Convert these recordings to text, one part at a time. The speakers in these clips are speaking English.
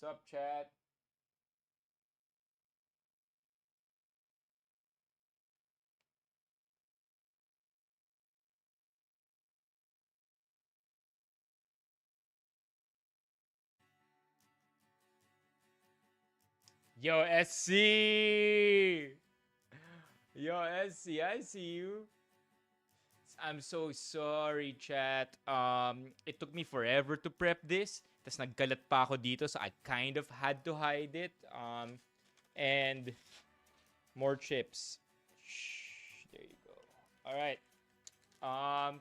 What's up, chat? Yo, SC! Yo, SC, I see you. I'm so sorry, chat. It took me forever to prep this. Tas nagkalat pa ako dito, so I kind of had to hide it. And more chips. Shh, there you go. All right.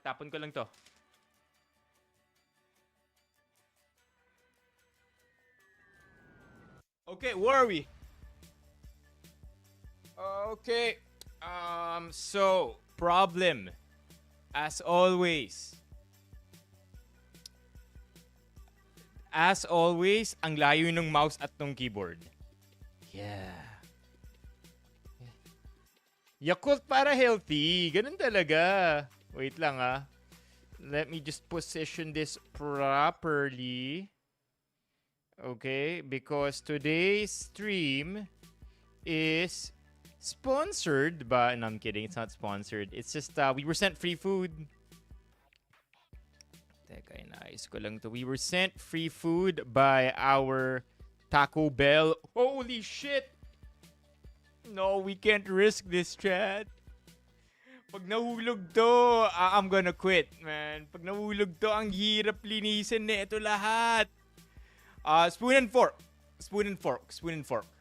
Tapon ko lang to. Okay, where are we? Okay. So problem as always. As always, ang layo ng mouse at ng keyboard. Yeah. Yakult para healthy. Ganun talaga. Wait lang ah. Let me just position this properly. Okay, because today's stream is sponsored by... No, I'm kidding. It's not sponsored. It's just we were sent free food. Teka, inayos ko lang to. We were sent free food by our Taco Bell. Holy shit! No, we can't risk this, chat. Pag nahulog to, I'm gonna quit, man. Pag nahulog to, ang hirap linisin na ito lahat. Spoon and fork. Spoon and fork. Spoon and fork.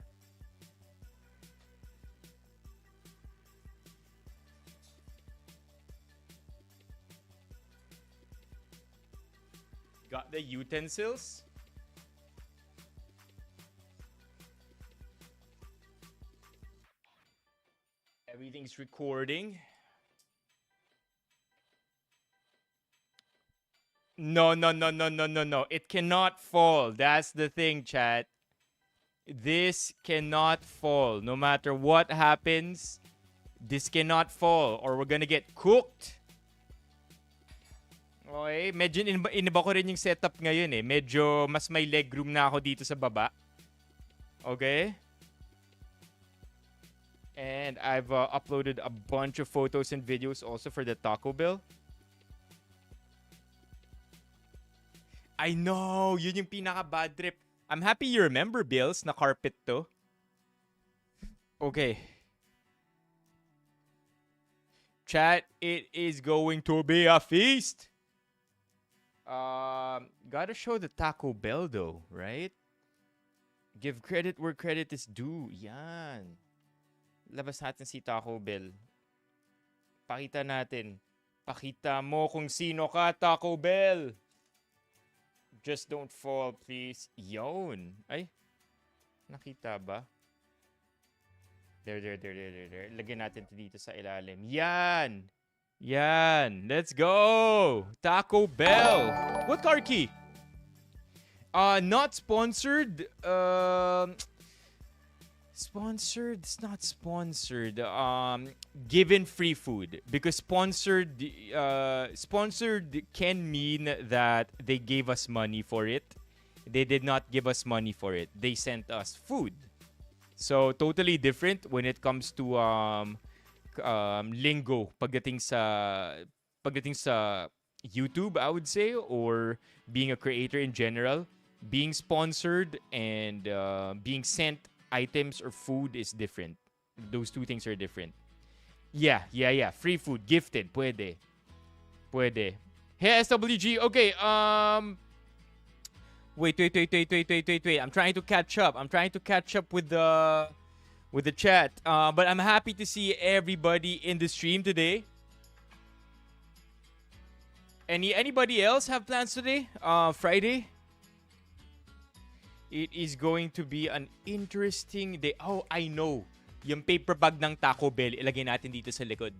Got the utensils. Everything's recording. No. It cannot fall. That's the thing, chat. This cannot fall. No matter what happens, this cannot fall or we're gonna get cooked. Okay, medyo iniba ko rin yung setup ngayon eh. Medyo mas may legroom na ako dito sa baba. Okay? And I've uploaded a bunch of photos and videos also for the Taco Bell. I know! Yun yung pinaka-bad trip. I'm happy you remember, Bills, na carpet to. Okay. Chat, it is going to be a feast! Gotta show the Taco Bell though, right? Give credit where credit is due. Yan. Labas natin si Taco Bell. Pakita natin. Pakita mo kung sino ka, Taco Bell. Just don't fall, please. Yon. Ay. Nakita ba? There. Lagyan natin ito dito sa ilalim. Yan. Yan. Let's go. Taco Bell. What car key? Not sponsored. Sponsored? It's not sponsored. Given free food. Because sponsored can mean that they gave us money for it. They did not give us money for it. They sent us food. So, totally different when it comes to lingo pagdating sa YouTube, I would say, or being a creator in general. Being sponsored and being sent items or food is different. Those two things are different. Yeah. Free food, gifted, pwede. Hey, SWG. Okay, wait. I'm trying to catch up. With the chat. But I'm happy to see everybody in the stream today. Anybody else have plans today? Friday? It is going to be an interesting day. Oh, I know. Yung paper bag ng Taco Bell, ilagay natin dito sa likod.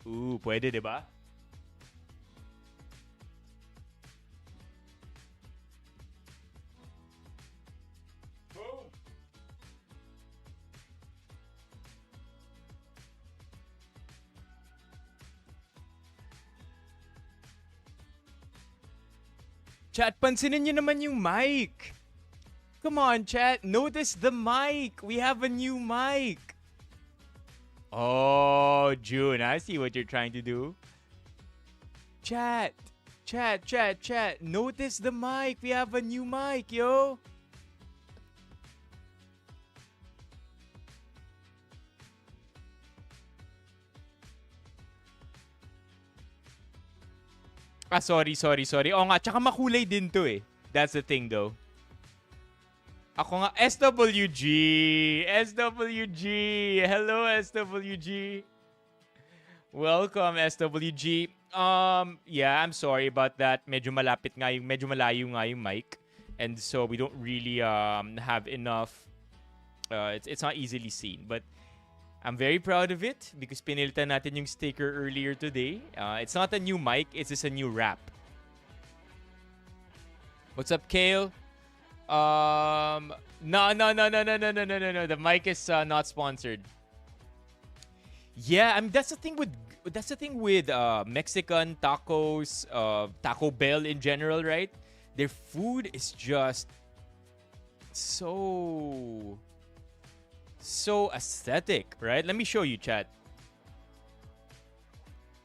Ooh, pwede, diba? Boom! Chat, pansinin nyo naman yung mic. Come on, chat. Notice the mic. We have a new mic. Oh, June, I see what you're trying to do. Chat. Chat. Notice the mic. We have a new mic, yo. Sorry. Oo nga, tsaka makulay din to eh. That's the thing though. Ako nga, SWG. Hello, SWG. Welcome, SWG. Yeah, I'm sorry about that. Medyo malayo nga yung mic. And so we don't really have enough. It's not easily seen. But I'm very proud of it because pinilitan natin yung sticker earlier today. It's not a new mic, it's just a new wrap. What's up, Kale? No. The mic is not sponsored. Yeah, I mean that's the thing with Mexican tacos, Taco Bell in general, right? Their food is just so aesthetic, right? Let me show you, chat.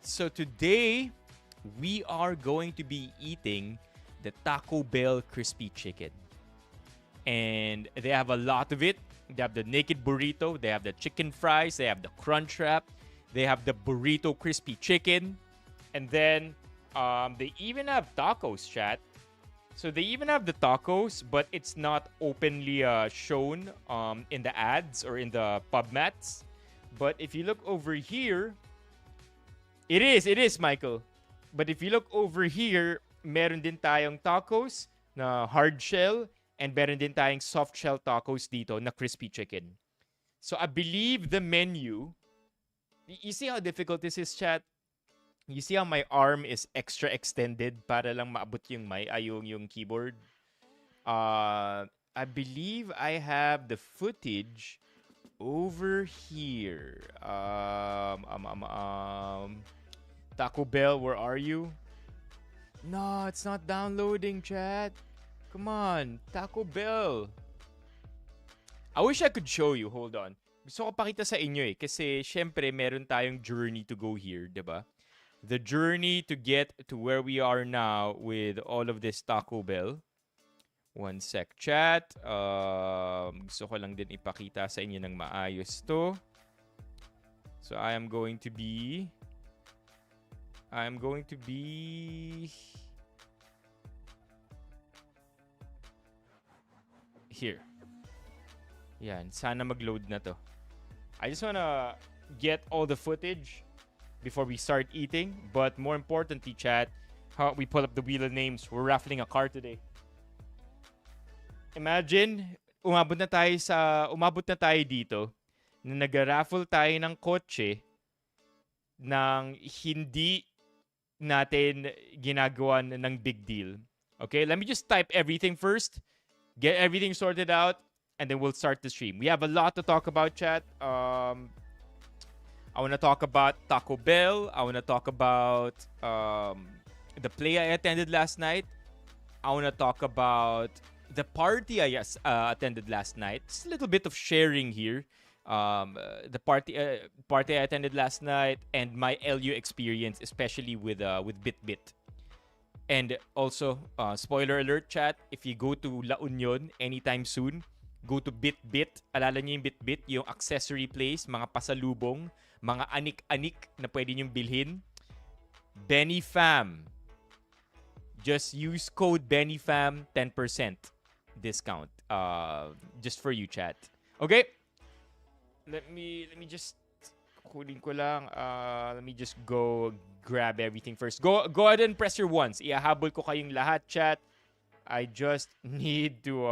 So today we are going to be eating the Taco Bell crispy chicken. And they have a lot of it. They have the naked burrito, they have the chicken fries, they have the crunch wrap, they have the burrito crispy chicken, and then they even have tacos, chat. So they even have the tacos, but it's not openly shown in the ads or in the pub mats. But if you look over here, it is, Michael. But if you look over here, meron din tayong tacos na hard shell and meron din tayong soft shell tacos dito na crispy chicken. So I believe the menu, you see how difficult this is, chat? You see how my arm is extra extended para lang maabot yung yung keyboard? I believe I have the footage over here. Taco Bell, where are you? No, it's not downloading, chat. Come on, Taco Bell. I wish I could show you. Hold on. Gusto ko pakita sa inyo eh. Kasi syempre meron tayong journey to go here, diba? The journey to get to where we are now with all of this Taco Bell. One sec, chat. Gusto ko lang din ipakita sa inyo ng maayos to. So I am going to be here. Yan, sana mag-load na to. I just wanna get all the footage before we start eating. But more importantly, chat, how we pull up the wheel of names. We're raffling a car today. Imagine, umabot na tayo dito na nag-raffle tayo ng kotse nang hindi natin ginagawa ng big deal. Okay, let me just type everything first. Get everything sorted out, and then we'll start the stream. We have a lot to talk about, chat. I want to talk about Taco Bell. I want to talk about the play I attended last night. I want to talk about the party I attended last night. Just a little bit of sharing here. The party I attended last night and my LU experience, especially with BitBit. And also, spoiler alert, chat, if you go to La Union anytime soon, go to BitBit. Alala niyo yung BitBit, yung accessory place, mga pasalubong, mga anik-anik na pwede niyong bilhin. Benifam. Just use code Benifam, 10% discount. Just for you, chat. Okay? Let me just kunin ko lang. Let me just go grab everything first. Go ahead and press your ones. Ihahabol ko kayong lahat, chat. I just need to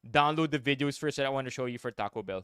download the videos first that I want to show you for Taco Bell.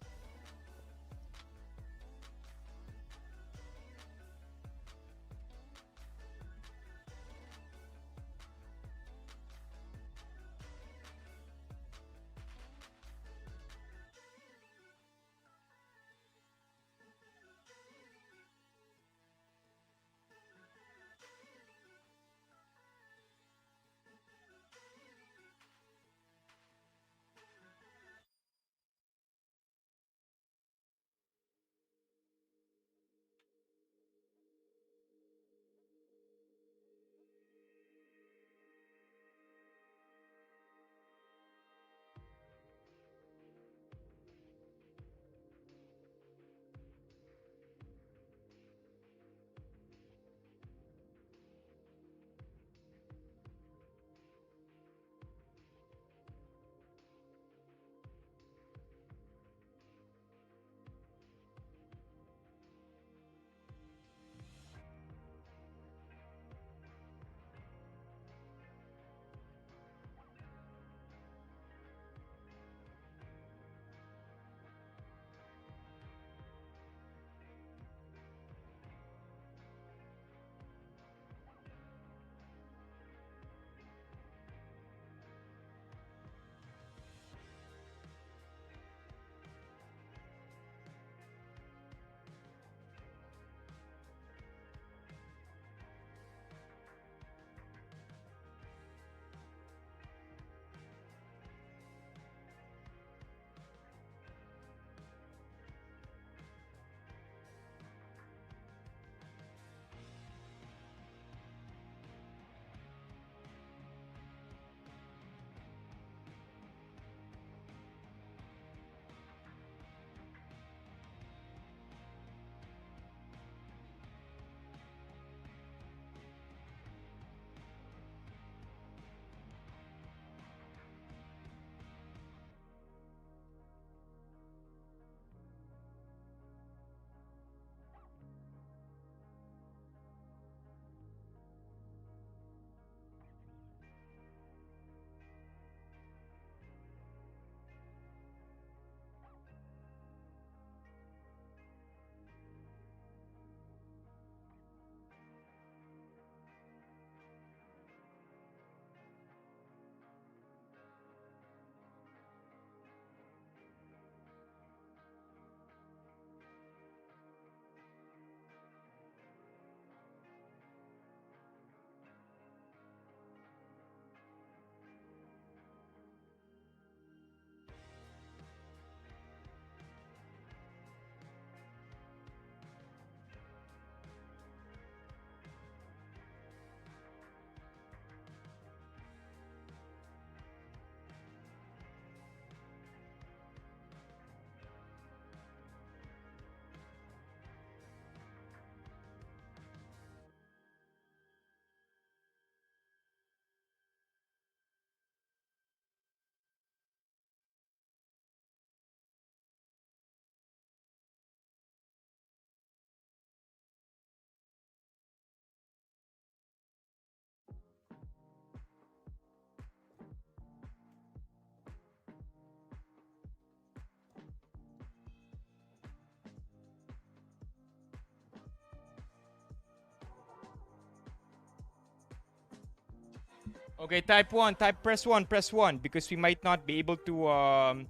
Okay, press one because we might not be able to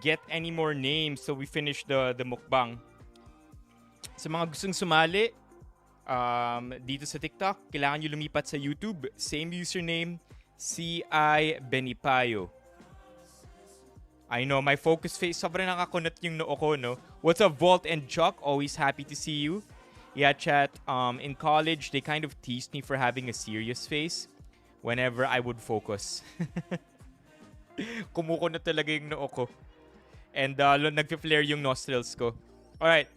get any more names so we finish the mukbang. Sa mga gustong sumali, dito sa TikTok, kailangan nyo lumipat sa YouTube. Same username, CI Benipayo. I know, my focus face, sobrang nakakunot yung noo ko, no? What's up, Vault and Chuck? Always happy to see you. Yeah, chat, in college, they kind of teased me for having a serious face whenever I would focus. Kumukunot talaga yung noo ko. And nag-flare yung nostrils ko. Alright.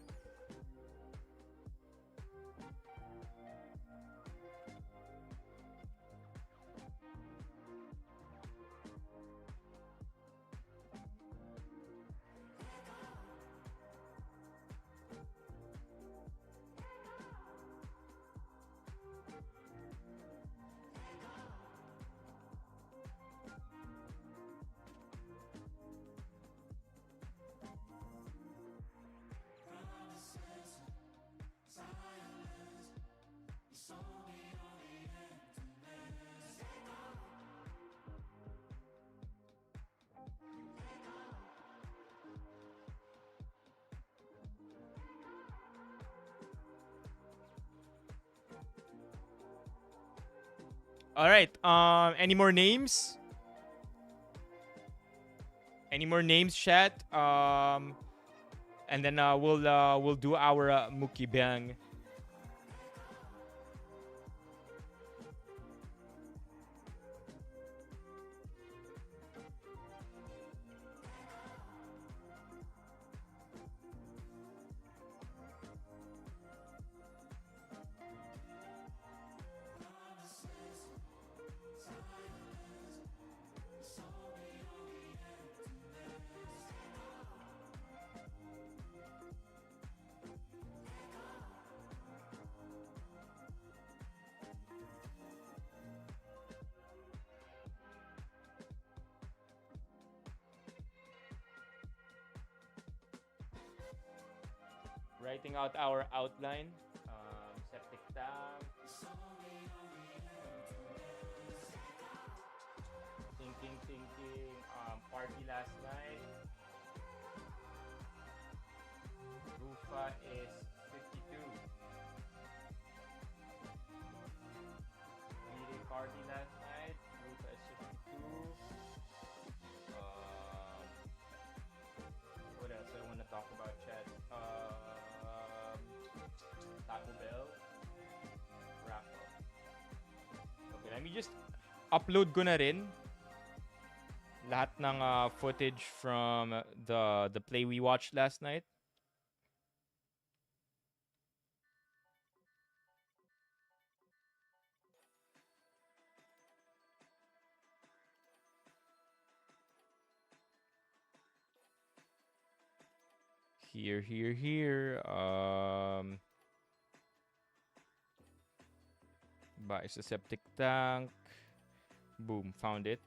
Alright, any more names? Any more names, chat? And then we'll do our mukbang. Writing out our outline. Septic tank. Thinking. Party last night. Rufa is 52. Meeting party last night. Rufa is 52. What else I want to talk about, chat? Taco Bell, Raffle. Okay, let me just upload ko na rin lahat ng footage from the play we watched last night. Here. Buy a septic tank. Boom, found it.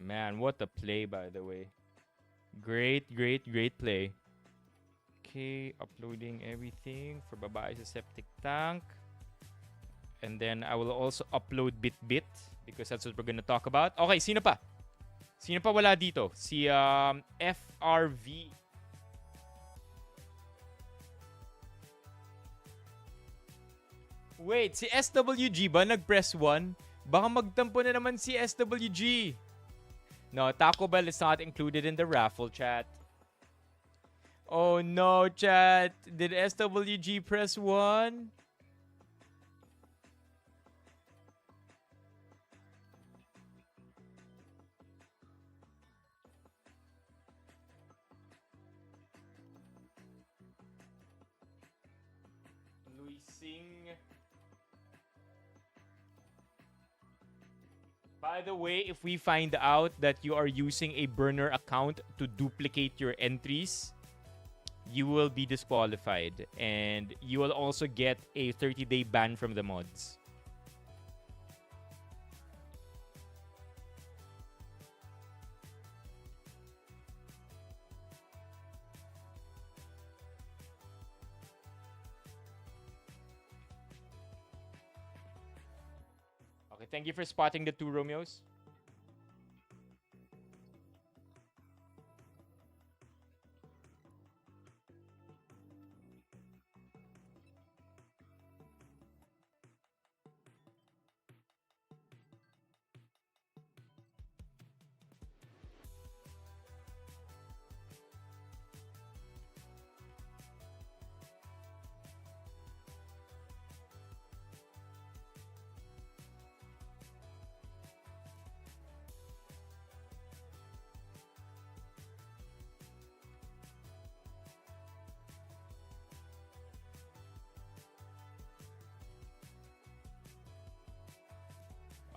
Man, what a play, by the way. Great play. Okay, uploading everything for babae sa septic tank. And then I will also upload bit because that's what we're gonna talk about. Okay, sino pa? Sino pa wala dito? Si FRV. Wait, si SWG ba nag-press 1? Baka magtampo na naman si SWG. No, Taco Bell is not included in the raffle, chat. Oh no, chat. Did SWG press 1? Luising. By the way, if we find out that you are using a burner account to duplicate your entries, you will be disqualified. And you will also get a 30-day ban from the mods. Okay, thank you for spotting the 2 Romeos.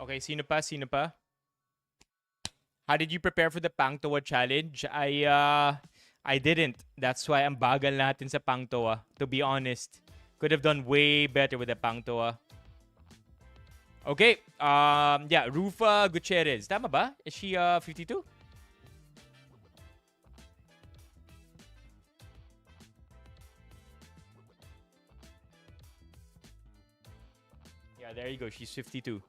Okay, sino pa? Sino pa? How did you prepare for the Pangtoa challenge? I didn't. That's why ang bagal natin sa Pangtoa, to be honest. Could have done way better with the Pangtoa. Okay, yeah, Rufa Gutierrez. Tama ba? Is she 52? Yeah, there you go. She's 52.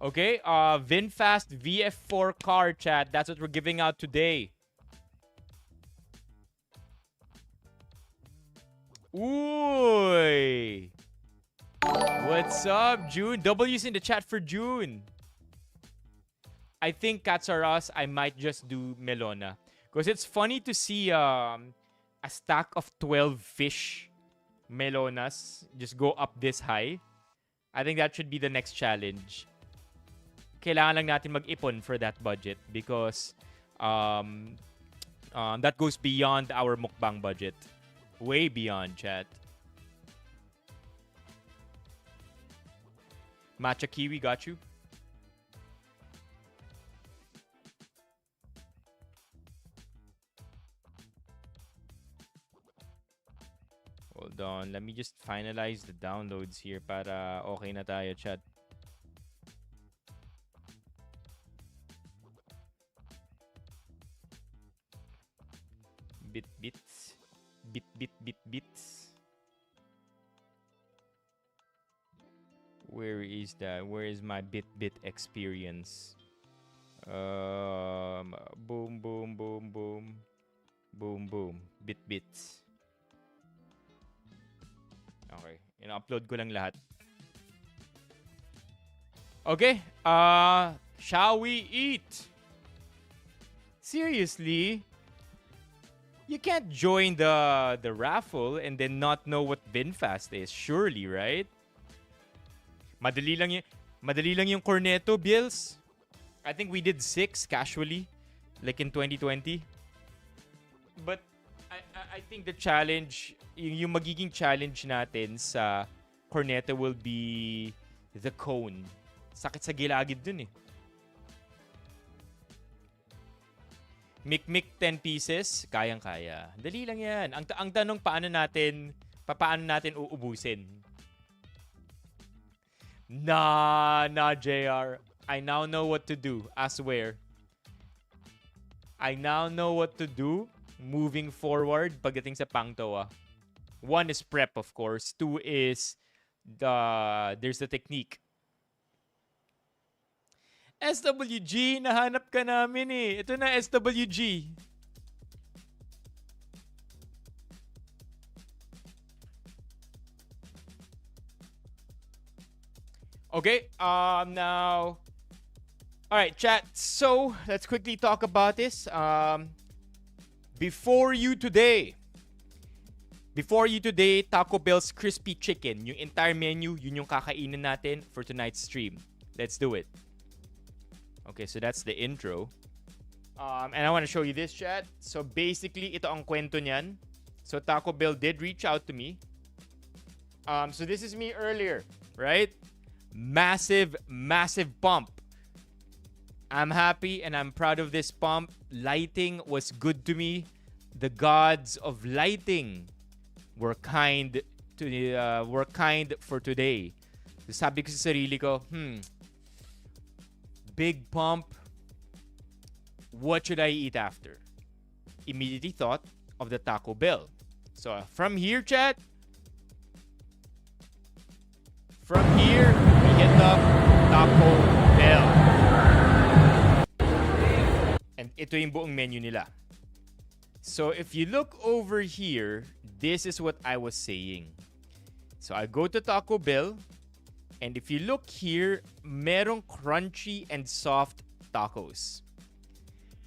Okay, Vinfast VF4 car chat. That's what we're giving out today. Ooh. What's up, June? W's in the chat for June. I think Cats Are Us, I might just do Melona. Because it's funny to see a stack of 12 fish Melonas just go up this high. I think that should be the next challenge. Kailangan lang natin mag-ipon for that budget because that goes beyond our mukbang budget. Way beyond, chat. Matcha Kiwi got you. Hold on. Let me just finalize the downloads here para okay na tayo, chat. Bits. Bits. Where is that? Where is my bit experience? Boom. Bits. Okay. In-upload ko lang lahat. Okay. Shall we eat? Seriously? You can't join the raffle and then not know what Vinfast is. Surely, right? Madali lang yung corneto, Bills. I think we did 6 casually, like in 2020. But I think the challenge, yung magiging challenge natin sa corneto will be the cone. Sakit sa gilagid dun eh. Mikmik 10 pieces, kayang-kaya. Dali lang yan. Ang tanong, paano natin uubusin? Nah, JR. I now know what to do. I swear. I now know what to do moving forward pagdating sa Pangtoa. 1 is prep, of course. 2 is there's the technique. SWG, nahanap ka namin eh. Ito na, SWG. Okay, now... Alright, chat. So, let's quickly talk about this. Before you today, Taco Bell's Crispy Chicken. Yung entire menu, yun yung kakainin natin for tonight's stream. Let's do it. Okay, so that's the intro. And I want to show you this, chat. So basically, ito ang kwento niyan. So Taco Bell did reach out to me. So this is me earlier, right? Massive pump. I'm happy and I'm proud of this pump. Lighting was good to me. The gods of lighting were kind for today. So sabi ko sa sarili ko, big pump. What should I eat after? Immediately thought of the Taco Bell. So from here, chat. From here, we hit up Taco Bell. And ito yung buong menu nila. So if you look over here, this is what I was saying. So I go to Taco Bell, and if you look here, merong crunchy and soft tacos.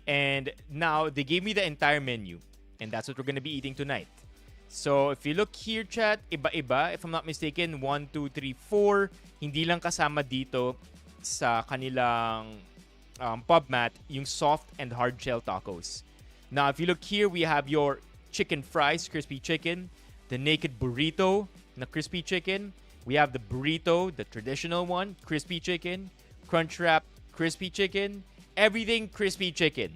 And now they gave me the entire menu, and that's what we're gonna be eating tonight. So if you look here, chat, iba-iba. If I'm not mistaken, 1, 2, 3, 4. Hindi lang kasama dito sa kanilang pub mat yung soft and hard shell tacos. Now, if you look here, we have your chicken fries, crispy chicken, the naked burrito, na crispy chicken. We have the burrito, the traditional one, crispy chicken, crunch wrap, crispy chicken, everything crispy chicken.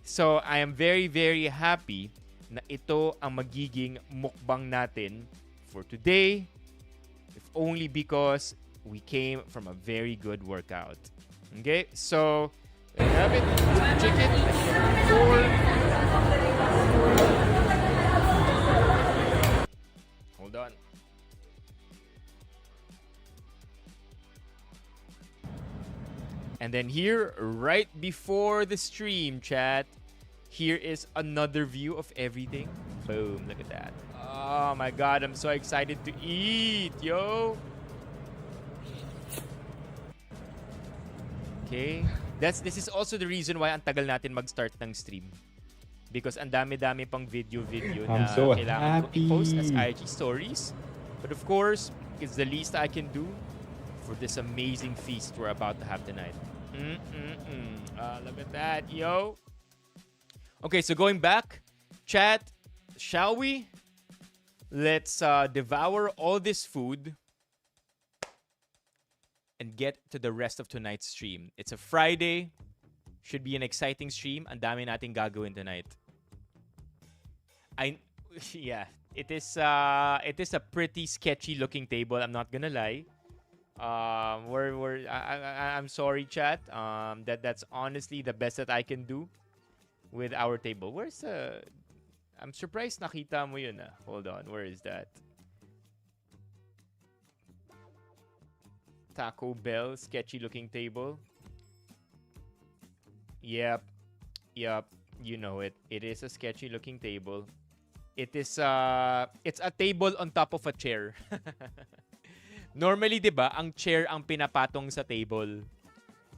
So, I am very, very happy na ito ang magiging mukbang natin for today, if only because we came from a very good workout. Okay, so we have it. Chicken. 4. Hold on. And then here, right before the stream, chat, here is another view of everything. Boom, look at that. Oh my God, I'm so excited to eat, yo. Okay. This is also the reason why ang tagal natin mag-start ng stream. Because ang dami-dami pang video na so kailangan ko i-post as IG stories. But of course, it's the least I can do for this amazing feast we're about to have tonight. Look at that, yo. Okay, so going back, chat, shall we? Let's devour all this food and get to the rest of tonight's stream. It's a Friday. Should be an exciting stream. Ang dami nating gagawin tonight. Yeah, it is a pretty sketchy looking table. I'm not gonna lie. I'm sorry, chat. That's honestly the best that I can do with our table. Where's I'm surprised nakita mo yun. Hold on, where is that? Taco Bell, sketchy looking table. Yep, you know it. It is a sketchy looking table. It is it's a table on top of a chair. Normally, 'di ba, ang chair ang pinapatong sa table.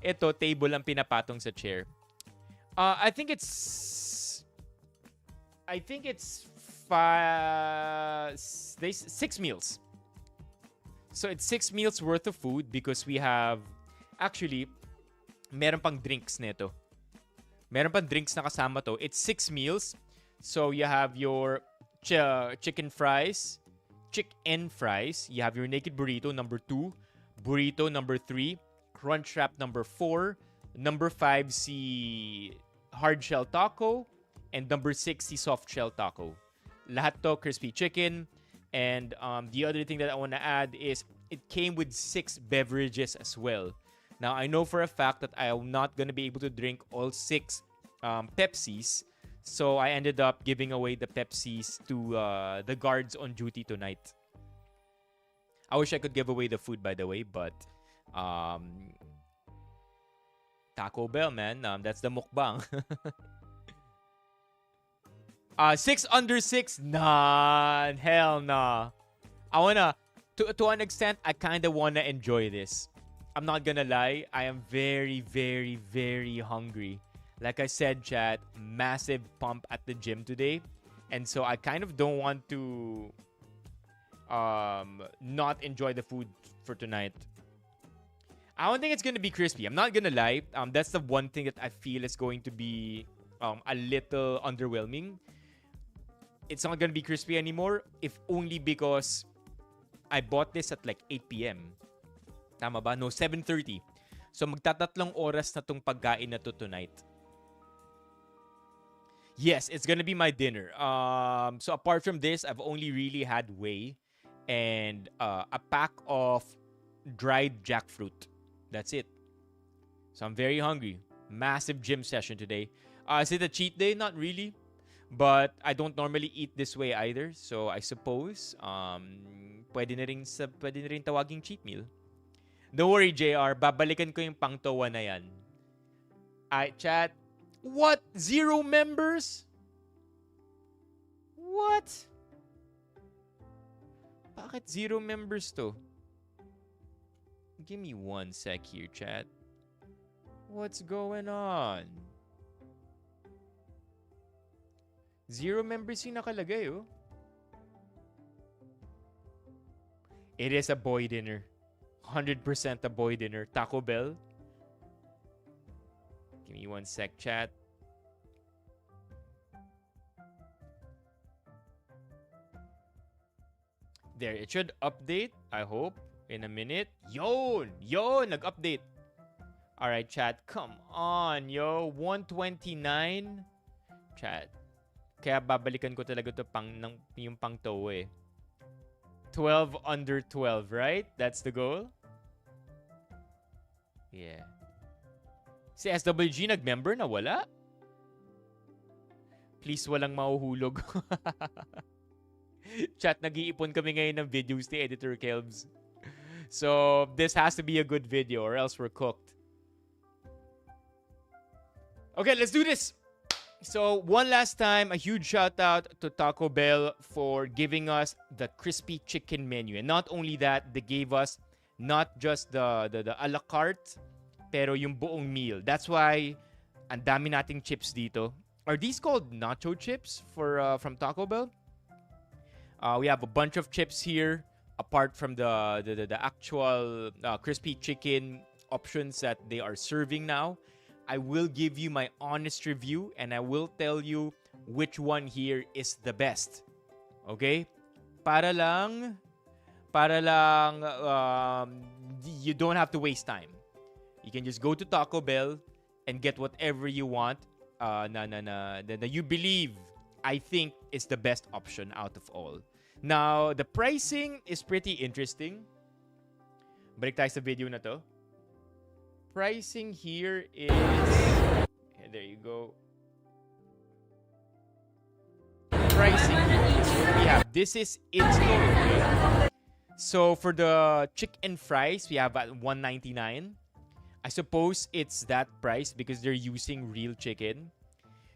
Ito, table ang pinapatong sa chair. I think it's 6 meals. So it's 6 meals worth of food because we have actually meron pang drinks nito. Meron pang drinks na kasama to. It's 6 meals. So you have your chicken fries, you have your naked burrito number 2, burrito number 3, crunch wrap number 4, number 5 si hard shell taco, and number 6 si soft shell taco. Lahat to crispy chicken. And the other thing that I want to add is it came with 6 beverages as well. Now, I know for a fact that I am not going to be able to drink all 6 Pepsis. So, I ended up giving away the Pepsis to the guards on duty tonight. I wish I could give away the food, by the way. But Taco Bell, man. That's the mukbang. 6 under 6? Nah. Hell nah. I wanna, to an extent, I kind of wanna enjoy this. I'm not gonna lie. I am very, very, very hungry. Like I said, chat, massive pump at the gym today. And so I kind of don't want to not enjoy the food for tonight. I don't think it's gonna be crispy. I'm not gonna lie. That's the one thing that I feel is going to be a little underwhelming. It's not gonna be crispy anymore, if only because I bought this at like 8 p.m. Tama ba? No, 7:30. So magtatatlong oras na tong pagkain na to tonight. Yes, it's gonna be my dinner. So apart from this, I've only really had whey and a pack of dried jackfruit. That's it. So I'm very hungry. Massive gym session today. Is it a cheat day? Not really. But I don't normally eat this way either. So I suppose pwede na rin tawaging cheat meal. Don't worry, JR. Babalikan ko yung pangtawa na yan. Ay, chat. What? 0 members? What? Bakit 0 members to? Give me 1 sec here, chat. What's going on? 0 members yung nakalagay, oh. It is a boy dinner. 100% a boy dinner. Taco Bell. Give me 1 sec, chat. There, it should update, I hope, in a minute. Yon! Nag-update. Alright, chat. Come on, yo. 129. Chat. Kaya babalikan ko talaga to yung pangto eh. 12 under 12, right? That's the goal? Yeah. Si SWG nag-member na wala? Please, walang mahuhulog. Chat, nag-iipon kami ngayon ng videos ni Editor Kelbs. So, this has to be a good video or else we're cooked. Okay, let's do this! So, one last time, a huge shout out to Taco Bell for giving us the crispy chicken menu. And not only that, they gave us not just the a la carte, pero yung buong meal. That's why ang dami nating chips dito. Are these called nacho chips from Taco Bell? We have a bunch of chips here, apart from the actual crispy chicken options that they are serving now. I will give you my honest review and I will tell you which one here is the best. Okay? Para lang you don't have to waste time. You can just go to Taco Bell and get whatever you want that you believe, I think, is the best option out of all. Now, the pricing is pretty interesting. Balik tayo sa video na to. Pricing here is... And there you go. Pricing is what we have. This is in-store, okay? So, for the chicken fries, we have at $1.99. I suppose it's that price because they're using real chicken.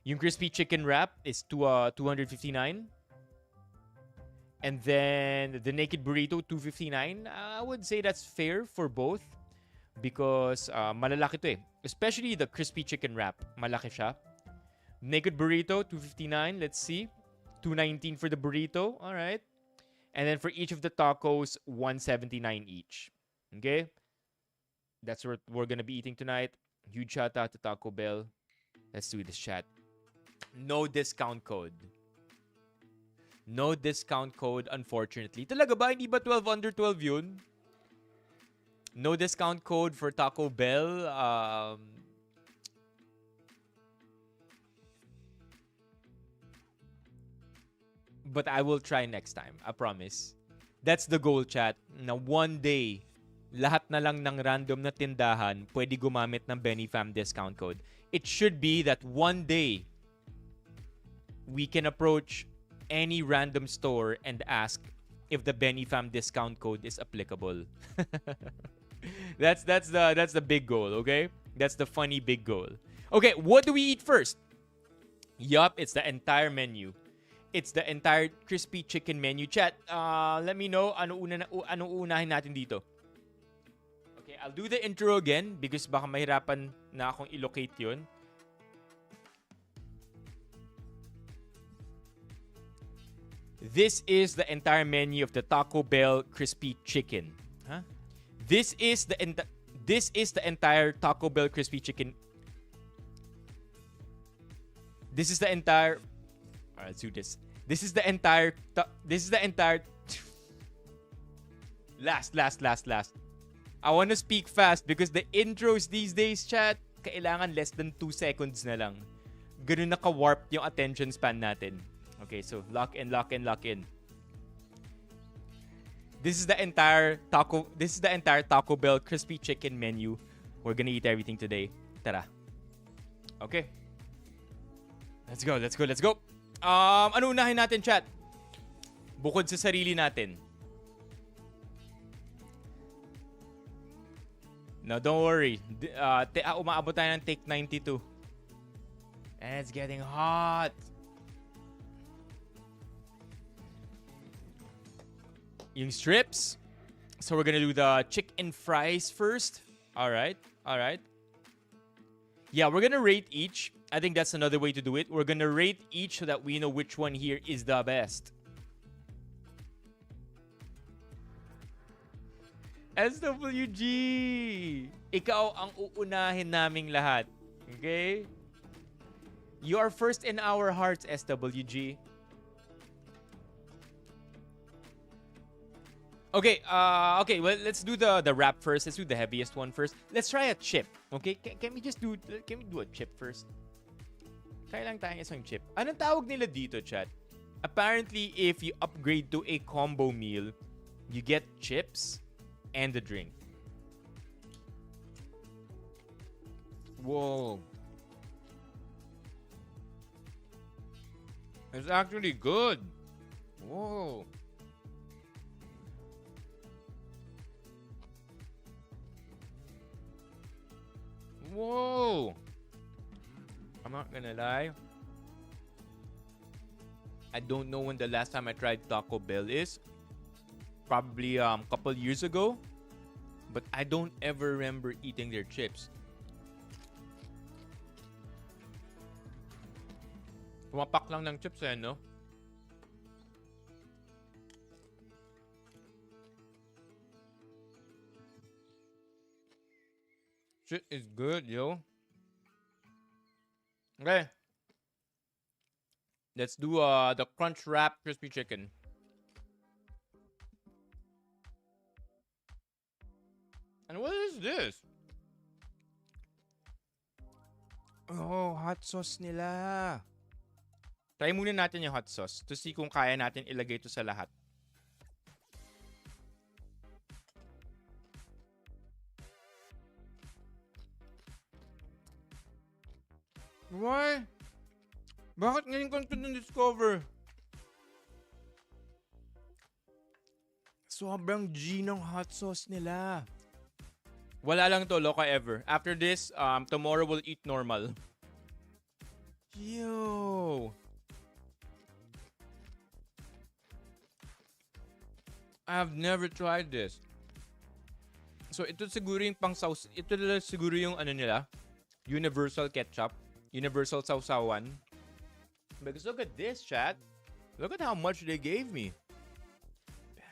Yung crispy chicken wrap is $259. And then the naked burrito, $259. I would say that's fair for both. Because malalaki to eh. Especially the crispy chicken wrap. Malaki siya. Naked burrito, $259. Let's see. $219 for the burrito. Alright. And then for each of the tacos, $179 each. Okay? That's what we're gonna be eating tonight. Huge shout out to Taco Bell. Let's do this, chat. No discount code. No discount code, unfortunately. Talaga ba? Hindi ba 12 under 12 yun? No discount code for Taco Bell. But I will try next time. I promise. That's the goal, chat. Na one day, lahat na lang ng random na tindahan pwede gumamit ng Benifam discount code. It should be that one day, we can approach any random store and ask if the Benifam discount code is applicable. That's the big goal, okay? That's the funny big goal. Okay, what do we eat first? Yup, it's the entire menu. It's the entire crispy chicken menu. Chat, let me know ano unahin natin dito. Okay, I'll do the intro again because baka mahirapan na akong i-locate yun. This is the entire menu of the Taco Bell crispy chicken. Huh? This is the entire Taco Bell crispy chicken. This is the entire. Alright, let's do this. This is the entire. Last. I want to speak fast because the intros these days, chat, kailangan less than 2 seconds na lang. Ganun naka-warp yung attention span natin. Okay, so lock in. This is the entire Taco Bell crispy chicken menu. We're gonna eat everything today. Tara. Okay. Let's go. Ano unahin natin, chat? Bukod sa sarili natin. No, don't worry. Umaabot tayo ng take 92. And it's getting hot. Yung strips. So we're gonna do the chicken fries first. Alright. Yeah, we're gonna rate each. I think that's another way to do it. We're gonna rate each so that we know which one here is the best. SWG! Ikaw ang uunahin naming lahat. Okay? You are first in our hearts, SWG. Okay, well, let's do the wrap first. Let's do the heaviest one first. Let's try a chip. Okay? Can we do a chip first? Kaya lang tayong isang chip. Anong tawag nila dito, chat? Apparently, if you upgrade to a combo meal, you get chips and the drink. Whoa. It's actually good. Whoa. Whoa. I'm not gonna lie. I don't know when the last time I tried Taco Bell is. Probably a couple years ago. But I don't ever remember eating their chips. Pumapak lang ng chips no? Shit is good, yo. Okay. Let's do the Crunch Wrap Crispy Chicken. And what is this? Oh, hot sauce nila. Try muna natin yung hot sauce to see kung kaya natin ilagay ito sa lahat. Why? Bakit ngayon ko ito na-discover? Sobrang G ng hot sauce nila. Wala lang to, Loka ever. After this, tomorrow we'll eat normal. Yo! I've never tried this. So, ito siguro yung pang sauce. Ito siguro yung ano nila. Universal ketchup. Universal sausawan. Because look at this, chat. Look at how much they gave me.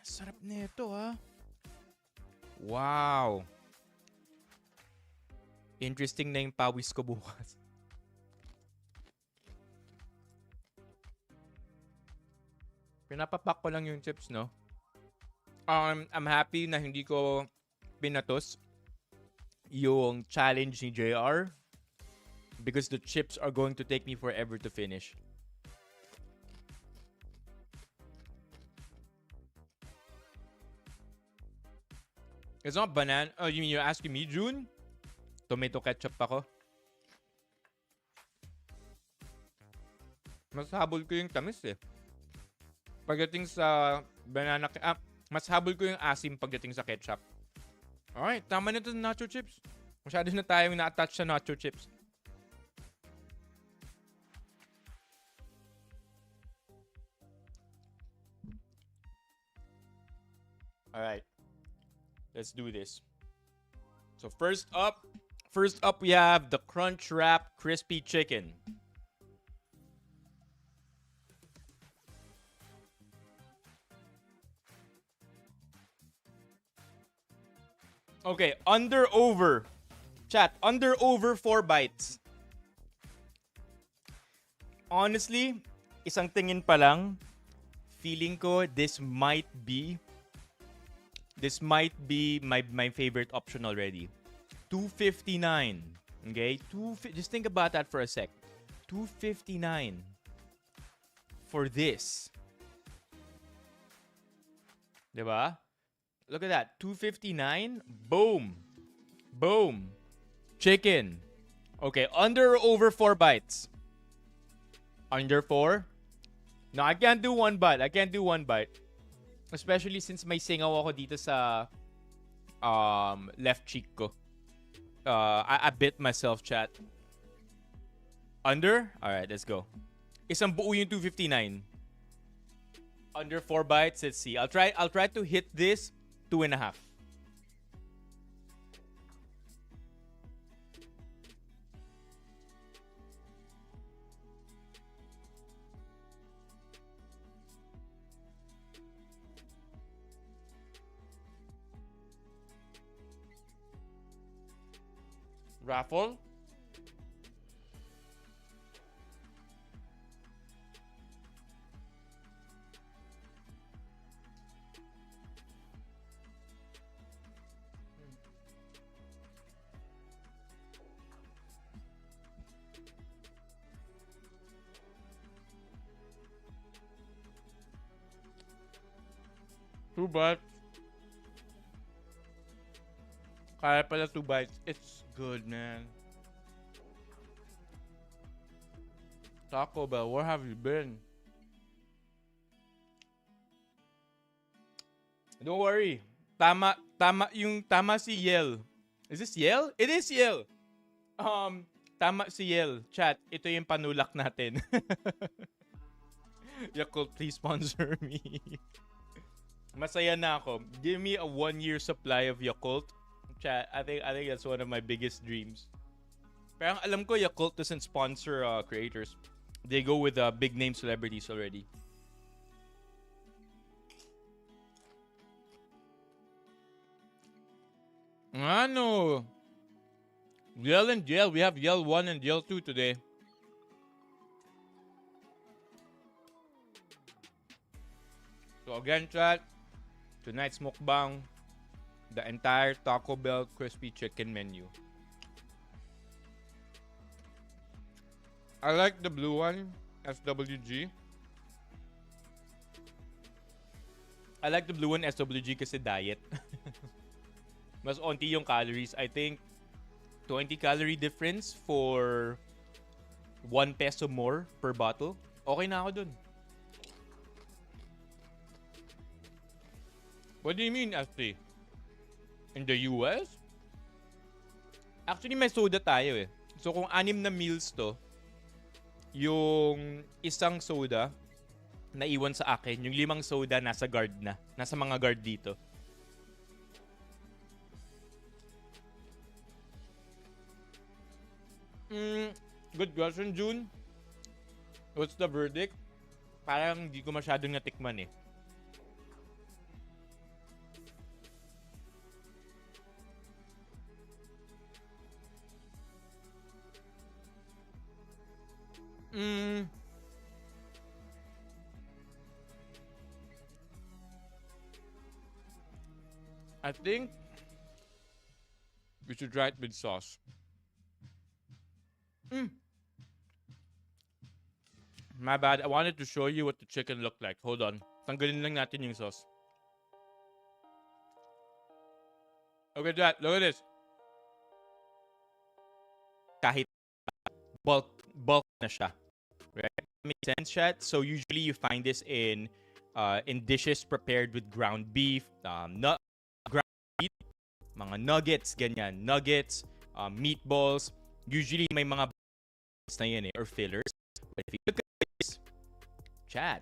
Sarap nito, ha. Wow. Interesting na yung pawis ko bukas. Pinapapak ko lang yung chips, no? I'm happy na hindi ko pinatos yung challenge ni JR because the chips are going to take me forever to finish. It's not banana. Oh, you mean you're asking me, June? Tomato ketchup ako. Mas habol ko yung tamis eh. Pagdating sa banana mas habol ko yung asim pagdating sa ketchup. Alright, tama na ito sa nacho chips. Masyado na tayong na-attach sa nacho chips. Alright. Let's do this. So first up we have the Crunch Wrap Crispy Chicken. Okay, under/over. Chat, under/over 4 bites. Honestly, isang tingin pa lang, feeling ko this might be my favorite option already. $2.59. Okay? Just think about that for a sec. $2.59 for this. Diba? Look at that. $2.59. Boom. Boom. Chicken. Okay, under or over 4 bites? Under 4? No, I can't do one bite. Especially since may singaw ako dito sa left cheek ko. I bit myself, chat. Under? Alright, let's go. Isang buo yung 259. Under 4 bites. Let's see. I'll try to hit this 2.5. Raffle? Two bites. Kaya pala 2 bites. It's good, man. Taco Bell, where have you been? Don't worry. Tama si Yel. Is this Yel? It is Yel. Tama si Yel. Chat, ito yung panulak natin. Yakult, please sponsor me. Masaya na ako. Give me a 1-year supply of Yakult. Chat, I think that's one of my biggest dreams. Pero alam ko Yakult doesn't sponsor creators. They go with big name celebrities already. Ano? Yell and Yell. We have Yell 1 and Yell 2 today. So again, chat, tonight's mukbang, the entire Taco Bell crispy chicken menu. I like the blue one, SWG. I like the blue one, SWG, kasi diet. Mas onti yung calories. I think 20 calorie difference for 1 peso more per bottle. Okay na ako dun. What do you mean, Asti? In the US? Actually, may soda tayo eh. So kung 6 na meals to, yung isang soda na iwan sa akin, yung 5 soda nasa guard na. Nasa mga guard dito. Good question, June. What's the verdict? Parang hindi ko masyadong natikman eh. I think we should try it with sauce. My bad. I wanted to show you what the chicken looked like. Hold on. Tanggalin lang natin yung sauce. Okay, Dad. Look at this. Kahit bulk na siya. Right? Makes sense, chat? So usually you find this in dishes prepared with ground beef, ground beef, mga nuggets, ganyan. Nuggets, meatballs. Usually may mga na yan eh, or fillers. But if you look at this, chat,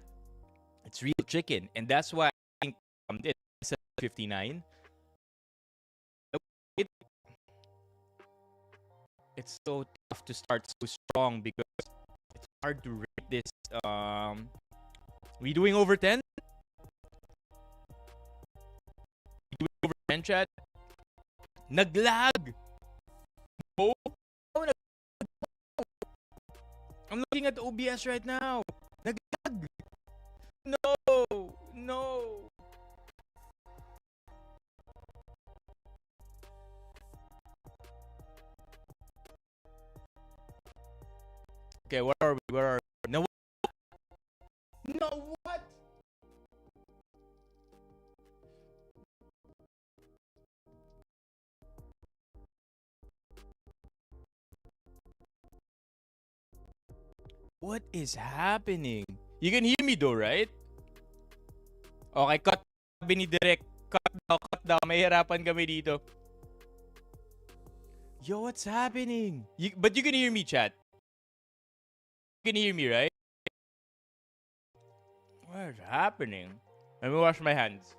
it's real chicken. And that's why I think it's 59. It's so tough to start so strong because it's hard to rate this. We doing over 10? We doing over 10, chat? Naglag! Oh, I'm looking at the OBS right now. Naglag! No! Okay, where are we? No, what? What is happening? You can hear me though, right? Okay, cut. Sabi ni Direk, cut daw. Mahirapan kami dito. Yo, what's happening? But you can hear me, chat. You can hear me, right? What is happening? Let me wash my hands.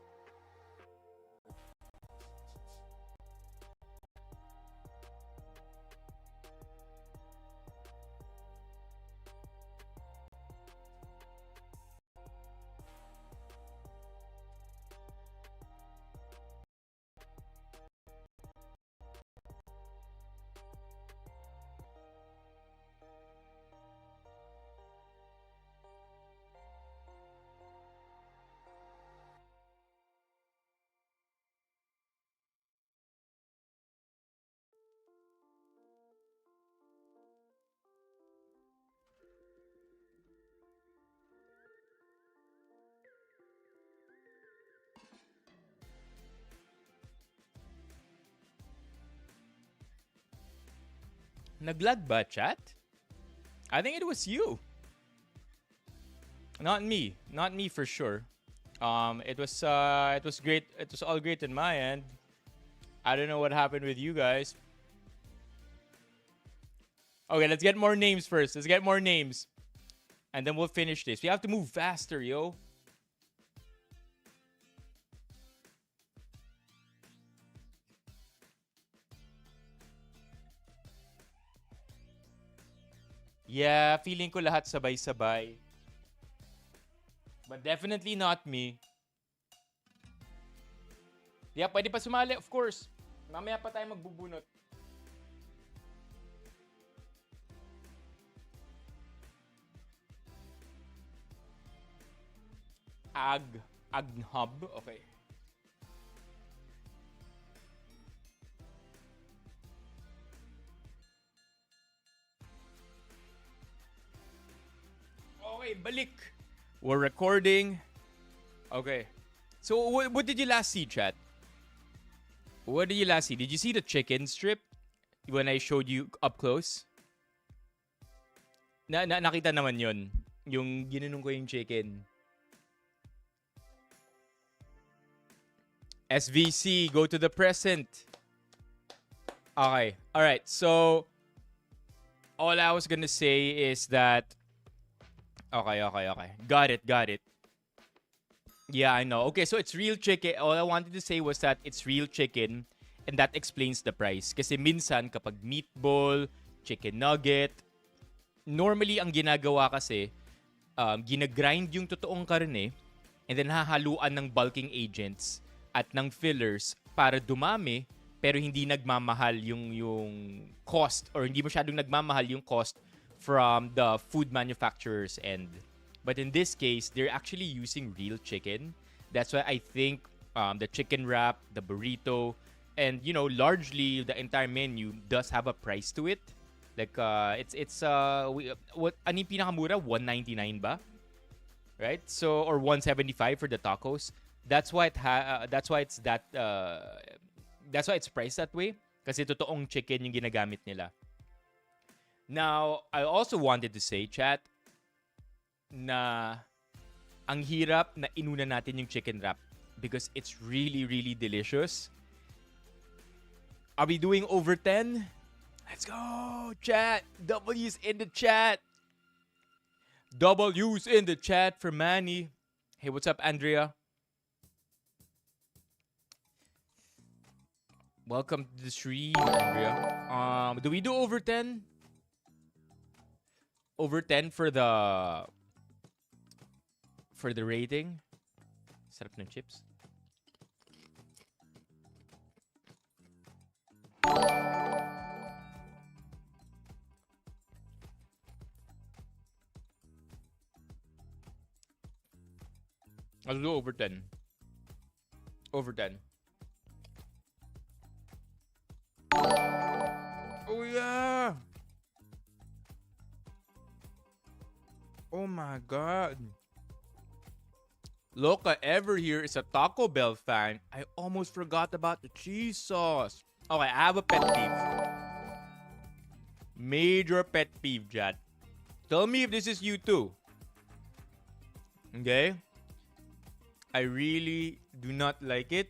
Naglag ba, chat? I think it was you. Not me. Not me for sure. It was great. It was all great in my end. I don't know what happened with you guys. Okay, let's get more names first. Let's get more names. And then we'll finish this. We have to move faster, yo. Yeah, feeling ko lahat sabay-sabay. But definitely not me. Yeah, pwede pa sumali, of course. Mamaya pa tayo magbubunot. Agnhub. Okay. Okay, balik. We're recording. Okay. So, what did you last see, chat? What did you last see? Did you see the chicken strip when I showed you up close? Nakita naman yun. Yung ginanong ko yung chicken. SVC, go to the present. Okay. Alright, so all I was gonna say is that Okay. Got it. Yeah, I know. Okay, so it's real chicken. All I wanted to say was that it's real chicken and that explains the price. Kasi minsan kapag meatball, chicken nugget, normally ang ginagawa kasi, ginagrind yung totoong karne and then hahaluan ng bulking agents at ng fillers para dumami pero hindi nagmamahal yung cost or hindi masyadong nagmamahal yung cost from the food manufacturer's end. But in this case, they're actually using real chicken. That's why I think the chicken wrap, the burrito, and largely the entire menu does have a price to it. Like what ano yung pinakamura? $1.99 ba? Right? So or $1.75 for the tacos. That's why that's why it's priced that way kasi totoong chicken yung ginagamit nila. Now, I also wanted to say, chat, na ang hirap na inuna natin yung chicken wrap because it's really, really delicious. Are we doing over 10? Let's go, chat. W's in the chat. W's in the chat for Manny. Hey, what's up, Andrea? Welcome to the stream, Andrea. Do we do over 10? Over 10 for the rating. Sarap ng chips. I'll do over 10. Over 10. Oh yeah. Oh my God. Loca Ever here is a Taco Bell fan. I almost forgot about the cheese sauce. Okay, I have a pet peeve. Major pet peeve, Jad. Tell me if this is you too. Okay? I really do not like it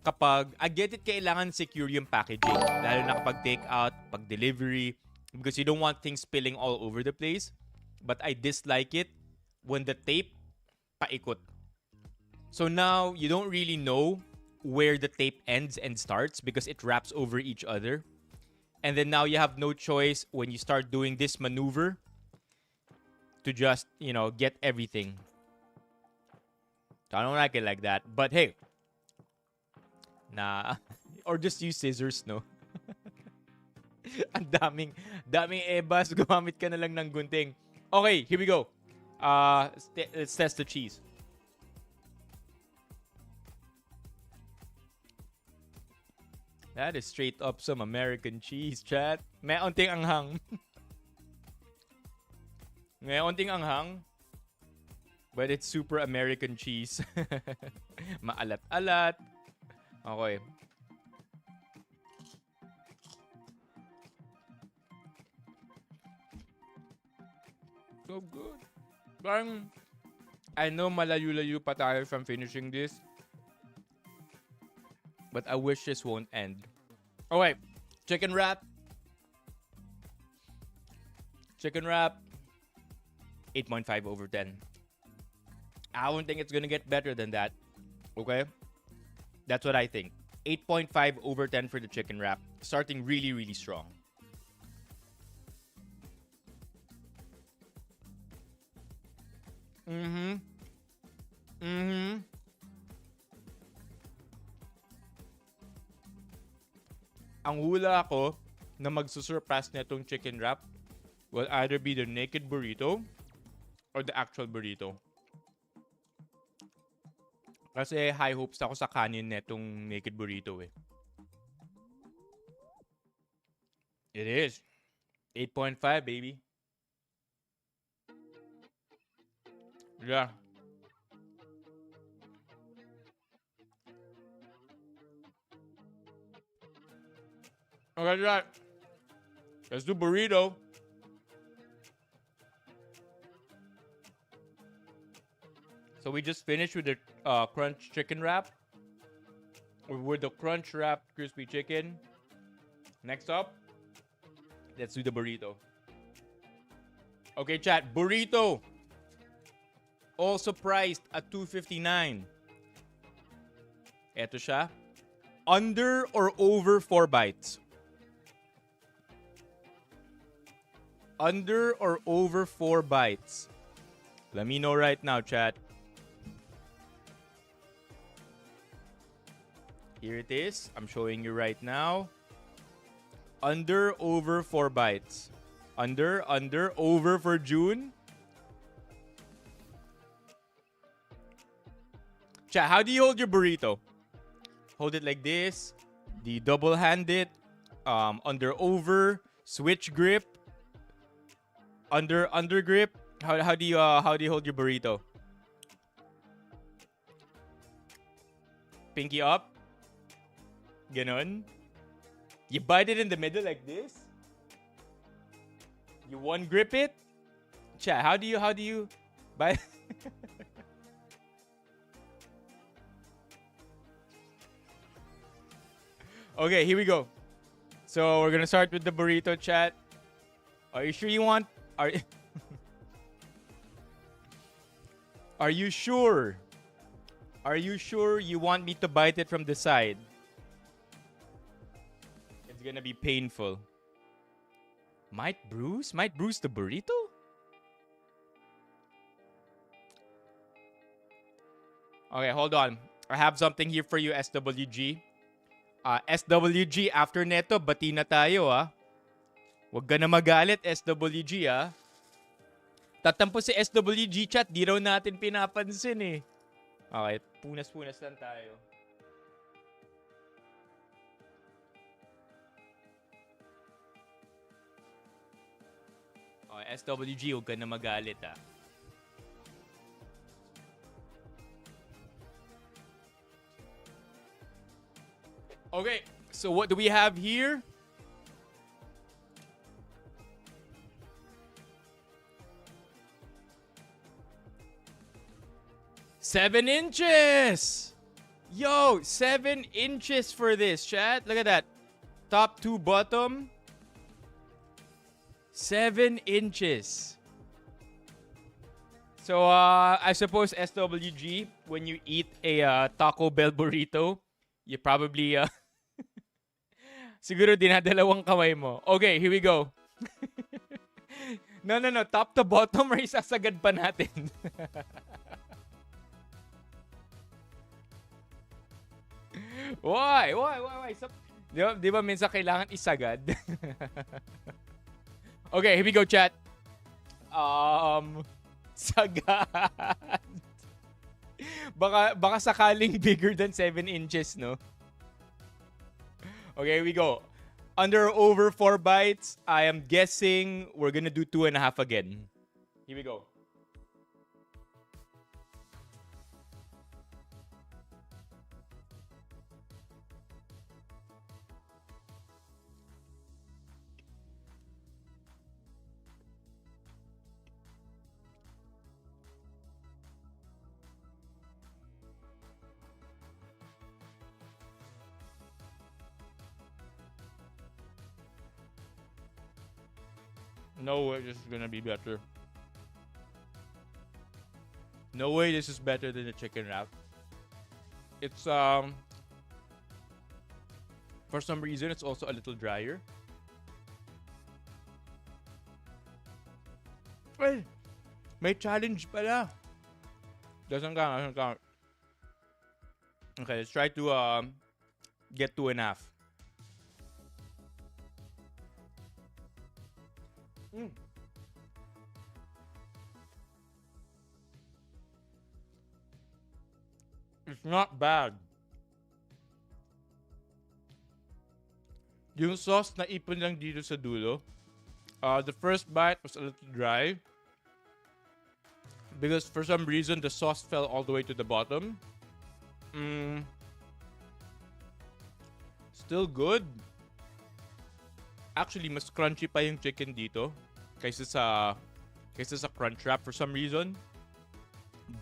kapag, I get it, kailangan secure yung packaging. Lalo na kapag take out, pag delivery, because you don't want things spilling all over the place. But I dislike it when the tape paikot. So now, you don't really know where the tape ends and starts because it wraps over each other. And then now you have no choice when you start doing this maneuver to just, you know, get everything. So I don't like it like that. But hey, nah. Or just use scissors, no? Ang daming ebas. Gumamit ka na lang ng gunting. Okay, here we go. Let's test the cheese. That is straight up some American cheese, chat. May onting anghang. May onting anghang. But it's super American cheese. Maalat-alat. Okay. So good. Parang, I know malayo-layo pa tayo from finishing this. But I wish this won't end. Okay. Chicken wrap. Chicken wrap. 8.5 over 10. I don't think it's gonna get better than that. Okay? That's what I think. 8.5 over 10 for the chicken wrap. Starting really, really strong. Ang hula ko na magsusurpass na itong chicken wrap will either be the naked burrito or the actual burrito. Kasi high hopes ako sa kanin na itong naked burrito eh. It is. 8.5, baby. Yeah. Okay, right. Let's do burrito. So we just finished with the crunch chicken wrap. With the crunch wrapped crispy chicken. Next up, let's do the burrito. Okay, chat. Burrito. Also priced at $2.59. Eto siya. Under or over 4 bites? Under or over 4 bites? Let me know right now, chat. Here it is. I'm showing you right now. Under, over 4 bites. Under, over for June. Chat, how do you hold your burrito? Hold it like this. Do you double hand it? Under, over, switch grip. Under grip. How do you hold your burrito? Pinky up. Ganon. You bite it in the middle like this. You one grip it. Chat, how do you bite? Okay, here we go. So we're gonna start with the burrito, chat. Are you sure you want? Are you sure? Are you sure you want me to bite it from the side? It's gonna be painful. Might bruise the burrito? Okay, hold on. I have something here for you, SWG. SWG, after neto, bati na tayo, ah. Huwag ka na magalit, SWG, ah. Tatampo si SWG, chat. Di raw natin pinapansin, eh. Okay, punas-punas lang tayo. Okay, SWG, huwag ka na magalit, ah. Okay, so what do we have here? $7 inches! Yo, 7 inches for this, chat. Look at that. Top to bottom. 7 inches. So, I suppose SWG, when you eat a Taco Bell burrito, you probably, siguro dinadalawang kamay mo. Okay, here we go. No. Top to bottom or isasagad pa natin? Why? Di ba minsan kailangan isagad? Okay, here we go, chat. Sagad. Baka sakaling bigger than 7 inches, no? Okay, here we go. Under or over 4 bites, I am guessing we're gonna do 2.5 again. Here we go. No way this is gonna be better. No way this is better than the chicken wrap. It's for some reason it's also a little drier. Ay, may challenge pala. Doesn't count. Okay, let's try to get 2.5. It's not bad. Yung sauce na ipon lang dito sa dulo. The first bite was a little dry. Because for some reason, the sauce fell all the way to the bottom. Still good. Actually, mas crunchy pa yung chicken dito. Kaysa sa crunch wrap for some reason.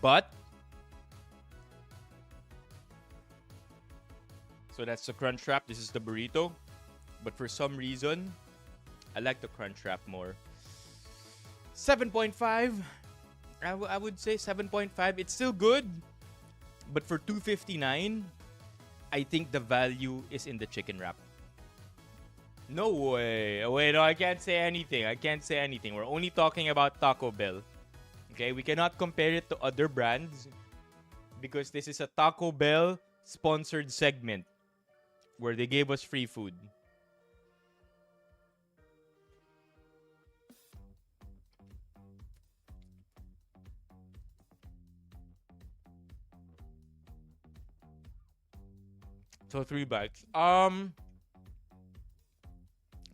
But so that's the crunch wrap. This is the burrito. But for some reason, I like the crunch wrap more. 7.5. I would say 7.5. It's still good. But for $2.59, I think the value is in the chicken wrap. No way. Wait, no, I can't say anything. We're only talking about Taco Bell. Okay, we cannot compare it to other brands because this is a Taco Bell sponsored segment where they gave us free food. So 3 bites.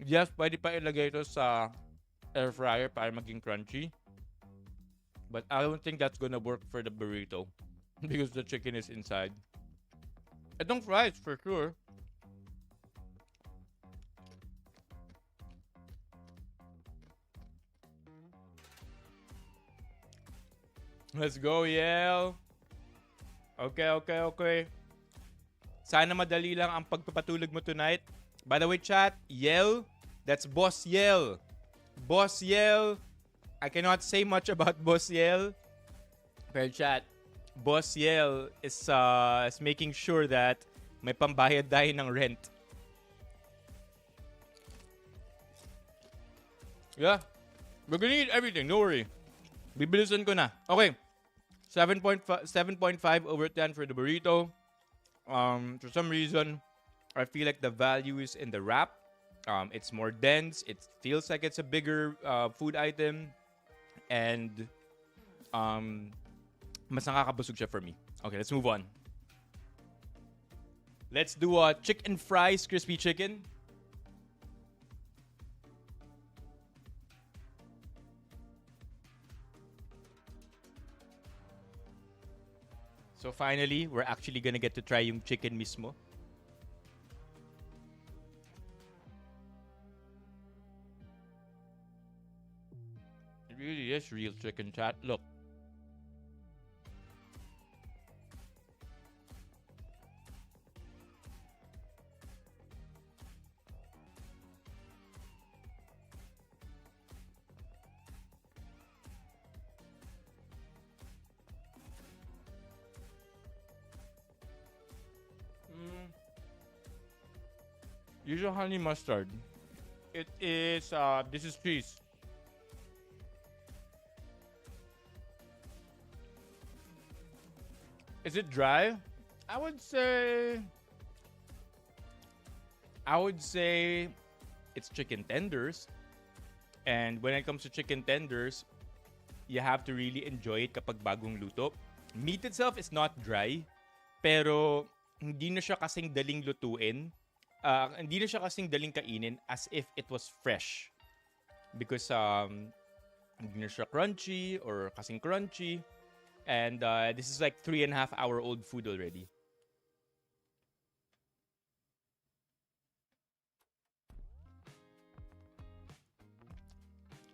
Yes, pwede pa ilagay ito sa air fryer para maging crunchy. But I don't think that's gonna work for the burrito because the chicken is inside. Itong fries for sure. Let's go, Yel. Okay. Sana madali lang ang pagpapatulog mo tonight. By the way, chat, Yel, that's Boss Yel. Boss Yel. I cannot say much about Boss Yel. Pero chat, Boss Yel is making sure that may pambayad tayo ng rent. Yeah. We're gonna eat everything. Don't worry. Bibilisan ko na. Okay. 7.5 over 10 for the burrito. For some reason, I feel like the value is in the wrap. It's more dense. It feels like it's a bigger food item. And mas nakakabusog siya for me. Okay, let's move on. Let's do chicken fries, crispy chicken. So finally, we're actually gonna get to try yung chicken mismo. It really is real chicken, chat. Look. Use a honey mustard. It is, this is cheese. Is it dry? I would say, I would say it's chicken tenders. And when it comes to chicken tenders, you have to really enjoy it kapag bagong luto. Meat itself is not dry, pero hindi na siya kasing daling lutuin. Hindi na siya kasing daling kainin as if it was fresh. Because hindi na siya crunchy or kasing crunchy. And this is like 3.5 hour old food already.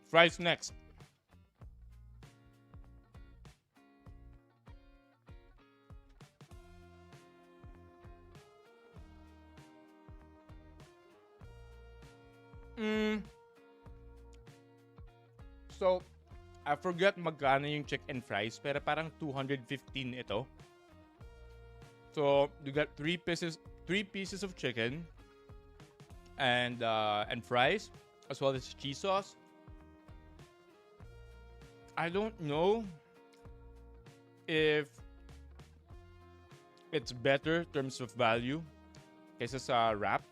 Fries next. So, I forget magkano yung chicken fries, pero parang 215 ito. So, you got three pieces of chicken and fries, as well as cheese sauce. I don't know if it's better in terms of value kaysa sa wrap.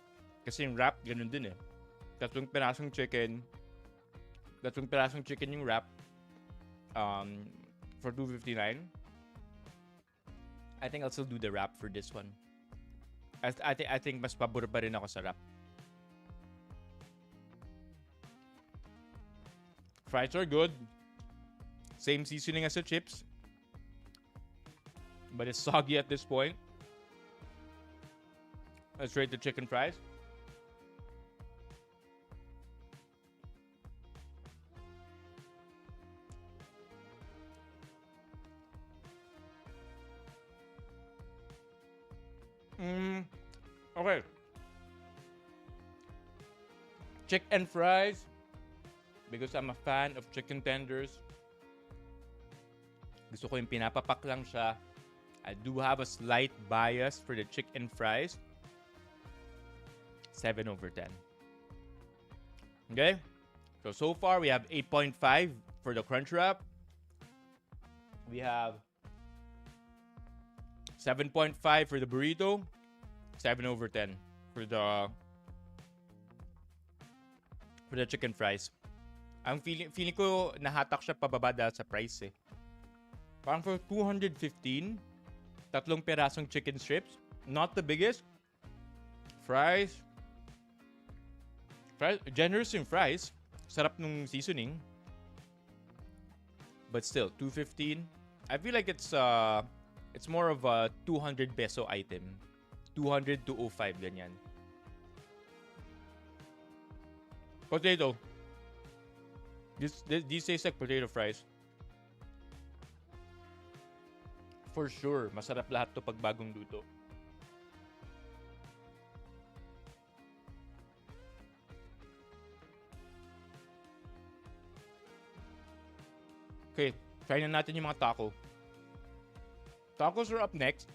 Kasi yung wrap, ganun din eh. Tatlong pirasong chicken yung wrap for $2.59. I think I'll still do the wrap for this one. I think mas pabor pa rin ako sa wrap. Fries are good. Same seasoning as the chips. But it's soggy at this point. Let's rate the chicken fries. Okay. Chicken fries. Because I'm a fan of chicken tenders. Gusto ko yung pinapapak lang siya. I do have a slight bias for the chicken fries. 7/10. Okay? So far we have 8.5 for the crunch wrap. We have 7.5 for the burrito. 7/10 for the chicken fries. Ang feeling ko nahatak siya pababa dahil sa price eh. Parang for 215, tatlong perasong chicken strips. Not the biggest. Fries. Generous yung fries. Sarap nung seasoning. But still, 215. I feel like it's more of a 200 peso item. 200 to 205, ganyan. Potato. These taste like potato fries. For sure, masarap lahat to pag bagong luto. Okay, try na natin yung mga taco. Tacos are up next.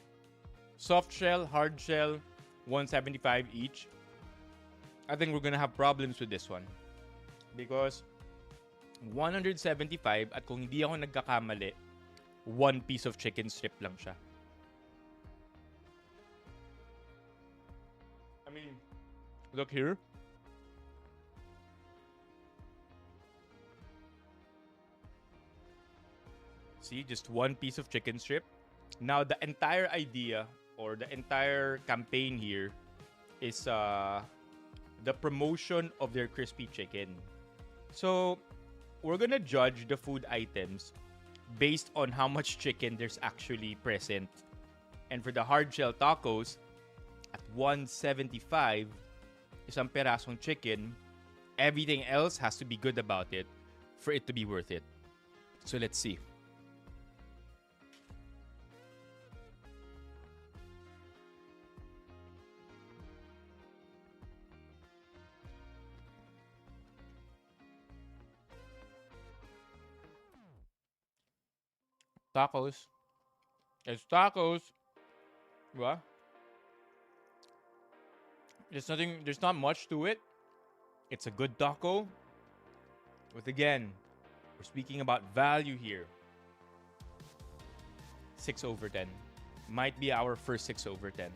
Soft shell, hard shell, 175 each. I think we're gonna have problems with this one. Because 175 at kung hindi ako nagkakamali, one piece of chicken strip lang siya. I mean, look here. See, just one piece of chicken strip. Now, the entire idea or the entire campaign here is the promotion of their crispy chicken. So, we're gonna judge the food items based on how much chicken there's actually present. And for the hard shell tacos, at 175, isang perasong chicken, everything else has to be good about it for it to be worth it. So let's see. Tacos. It's tacos. Diba? There's not much to it. It's a good taco. But again, we're speaking about value here. 6/10. Might be our first 6/10.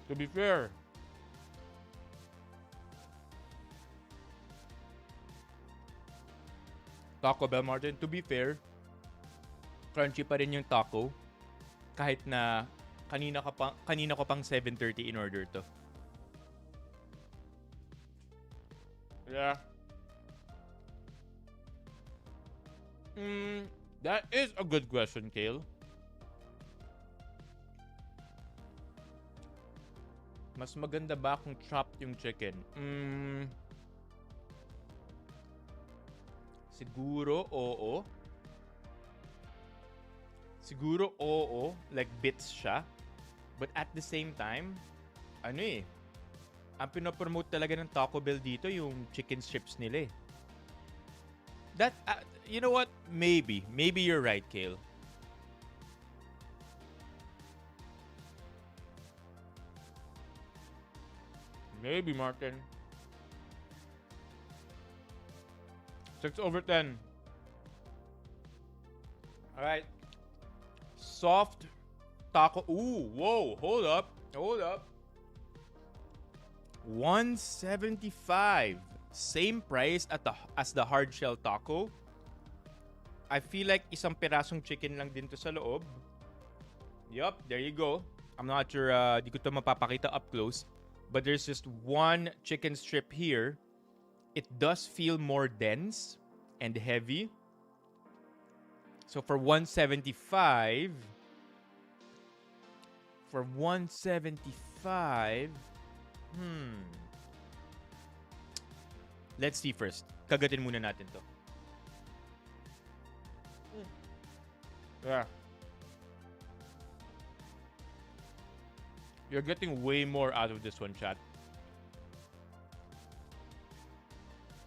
To be fair, Taco Bell, Martin, to be fair, crunchy pa rin yung taco kahit na kanina ko pang 7:30 in order to. Yeah. That is a good question, Kale. Mas maganda ba kung chopped yung chicken? Siguro oo. Siguro oo. Like bits siya. But at the same time, ano eh, ang pinopromote talaga ng Taco Bell dito yung chicken strips nila eh. That, you know what? Maybe you're right, Kale. Maybe, Martin. 6/10. Alright. Soft taco. Ooh, whoa. Hold up. 175. Same price as the hard shell taco. I feel like isang pirasong chicken lang din to sa loob. Yup, there you go. I'm not sure, di ko to mapapakita up close. But there's just one chicken strip here. It does feel more dense and heavy. So for 175, let's see first. Kagatin muna natin to. Yeah. You're getting way more out of this one, chat.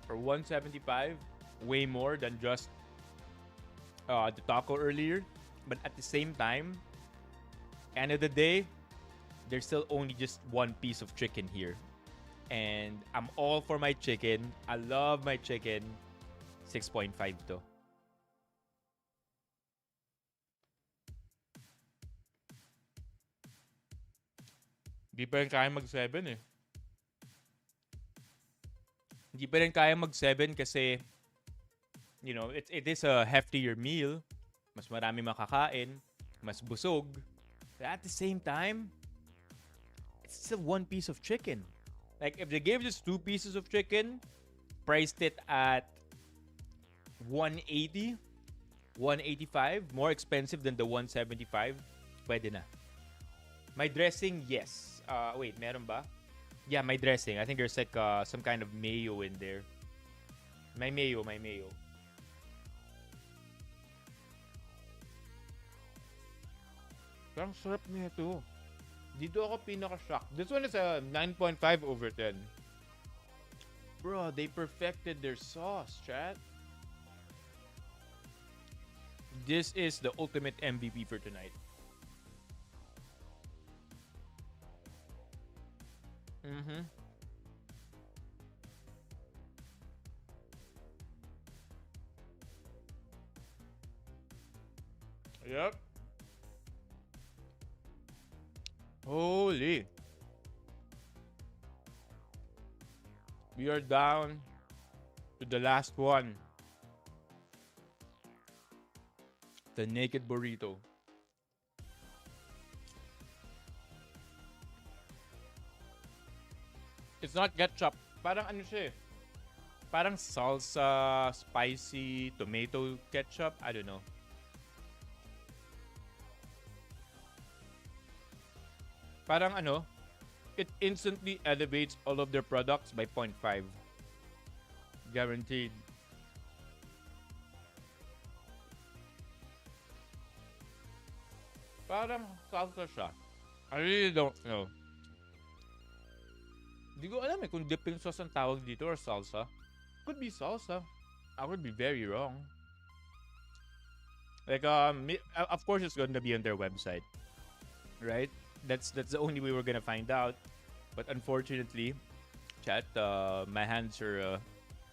For 175, way more than just the taco earlier. But at the same time, end of the day, there's still only just one piece of chicken here. And I'm all for my chicken. I love my chicken. 6.5 to. Hindi pa rin kaya mag-7 eh. Hindi pa rin kaya mag-7 kasi, you know, it is a heftier meal. Mas marami makakain. Mas busog. But at the same time, it's still one piece of chicken. Like, if they gave just 2 pieces of chicken, priced it at 180, 185, more expensive than the 175, pwede na. My dressing, yes. Wait, meron ba? Yeah, my dressing. I think there's like some kind of mayo in there. My mayo. Parang sarap niya ito. Dito ako pinaka-shock. This one is a 9.5/10. Bro, they perfected their sauce, chat. This is the ultimate MVP for tonight. Yep. Holy. We are down to the last one. The naked burrito. It's not ketchup. Parang ano siya eh. Parang salsa, spicy, tomato ketchup. I don't know. Parang ano, it instantly elevates all of their products by 0.5. Guaranteed. Parang salsa siya. I really don't know. Di ko alam eh kung dipping sauce ang tawag dito or salsa. Could be salsa. I would be very wrong. Like of course it's going to be on their website, right? That's the only way we're gonna find out. But unfortunately, chat, my hands are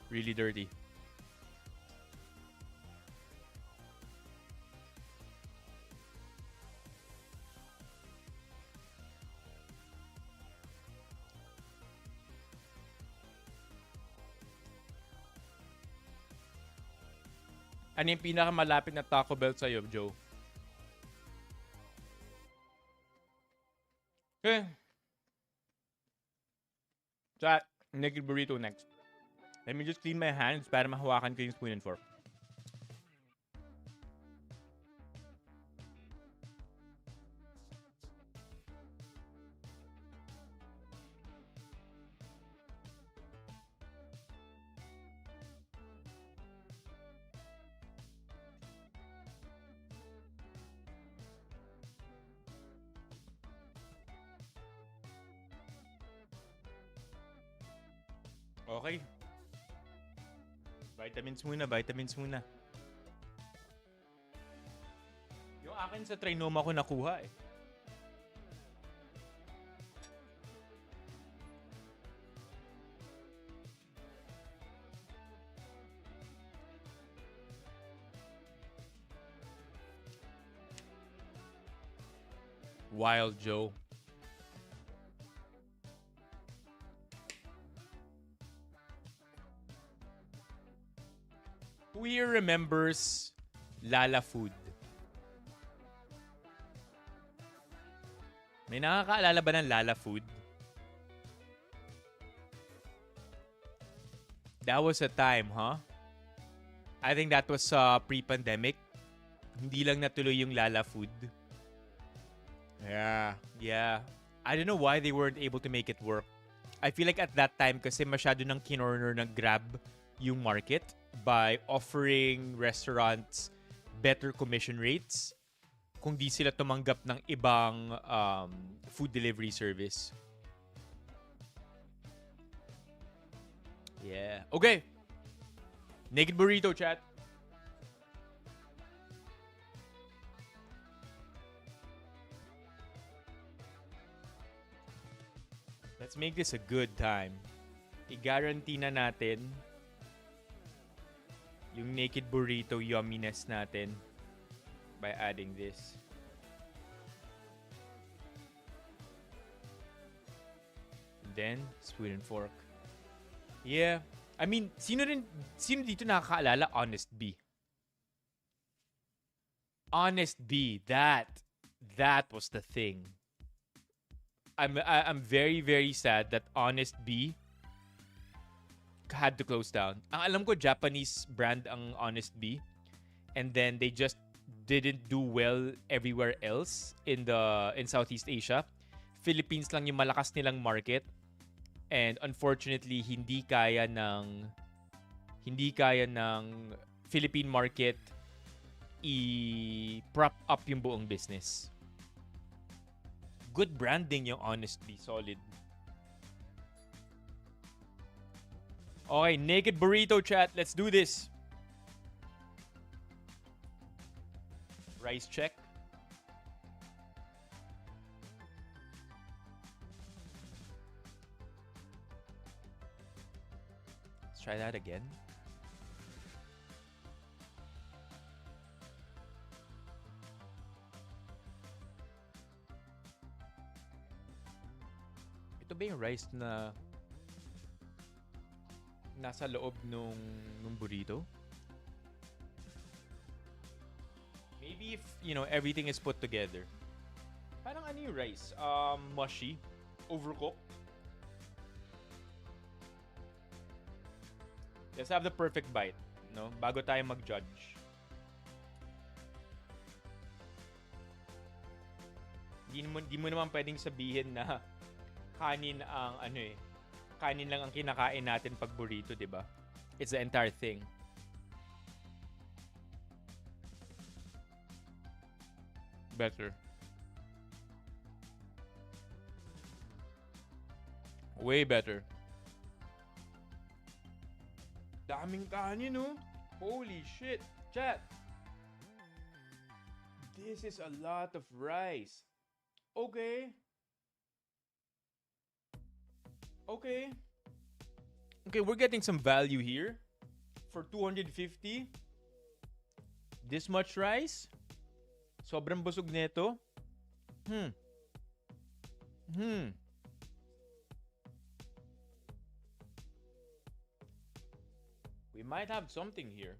really dirty. Ano yung pinakamalapit na Taco Bell sa'yo, Joe? Okay. Chat, naked burrito next. Let me just clean my hands para mahawakan ko yung spoon and fork. Okay. Vitamins muna, vitamins muna. Yung akin sa Trinoma ko nakuha eh. Wild Joe. Who here remembers Lala Food? May nakakaalala ba ng Lala Food? That was a time, huh? I think that was pre-pandemic. Hindi lang natuloy yung Lala Food. Yeah. I don't know why they weren't able to make it work. I feel like at that time kasi masyado ng kinorner ng Grab yung market by offering restaurants better commission rates kung di sila tumanggap ng ibang food delivery service. Yeah. Okay. Naked burrito, chat. Let's make this a good time. I-guarantee na natin yung naked burrito yumminess natin by adding this. And then, spoon and fork. Yeah. I mean, sino dito nakakaalala Honest Bee? Honest Bee, that was the thing. I'm very, very sad that Honest Bee had to close down. Ang alam ko, Japanese brand ang Honest Bee. And then they just didn't do well everywhere else in Southeast Asia. Philippines lang yung malakas nilang market. And unfortunately, hindi kaya ng Philippine market i-prop up yung buong business. Good branding yung Honest Bee, solid. Okay, naked burrito chat. Let's do this. Rice check. Let's try that again. Ito ba yung rice na nasa loob nung burrito? Maybe if, everything is put together. Parang ano yung rice? Mushy? Overcooked? Let's have the perfect bite, no? Bago tayo mag-judge. Di mo naman pwedeng sabihin na kanin lang ang kinakain natin pag burrito, di ba? It's the entire thing. Better. Way better. Daming kanin, no? Holy shit. Chat. This is a lot of rice. Okay. Okay. Okay, we're getting some value here. For 250. This much rice. Sobrang busog nito. We might have something here.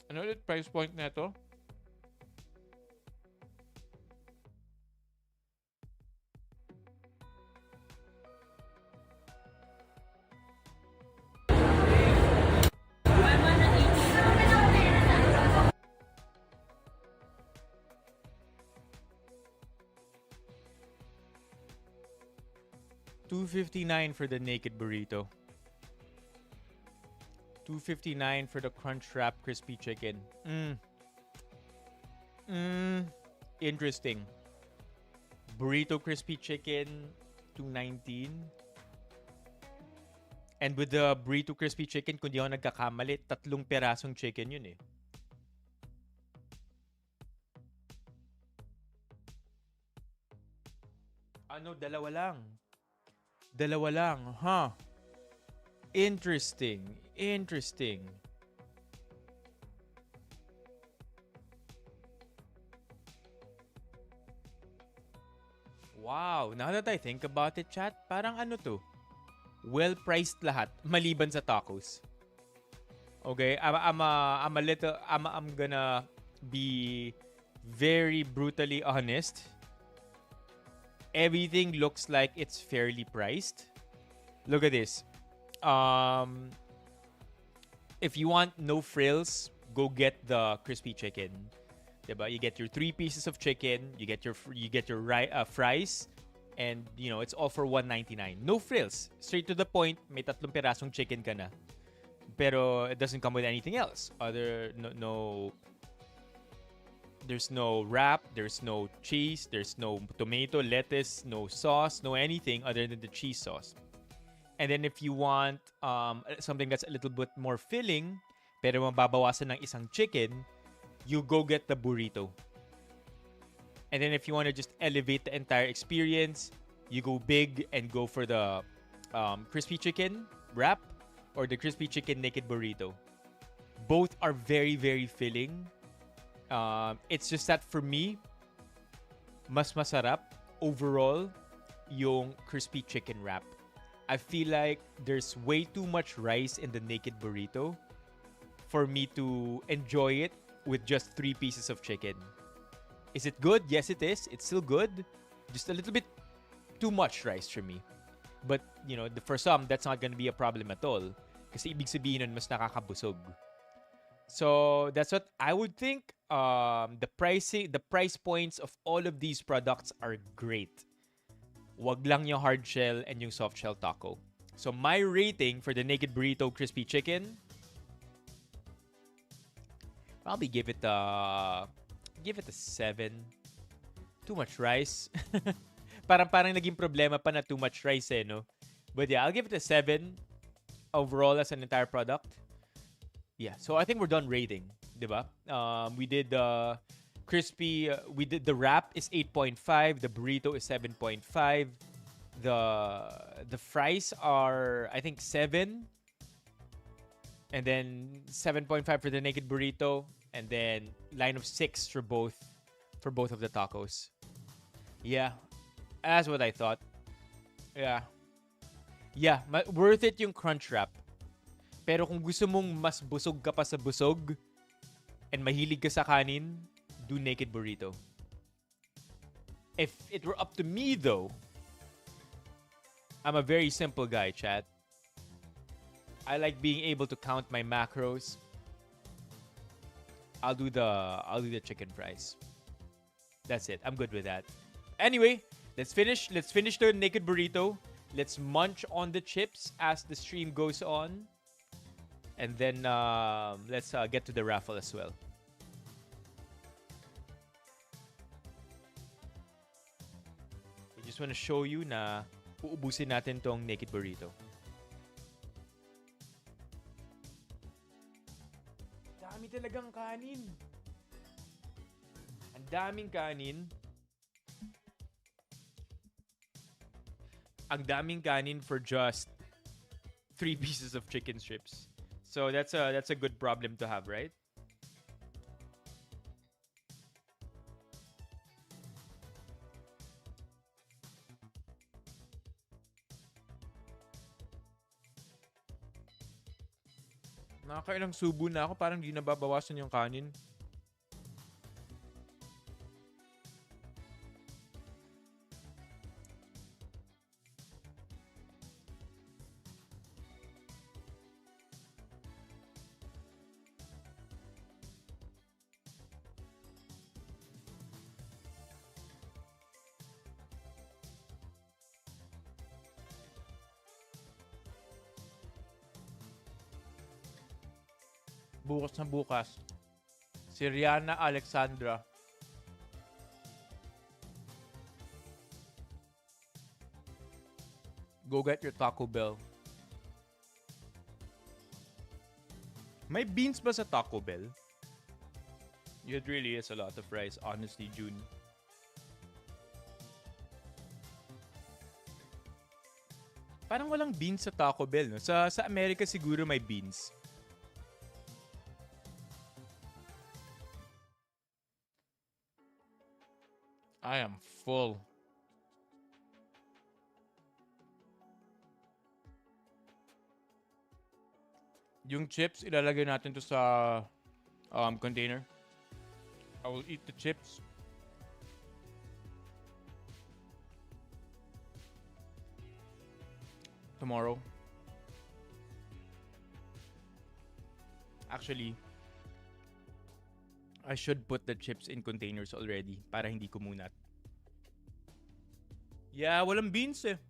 Ano ulit price point nito? $2.59 for the naked burrito. $2.59 for the crunch wrap crispy chicken. Interesting. Burrito crispy chicken, $2.19. And with the burrito crispy chicken, kung di ako nagkakamali, 3 pirasong chicken yun eh. Ano, dalawa lang. Dalawa lang, huh? Interesting. Wow, now that I think about it, chat, parang ano to? Well-priced lahat, maliban sa tacos. Okay, I'm gonna be very brutally honest. Everything looks like it's fairly priced. Look at this. If you want no frills, go get the crispy chicken. Diba? You get your 3 pieces of chicken, you get your fries, and you know, it's all for $1.99. No frills. Straight to the point, may 3 pirasong chicken ka na. Pero it doesn't come with anything else. There's no wrap, there's no cheese, there's no tomato, lettuce, no sauce, no anything other than the cheese sauce. And then if you want something that's a little bit more filling, pero mababawasan ng isang chicken, you go get the burrito. And then if you want to just elevate the entire experience, you go big and go for the crispy chicken wrap or the crispy chicken naked burrito. Both are very, very filling. It's just that for me, mas masarap overall yung crispy chicken wrap. I feel like there's way too much rice in the naked burrito for me to enjoy it with just 3 pieces of chicken. Is it good? Yes, it is. It's still good. Just a little bit too much rice for me. But, you know, for some, that's not gonna be a problem at all. Kasi ibig sabihin nun, mas nakakabusog. So, that's what I would think. The price points of all of these products are great. Wag lang yung hard shell and yung soft shell taco. So, my rating for the naked burrito crispy chicken, probably give it a 7. Too much rice. parang naging problema pa na too much rice eh, no? But yeah, I'll give it a 7 overall as an entire product. Yeah, so I think we're done rating, diba? We did we did the wrap is 8.5, the burrito is 7.5, the fries are I think 7, and then 7.5 for the naked burrito, and then line of 6 for both of the tacos. Yeah, that's what I thought. Yeah, worth it yung crunch wrap. Pero kung gusto mong mas busog ka pa sa busog and mahilig ka sa kanin, do naked burrito. If it were up to me though, I'm a very simple guy, chat. I like being able to count my macros. I'll do the chicken fries. That's it. I'm good with that. Anyway, let's finish the naked burrito. Let's munch on the chips as the stream goes on. And then let's get to the raffle as well. I just want to show you na uubusin natin tong naked burrito. talagang kanin. Ang daming kanin. Ang daming kanin for just 3 pieces of chicken strips. So that's a good problem to have, right? Nakakailang subo na ako, parang di nababawasan yung kanin. Bukas na bukas. Si Rihanna Alexandra. Go get your Taco Bell. May beans ba sa Taco Bell? It really is a lot of rice, honestly, June. Parang walang beans sa Taco Bell, no? Sa Amerika siguro may beans. I am full. Yung chips, ilalagay natin to sa container. I will eat the chips. Tomorrow. Actually, I should put the chips in containers already para hindi kumunat. Yeah, walang beans eh.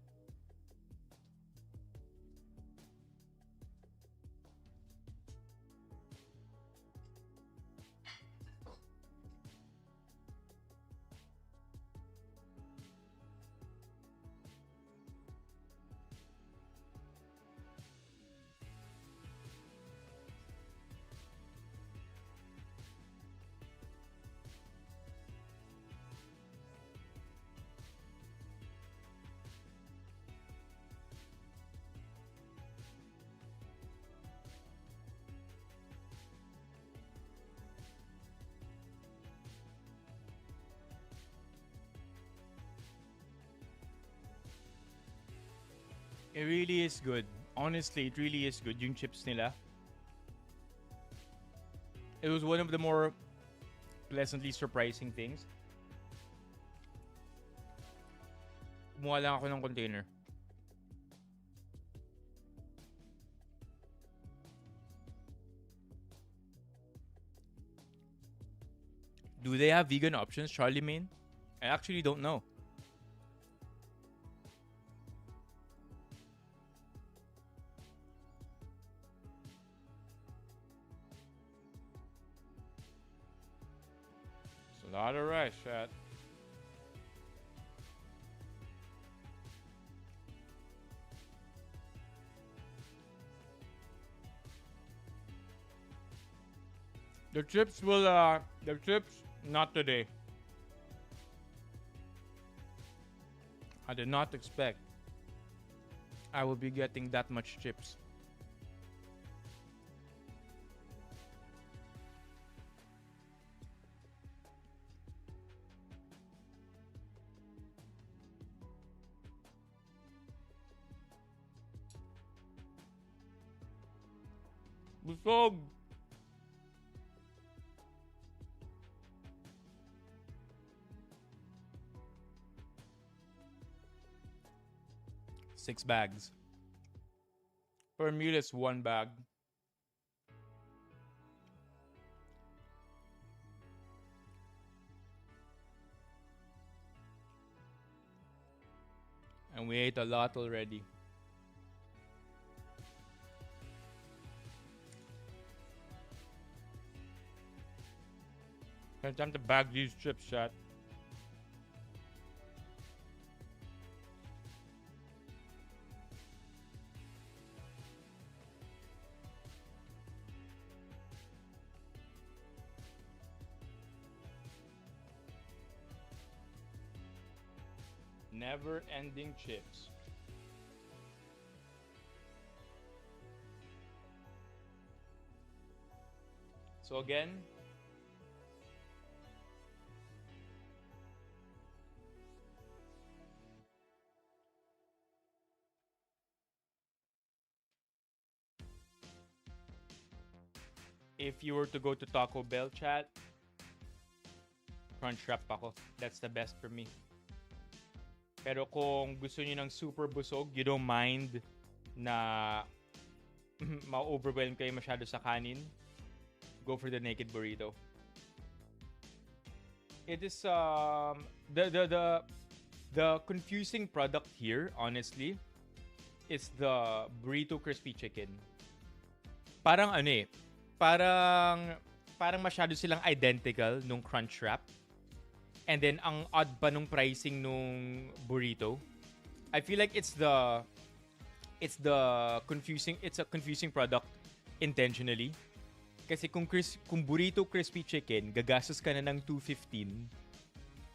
It really is good. Honestly, it really is good. Yung chips nila. It was one of the more pleasantly surprising things. Kumuha lang ako ng container. Do they have vegan options, Charlemagne? I actually don't know. It's a lot of rice, chat. The chips not today. I did not expect I will be getting that much chips. Busog! Six bags. Per meal is 1 bag. And we ate a lot already. It's time to bag these chips, chat. Never-ending chips. So again, if you were to go to Taco Bell, chat, Crunchwrap ako. That's the best for me. Pero kung gusto niyo ng super busog, you don't mind na ma-overwhelm kayo masyado sa kanin, go for the naked burrito. It is the confusing product here, honestly, is the burrito crispy chicken. Parang ano eh, parang masyado silang identical nung Crunchwrap. And then ang odd pa nung pricing nung burrito. I feel like it's a confusing product intentionally. Kasi kung burrito crispy chicken, gagastos ka na ng $215,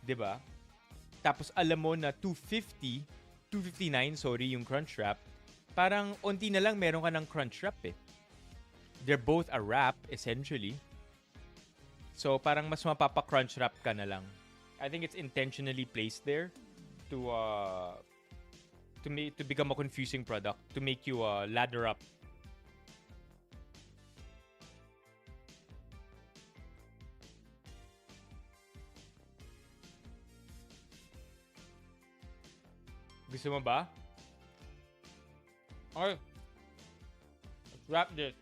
'di ba? Tapos alam mo na $259, sorry, yung Crunchwrap. Parang onti na lang meron ka ng Crunchwrap eh. They're both a wrap essentially. So parang mas mapapa-Crunchwrap ka na lang. I think it's intentionally placed there to become a confusing product, to make you ladder up. Gusto mo ba? Okay. Let's wrap this.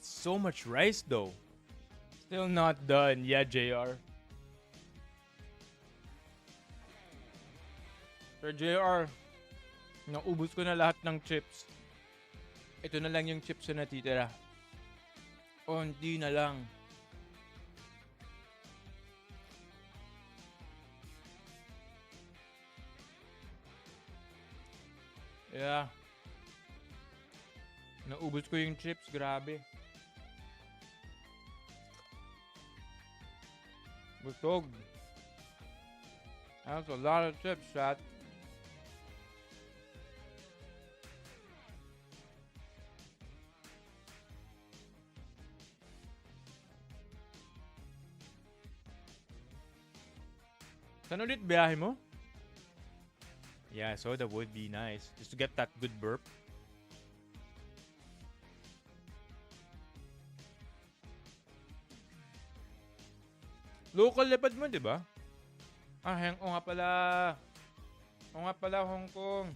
So much rice though. Still not done. Yeah, JR. Sir JR, naubos ko na lahat ng chips. Ito na lang yung chips na natitira. Onti na lang. Yeah. Naubos ko yung chips. Grabe. Busog. That's a lot of chips, chat. Saan ulit biyahe mo? Yeah, so that would be nice. Just to get that good burp. Local lepad mo, di ba? O nga pala. O nga pala, Hong Kong.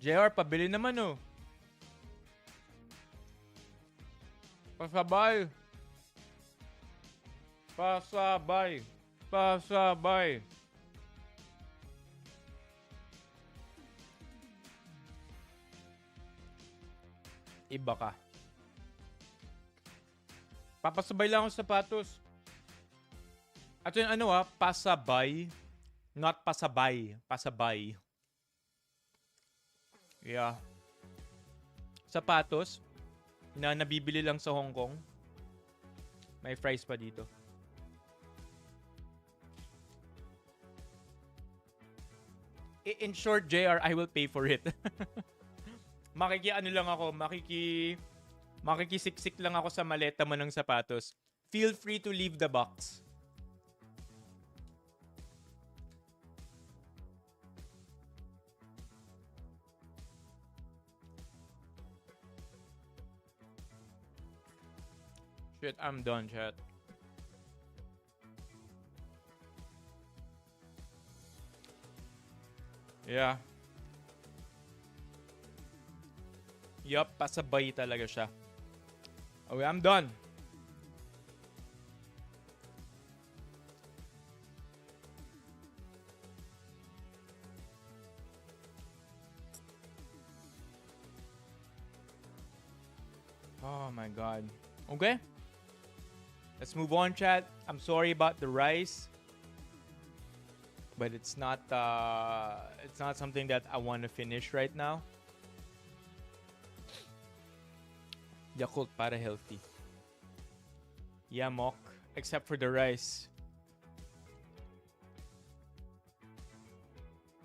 JR, pabili naman, oh. Pasabay. Pasabay. Pasabay. Iba ka. Papasabay lang ako sa sapatos. At yun, pasabay. Not pasabay. Pasabay. Yeah. Sapatos na nabibili lang sa Hong Kong. May fries pa dito. In short, JR, I will pay for it. Makikisiksik lang ako sa maleta mo ng sapatos. Feel free to leave the box. Shit, I'm done, chat. Yeah. Yup, pasabay talaga siya. Okay, I'm done. Oh my god. Okay. Let's move on, chat. I'm sorry about the rice, but it's not something that I want to finish right now. Yakult para healthy. Yeah, Mok. Except for the rice.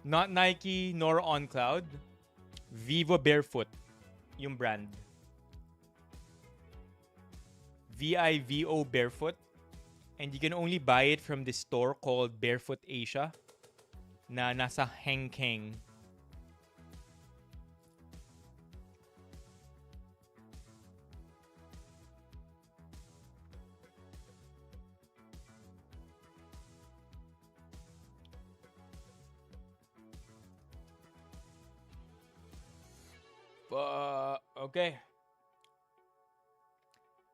Not Nike nor On Cloud. Vivo Barefoot. Yung brand. VIVO Barefoot. And you can only buy it from this store called Barefoot Asia. Na nasa Hengkeng. Okay.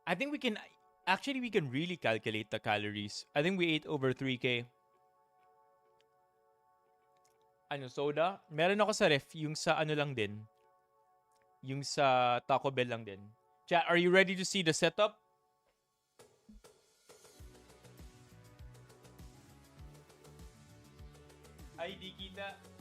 I think we can really calculate the calories. I think we ate over 3K. Ano, soda? Meron ako sa ref, yung sa ano lang din. Yung sa Taco Bell lang din. Chat, are you ready to see the setup? Ay, di kita.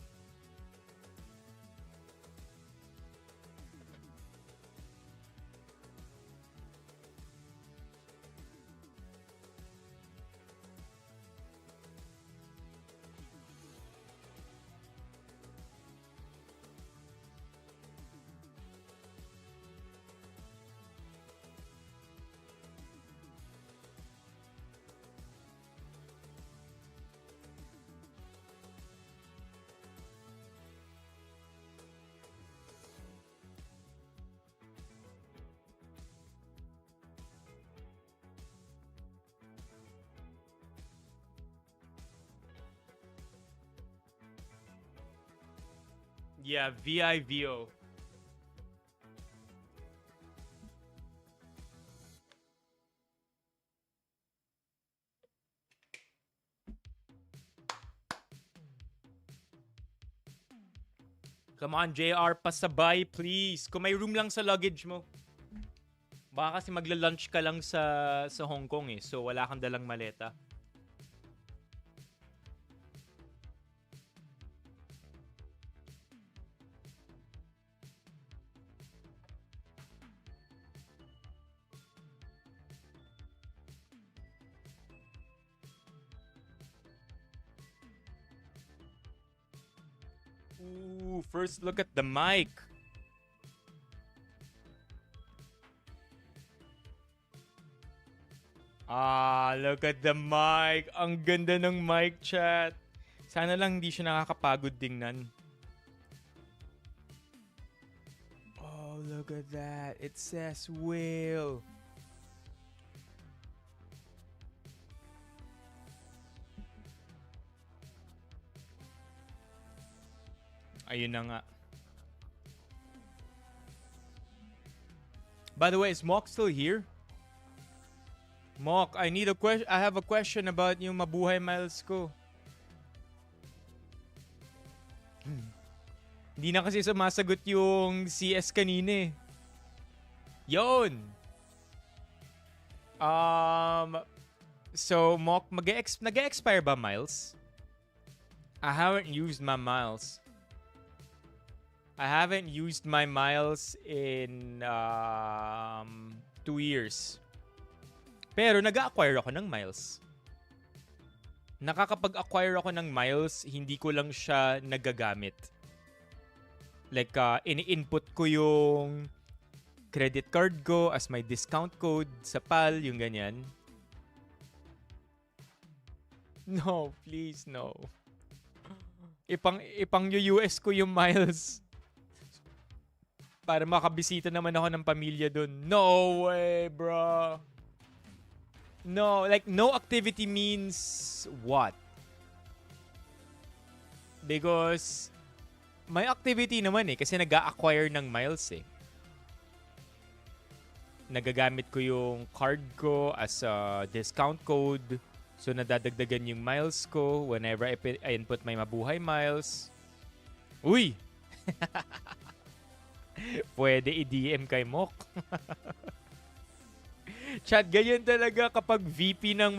Yeah, VIVO. Come on, JR, pasabay, please. Kung may room lang sa luggage mo. Baka kasi magla-lunch ka lang sa Hong Kong eh. So, wala kang dalang maleta. Ooh, first look at the mic. Ah, look at the mic. Ang ganda ng mic, chat. Sana lang hindi siya nakakapagod tingnan. Oh, look at that. It says whale. Ayun na nga. By the way, is Mock still here? Mock, I have a question about yung mabuhay miles ko. Hindi na kasi sumasagot yung CS kanina eh. Yun! So, Mock, nag-expire ba miles? I haven't used my miles. I haven't used my miles in 2 years. Pero nag-acquire ako ng miles. Nakakapag-acquire ako ng miles, hindi ko lang siya nagagamit. Like, ini-input ko yung credit card ko as my discount code sa PAL, yung ganyan. No, please, no. Ipang US ko yung miles. Para makabisita naman ako ng pamilya dun. No way, bro. No, like, no activity means what? Because may activity naman eh, kasi nag-a-acquire ng miles eh. Nagagamit ko yung card ko as a discount code. So, nadadagdagan yung miles ko whenever I input my mabuhay miles. Uy! Pwede i-DM kay Mok. Chat, ganyan talaga kapag VP ng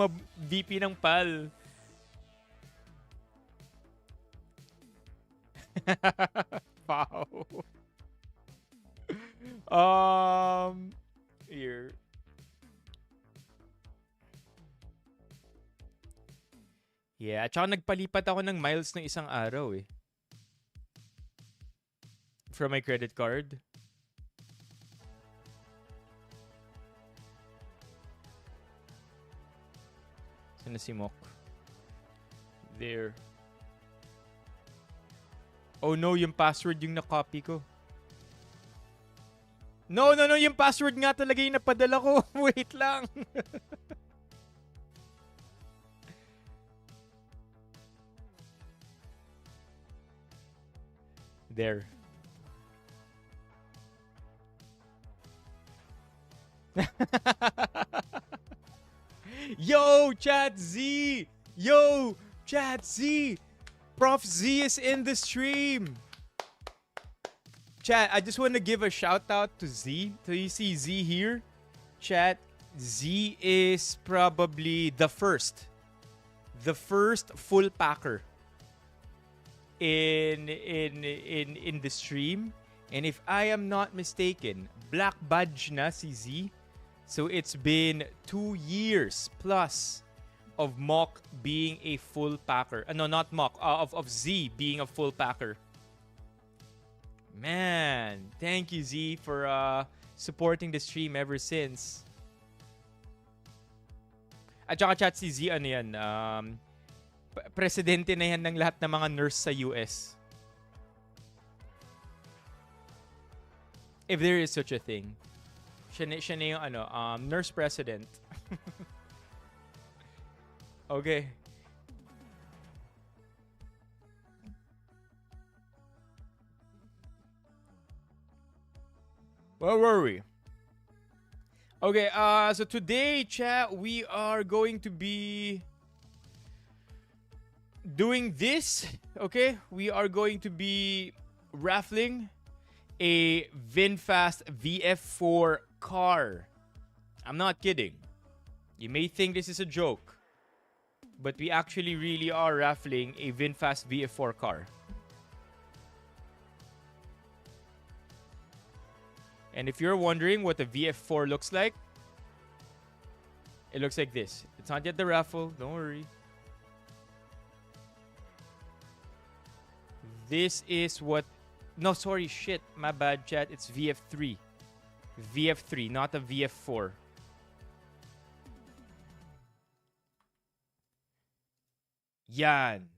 PAL. Wow. Here. Yeah, at saka nagpalipat ako ng miles ng isang araw eh. From my credit card. Saan na si Mok? There. Oh no, yung password yung na-copy ko. No, yung password nga talaga yung napadala ko. Wait lang. There. Yo, Chat Z! Yo, Chat Z! Prof Z is in the stream. Chat, I just want to give a shout out to Z. So you see Z here? Chat, Z is probably the first full packer in the stream. And if I am not mistaken, black badge na si Z. So it's been 2 years plus of Mock being a full packer. No, not Mock. Of Z being a full packer. Man, thank you Z for supporting the stream ever since. At saka chat si Z, ano yan? Presidente na yan ng lahat ng mga nurse sa US. If there is such a thing. Siya na yung nurse president. Okay. Where were we? Okay, so today, chat, we are going to be doing this. Okay, we are going to be raffling a Vinfast VF4 car. I'm not kidding. You may think this is a joke, but we actually really are raffling a Vinfast VF4 car. And if you're wondering what the VF4 looks like, it looks like this. It's not yet the raffle, don't worry. This is what... No, sorry, shit. My bad, chat. It's VF3. VF3, not a VF4. Yan.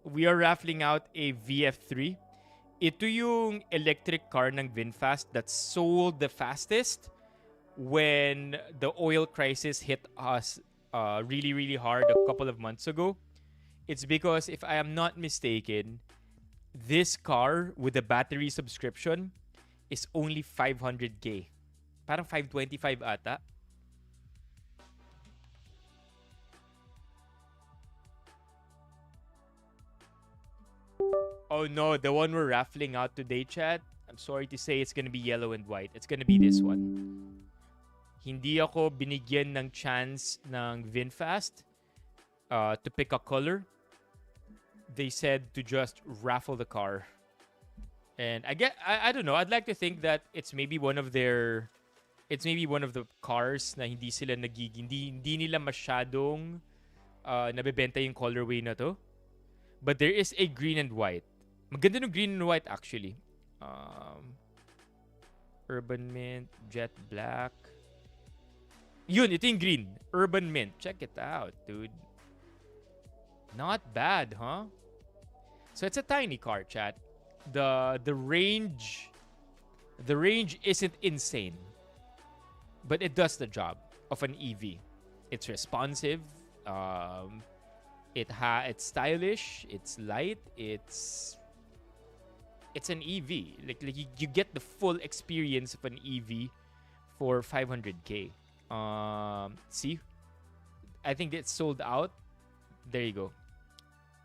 We are raffling out a VF3. Ito yung electric car ng Vinfast that sold the fastest when the oil crisis hit us really, really hard a couple of months ago. It's because, if I am not mistaken, this car with a battery subscription is only 500k. Parang 525 ata. Oh no, the one we're raffling out today, chat. I'm sorry to say it's gonna be yellow and white. It's gonna be this one. Hindi ako binigyan ng chance ng Vinfast to pick a color. They said to just raffle the car. And I don't know, I'd like to think that it's maybe one of the cars na hindi sila hindi nila masyadong nabebenta yung colorway na to. But there is a green and white. Maganda no green and white actually. Urban Mint, Jet Black. Yun, ito yung green. Urban Mint. Check it out, dude. Not bad, huh? So it's a tiny car, chat. The range isn't insane. But it does the job of an EV. It's responsive. It's stylish, it's light, it's an EV. Like you get the full experience of an EV for 500k. See? I think it's sold out. There you go.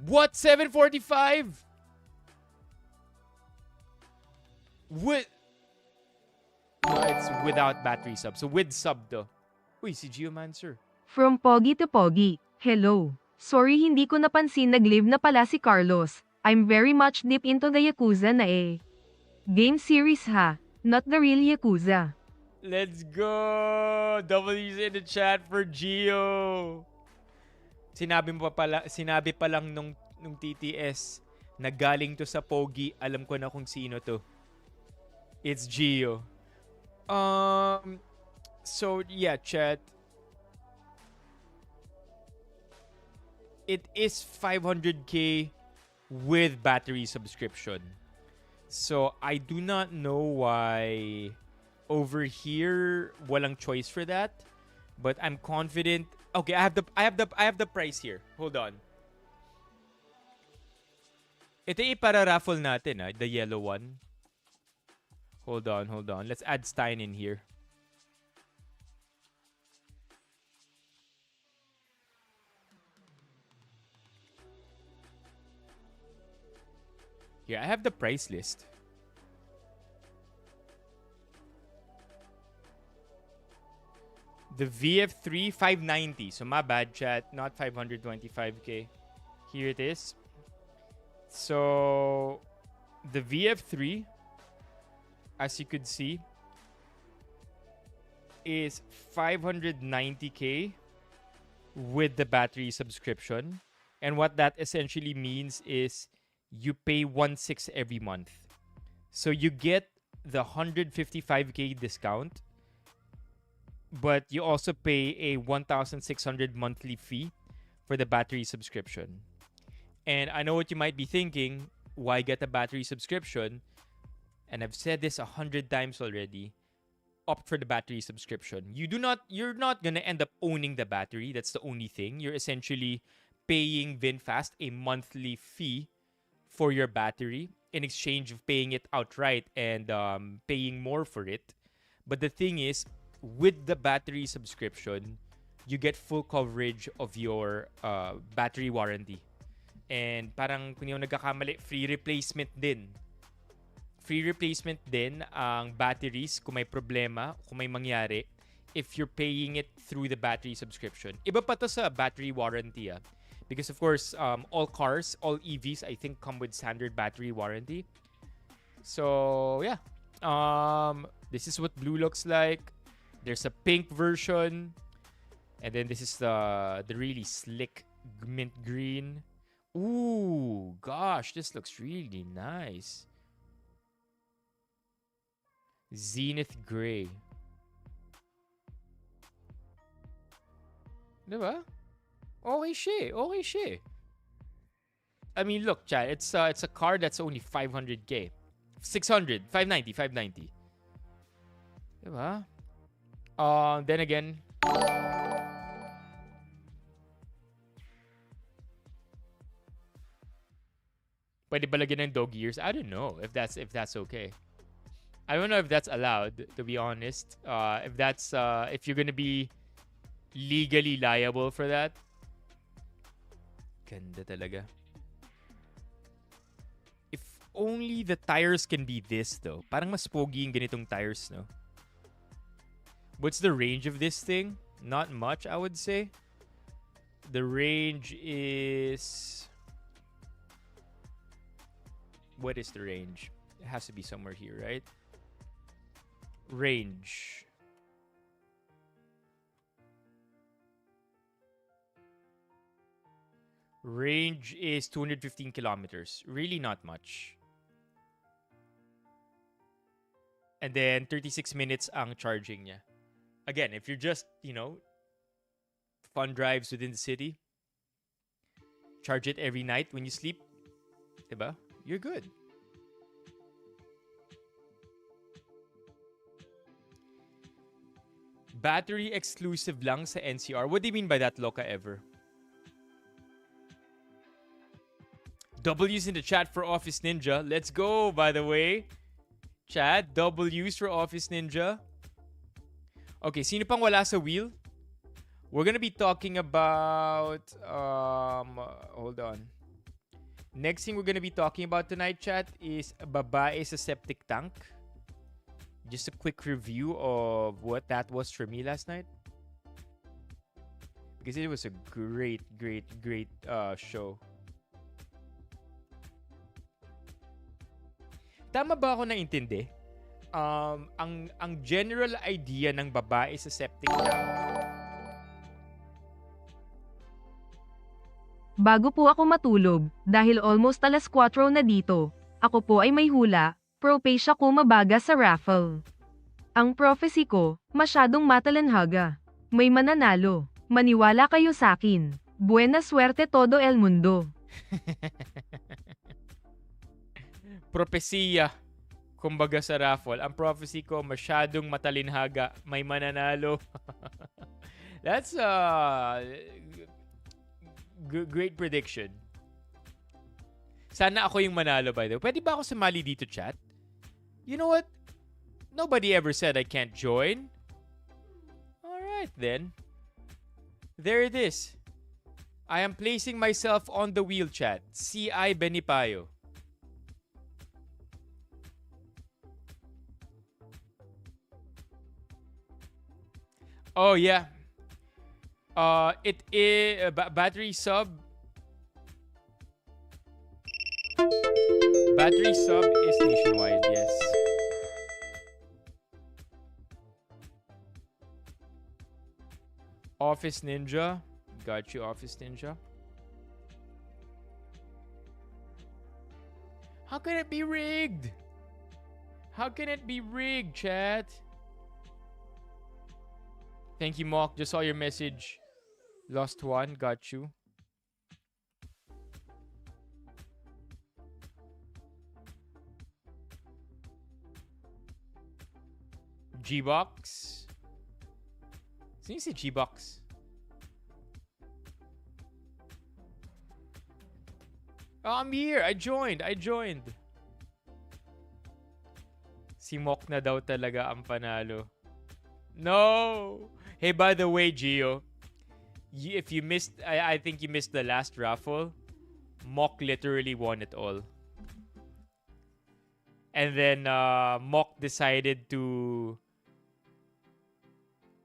What? 745? With... No, it's without battery sub. So with sub to. Uy, si Geomancer. From Pogi to Pogi. Hello. Sorry hindi ko napansin nag-live na pala si Carlos. I'm very much deep into the Yakuza na eh. Game series ha. Not the real Yakuza. Let's go! W's in the chat for Geo. Sinabi pa lang nung TTS na galing to sa Pogi, alam ko na kung sino to. It's Geo. So yeah, chat. It is 500k with battery subscription. So I do not know why over here walang choice for that, but I'm confident. Okay, I have the price here. Hold on. Ito para raffle natin, the yellow one. Hold on. Let's add Stein in here. Here, I have the price list. The VF3 590. So my bad, chat, not 525k. Here it is. So the VF3, as you could see, is 590k with the battery subscription. And what that essentially means is you pay 1/6 every month. So you get the 155k discount, but you also pay a 1,600 monthly fee for the battery subscription. And I know what you might be thinking, why get a battery subscription? And I've said this 100 times already. Opt for the battery subscription. You're not gonna end up owning the battery. That's the only thing. You're essentially paying Vinfast a monthly fee for your battery in exchange of paying it outright and paying more for it. But the thing is, with the battery subscription, you get full coverage of your battery warranty. And parang kung yung nagkakamali, free replacement din. Free replacement din ang batteries kung may problema, kung may mangyari, if you're paying it through the battery subscription. Iba pa to sa battery warranty. Because of course, all cars, all EVs, I think come with standard battery warranty. So yeah, this is what blue looks like. There's a pink version, and then this is the really slick mint green. Ooh, gosh, this looks really nice. Zenith gray. Diba? Okay siya. I mean, look, chat, it's a car that's only 500k. 600, 590. Diba? Then again, pwede ba lagyan ng dog ears? I don't know if that's okay. I don't know if that's allowed, to be honest. If you're gonna be legally liable for that. Ganda talaga. If only the tires can be this, though. Parang mas pogi yung ganitong tires, no? What's the range of this thing? Not much, I would say. The range is... What is the range? It has to be somewhere here, right? Range. Range is 215 kilometers. Really not much. And then 36 minutes ang charging niya. Again, if you're just, fun drives within the city, charge it every night when you sleep, diba? You're good. Battery exclusive lang sa NCR. What do you mean by that, Loka Ever? W's in the chat for Office Ninja. Let's go, by the way. Chat, W's for Office Ninja. Okay, sino pang wala sa wheel? We're gonna be talking about... hold on. Next thing we're gonna be talking about tonight, chat, is babae sa septic tank. just a quick review of what that was for me last night. Because it was a great, great, great show. Tama ba ako naintindi? Ang general idea ng babae sa septic tank. Bago po ako matulog, dahil almost alas 4 na dito, ako po ay may hula, propage ako mabaga sa raffle. Ang prophecy ko, masyadong matalanhaga. May mananalo. Maniwala kayo sa akin. Buena suerte todo el mundo. Propesiya. Kumbaga sa raffle. Ang prophecy ko, masyadong matalinhaga. May mananalo. That's great prediction. Sana ako yung manalo, by the way. Pwede ba ako sumali dito, chat? You know what? Nobody ever said I can't join. Alright then. There it is. I am placing myself on the wheel, chat. CI Benipayo. Oh yeah. It is battery sub. Battery sub is nationwide, yes. Office Ninja. Got you, Office Ninja. How can it be rigged? How can it be rigged, chat? Thank you, Mock. Just saw your message. Lost one. Got you. G-Box. Sino si G-Box? Oh, I'm here. I joined. Si Mock na daw talaga ang panalo. No! Hey, by the way, Gio, if you missed, I think you missed the last raffle. Mock literally won it all. And then Mock decided to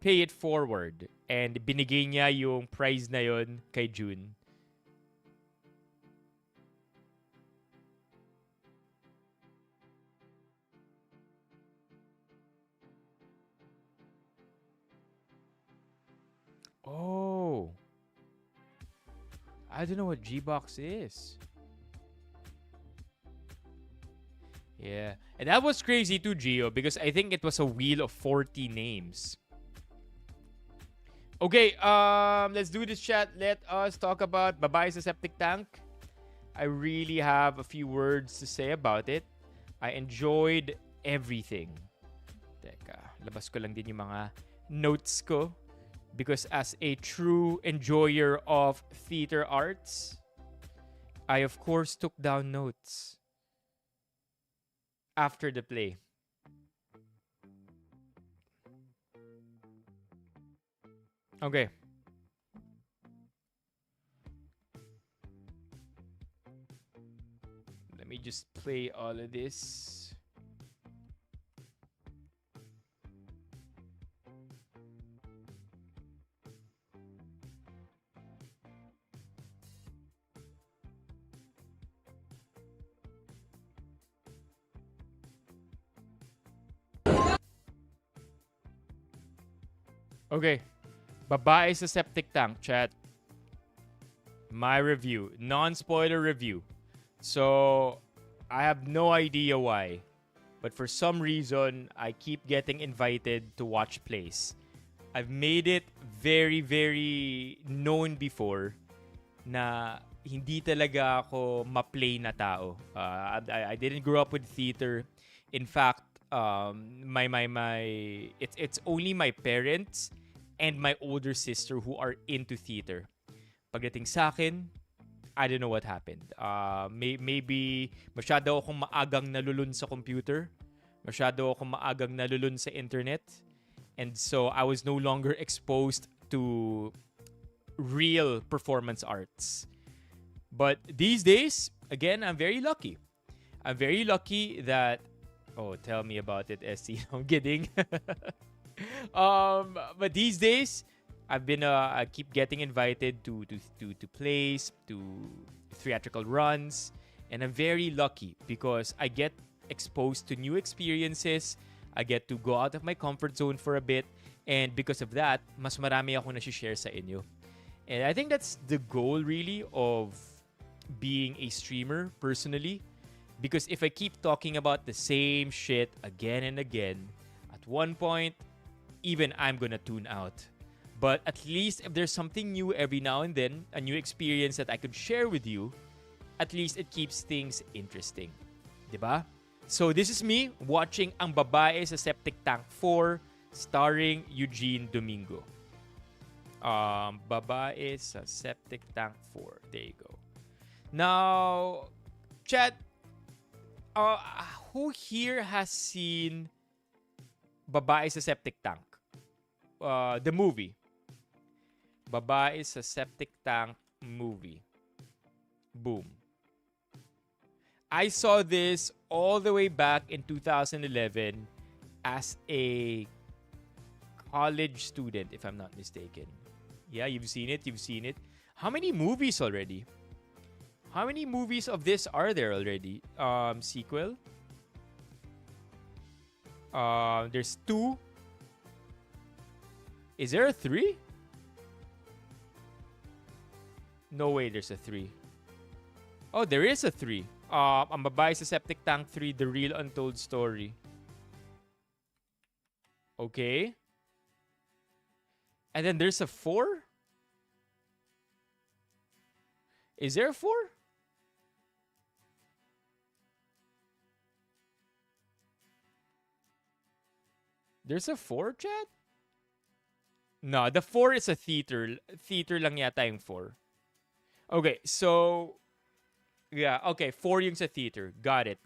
pay it forward. And binigay niya yung prize na yon kay June. Oh. I don't know what G-Box is. Yeah. And that was crazy too, Gio, because I think it was a wheel of 40 names. Okay, let's do this, chat. Let us talk about Babae sa Septic Tank. I really have a few words to say about it. I enjoyed everything. Teka, labas ko lang din yung mga notes ko. Because as a true enjoyer of theater arts, I of course took down notes after the play. Okay. Let me just play all of this. Okay. Babae sa Septic Tank, chat. My review. Non-spoiler review. So, I have no idea why. But for some reason, I keep getting invited to watch plays. I've made it very, very known before na hindi talaga ako ma-play na tao. I didn't grow up with theater. In fact, it's only my parents and my older sister who are into theater. Pagdating sa akin, I don't know what happened. Maybe masyado akong maagang nalulun sa computer. Masyado akong maagang nalulun sa internet. And so I was no longer exposed to real performance arts. But these days, again, I'm very lucky. I'm very lucky that Oh, tell me about it, SC. I'm kidding. But these days, I keep getting invited to plays, to theatrical runs, and I'm very lucky because I get exposed to new experiences. I get to go out of my comfort zone for a bit, and because of that, mas marami ako share sa inyo. And I think that's the goal really of being a streamer personally. Because if I keep talking about the same shit again and again, at one point, even I'm gonna tune out. But at least if there's something new every now and then, a new experience that I could share with you, at least it keeps things interesting. Diba? So this is me watching Ang Babae sa Septic Tank 4 starring Eugene Domingo. Babae sa Septic Tank 4. There you go. Now, chat, who here has seen Babae sa Septic Tank? The movie. Babae sa Septic Tank movie. Boom. I saw this all the way back in 2011 as a college student, if I'm not mistaken. Yeah, you've seen it. You've seen it. How many movies already? How many movies of this are there already? Sequel? There's 2. Is there a 3? No way there's a 3. Oh, there is a 3. Ang Babae sa Septic Tank 3, The Real Untold Story. Okay. And then there's a 4? Is there a 4? There's a 4, chat? No, the 4 is a theater. Theater lang yata yung 4. Okay, so... Yeah, okay, 4 yung sa theater. Got it.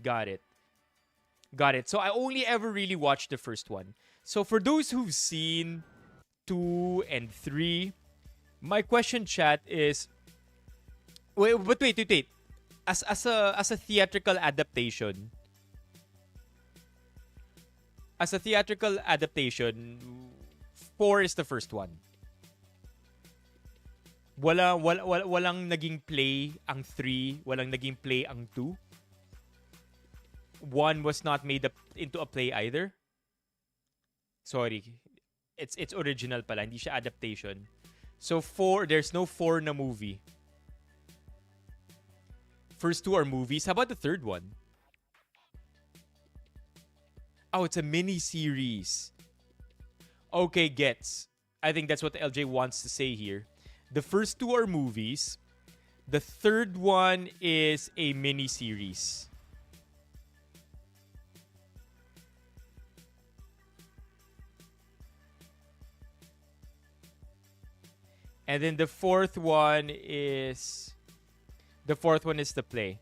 So I only ever really watched the first one. So for those who've seen 2 and 3, my question, chat, is... Wait. As a theatrical adaptation... As a theatrical adaptation, 4 is the first one. Walang naging play ang 3, walang naging play ang 2. 1 was not made up into a play either. Sorry. It's original pala, hindi siya adaptation. So 4, there's no 4 na movie. First 2 are movies. How about the third one? Oh, it's a mini-series. Okay, gets. I think that's what LJ wants to say here. The first 2 are movies. The third one is a mini-series. And then the fourth one is the play.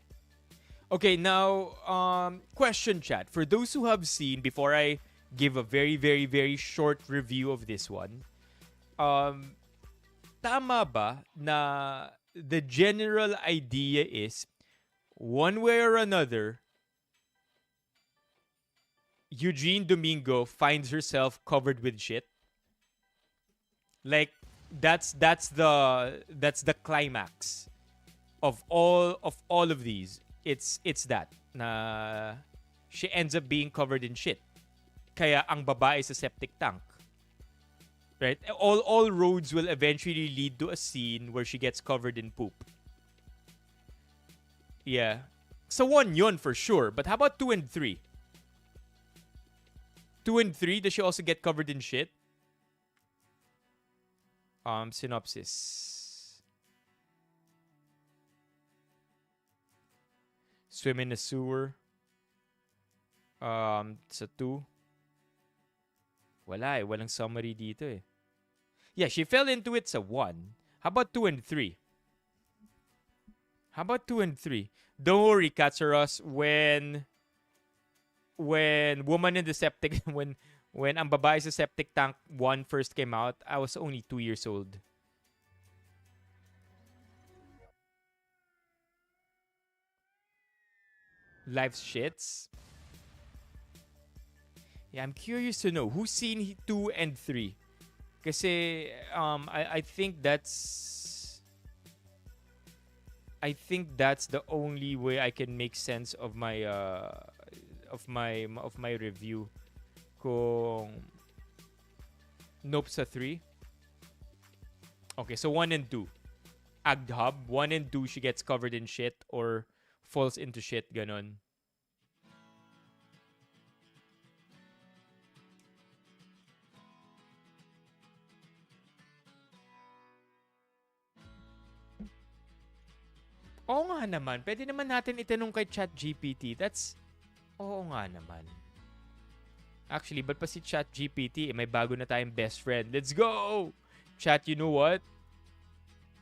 Okay, now, question, chat. For those who have seen, before I give a very, very, very short review of this one, tama ba na the general idea is, one way or another, Eugene Domingo finds herself covered with shit? Like, that's the climax of all of these. It's that na she ends up being covered in shit. Kaya ang babae sa septic tank. Right? All roads will eventually lead to a scene where she gets covered in poop. Yeah. So 1 yun for sure. But how about 2 and 3? 2 and 3, does she also get covered in shit? Synopsis. Swim in the sewer. Sa 2. Wala eh. Walang summary dito eh. Yeah, she fell into it sa 1. How about 2 and 3? How about 2 and 3? Don't worry, Katsaros. When Woman in the Septic... When Ang Babae sa Septic Tank 1 first came out, I was only 2 years old. Life's shits. Yeah, I'm curious to know who's seen 2 and 3. Kasi I think that's the only way I can make sense of my of my review. Kung nope sa 3. Okay, so 1 and 2. Agdhub, 1 and 2 she gets covered in shit or falls into shit ganon. Oo nga naman. Pwede naman natin itanong kay ChatGPT. Oo nga naman. Actually, ba't pa si ChatGPT? May bago na tayong best friend. Let's go! Chat, you know what?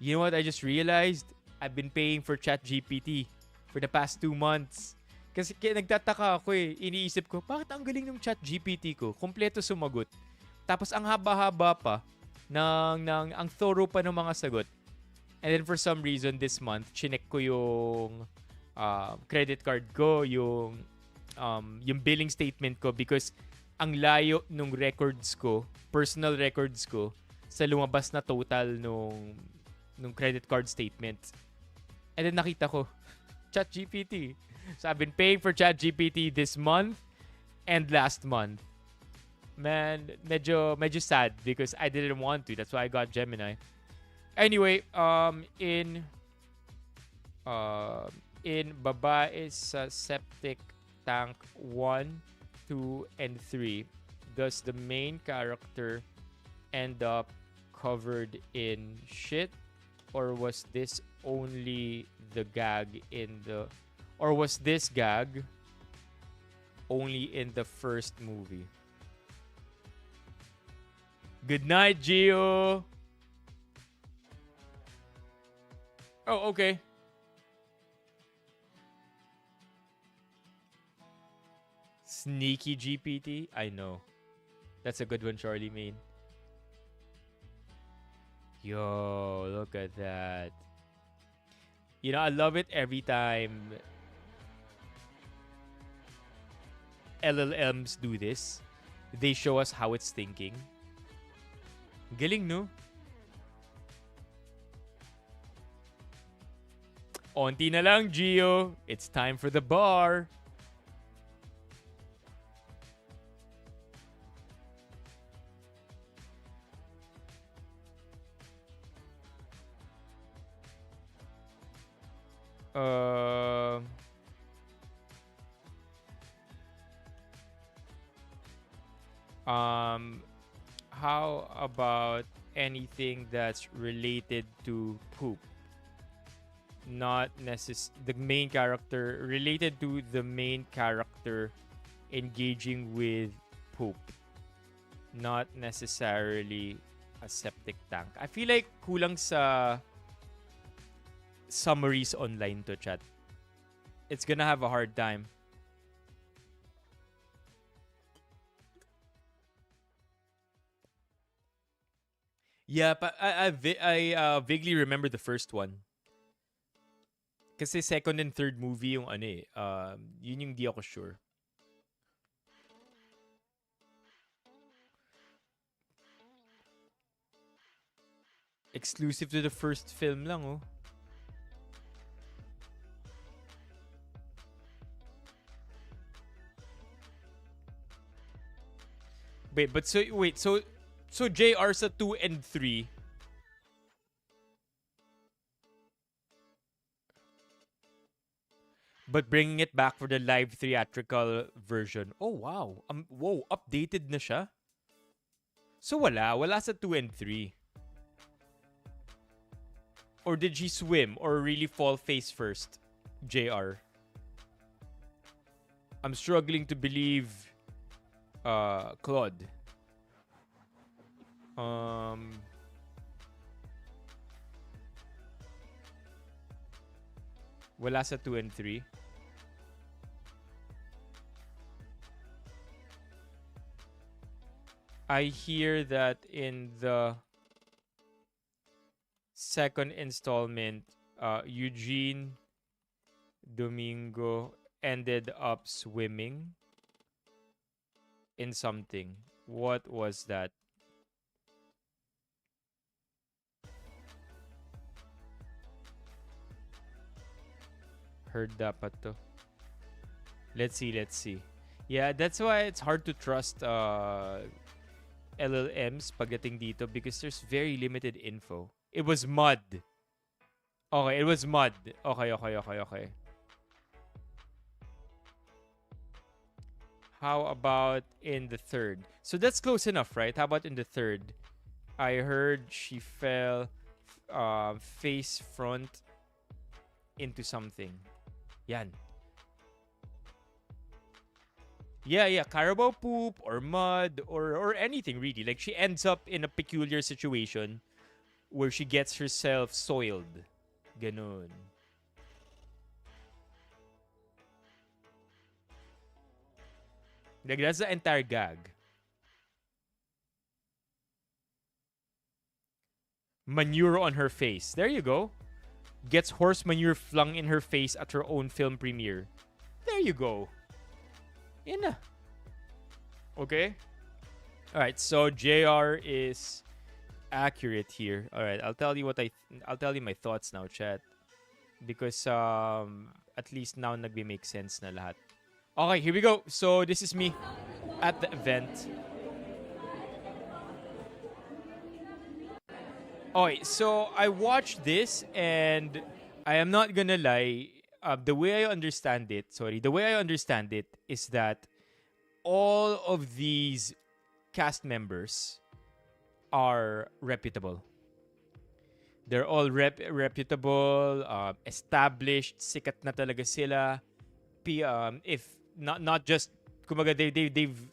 You know what I just realized? I've been paying for ChatGPT for the past 2 months. Kasi nagtataka ako eh. Iniisip ko, bakit ang galing ng ChatGPT ko? Kompleto sumagot. Tapos ang haba-haba pa. Ang thorough pa ng mga sagot. And then for some reason this month, chinek ko yung credit card ko, yung billing statement ko because ang layo nung records ko, personal records ko, sa lumabas na total nung credit card statement. And then nakita ko, ChatGPT. So I've been paying for ChatGPT this month and last month. Man, medyo sad because I didn't want to. That's why I got Gemini. Anyway, in babae sa septic tank 1, 2, and 3, does the main character end up covered in shit? Or was this only the gag or was this gag only in the first movie? Good night, Gio! Oh, okay. Sneaky GPT? I know. That's a good one, Charlie Main. Yo, look at that. You know, I love it every time LLMs do this. They show us how it's thinking. Galing, no? Onti na lang, Gio. It's time for the bar. How about anything that's related to poop? Not the main character, related to the main character engaging with poop. Not necessarily a septic tank. I feel like kulang sa summaries online to, chat. It's gonna have a hard time. Yeah, but I vaguely remember the first one. Kasi second and third movie yung yun yung di ako sure. Exclusive to the first film lang, oh. So JR sa 2 and 3. But bringing it back for the live theatrical version. Oh, wow. Whoa, updated na siya? So wala sa 2 and 3. Or did she swim or really fall face first? JR. I'm struggling to believe Claude. Wala sa 2 and 3. I hear that in the second installment, Eugene Domingo ended up swimming. in something. What was that? Heard dapat to. Let's see, let's see. Yeah, that's why it's hard to trust LLMs pagdating dito because there's very limited info. It was mud. Okay, it was mud. Okay, okay, okay, okay. How about in the third? So that's close enough, right? How about in the third? I heard she fell face front into something. Yan. Yeah, yeah, carabao poop or mud or anything really. Like she ends up in a peculiar situation where she gets herself soiled. Ganun. Like that's the entire gag. Manure on her face. There you go. Gets horse manure flung in her face at her own film premiere. There you go. Yan na. Okay. All right. So JR is accurate here. All right. I'll tell you my thoughts now, chat, because at least now nagbe-make sense na lahat. Okay, here we go. So this is me at the event. Okay, so I watched this and I am not gonna lie. The way I understand it, is that all of these cast members are reputable. They're all reputable, established, sikat na talaga sila. If not just, kumaga, they've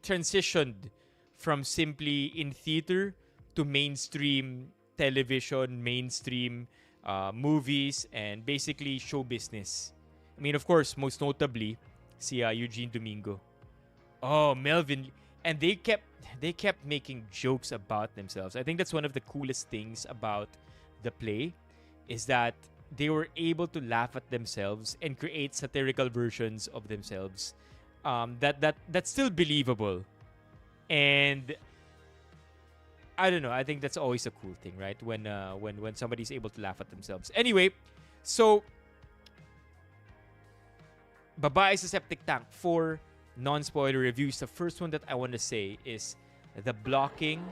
transitioned from simply in theater to mainstream television, mainstream movies, and basically show business. I mean, of course, most notably, si Eugene Domingo. Oh, Melvin, and they kept making jokes about themselves. I think that's one of the coolest things about the play, is that they were able to laugh at themselves and create satirical versions of themselves. That's still believable, and I don't know. I think that's always a cool thing, right? When somebody's able to laugh at themselves. Anyway, so babae sa septic tank for non-spoiler reviews. The first one that I want to say is the blocking.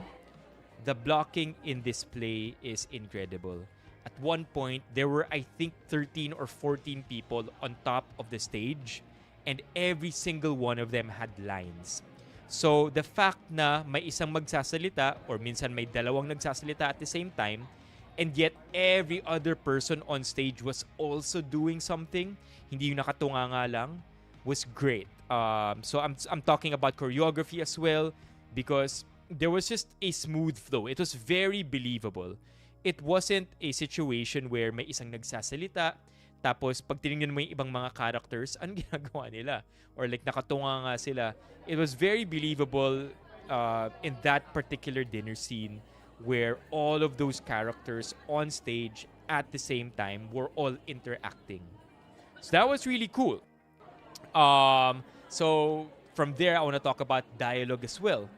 The blocking in this play is incredible. At one point, there were, I think, 13 or 14 people on top of the stage, and every single one of them had lines. So, the fact na may isang magsasalita or minsan may dalawang nagsasalita at the same time, and yet every other person on stage was also doing something, hindi yung nakatunga nga lang, was great. So, I'm talking about choreography as well, because there was just a smooth flow. It was very believable. It wasn't a situation where may isang nagsasalita, tapos pag tinignan mo yung ibang mga characters, anong ginagawa nila? Or like nakatunga nga sila. It was very believable in that particular dinner scene where all of those characters on stage at the same time were all interacting. So that was really cool. So from there, I want to talk about dialogue as well.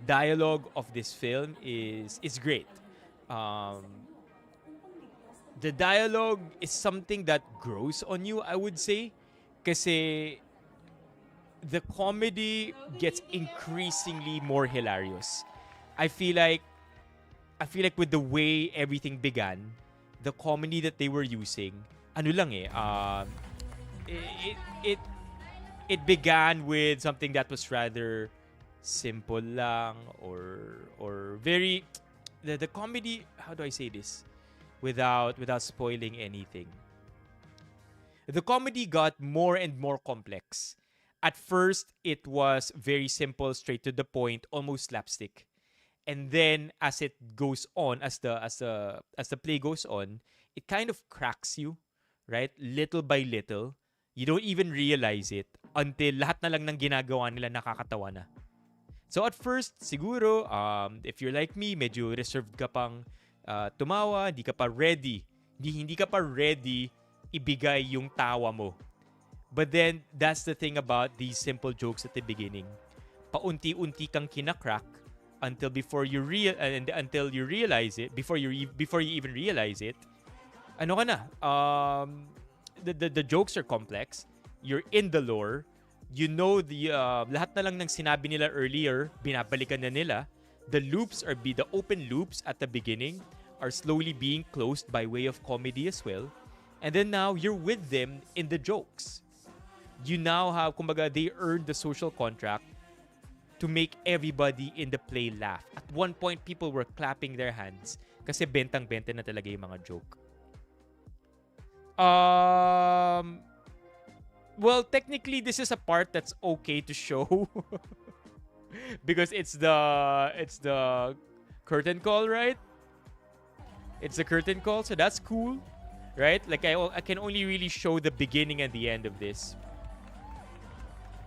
Dialogue of this film is great. The dialogue is something that grows on you, I would say, kasi the comedy gets increasingly more hilarious. I feel like with the way everything began, the comedy that they were using, ano lang it began with something that was rather simple lang, or very the comedy, how do I say this without spoiling anything? The comedy got more and more complex. At first, it was very simple, straight to the point, almost slapstick. And then as it goes on, as the play goes on, it kind of cracks you, right? Little by little. You don't even realize it until lahat na lang ng ginagawa nila nakakatawa na. So at first, siguro, if you're like me, medyo reserved ka pang tumawa, hindi ka pa ready. Hindi ka pa ready ibigay yung tawa mo. But then, that's the thing about these simple jokes at the beginning. Paunti-unti kang kinakrak until until you realize it, before you even realize it, ano ka na, the jokes are complex. You're in the lore. You know lahat na lang ng sinabi nila earlier, binabalikan na nila. The open loops at the beginning are slowly being closed by way of comedy as well. And then now you're with them in the jokes. You now have, kumbaga, they earned the social contract to make everybody in the play laugh. At one point, people were clapping their hands kasi bentang-benta na talaga yung mga joke. Well, technically, this is a part that's okay to show because it's the curtain call, right? It's the curtain call, so that's cool, right? Like I can only really show the beginning and the end of this.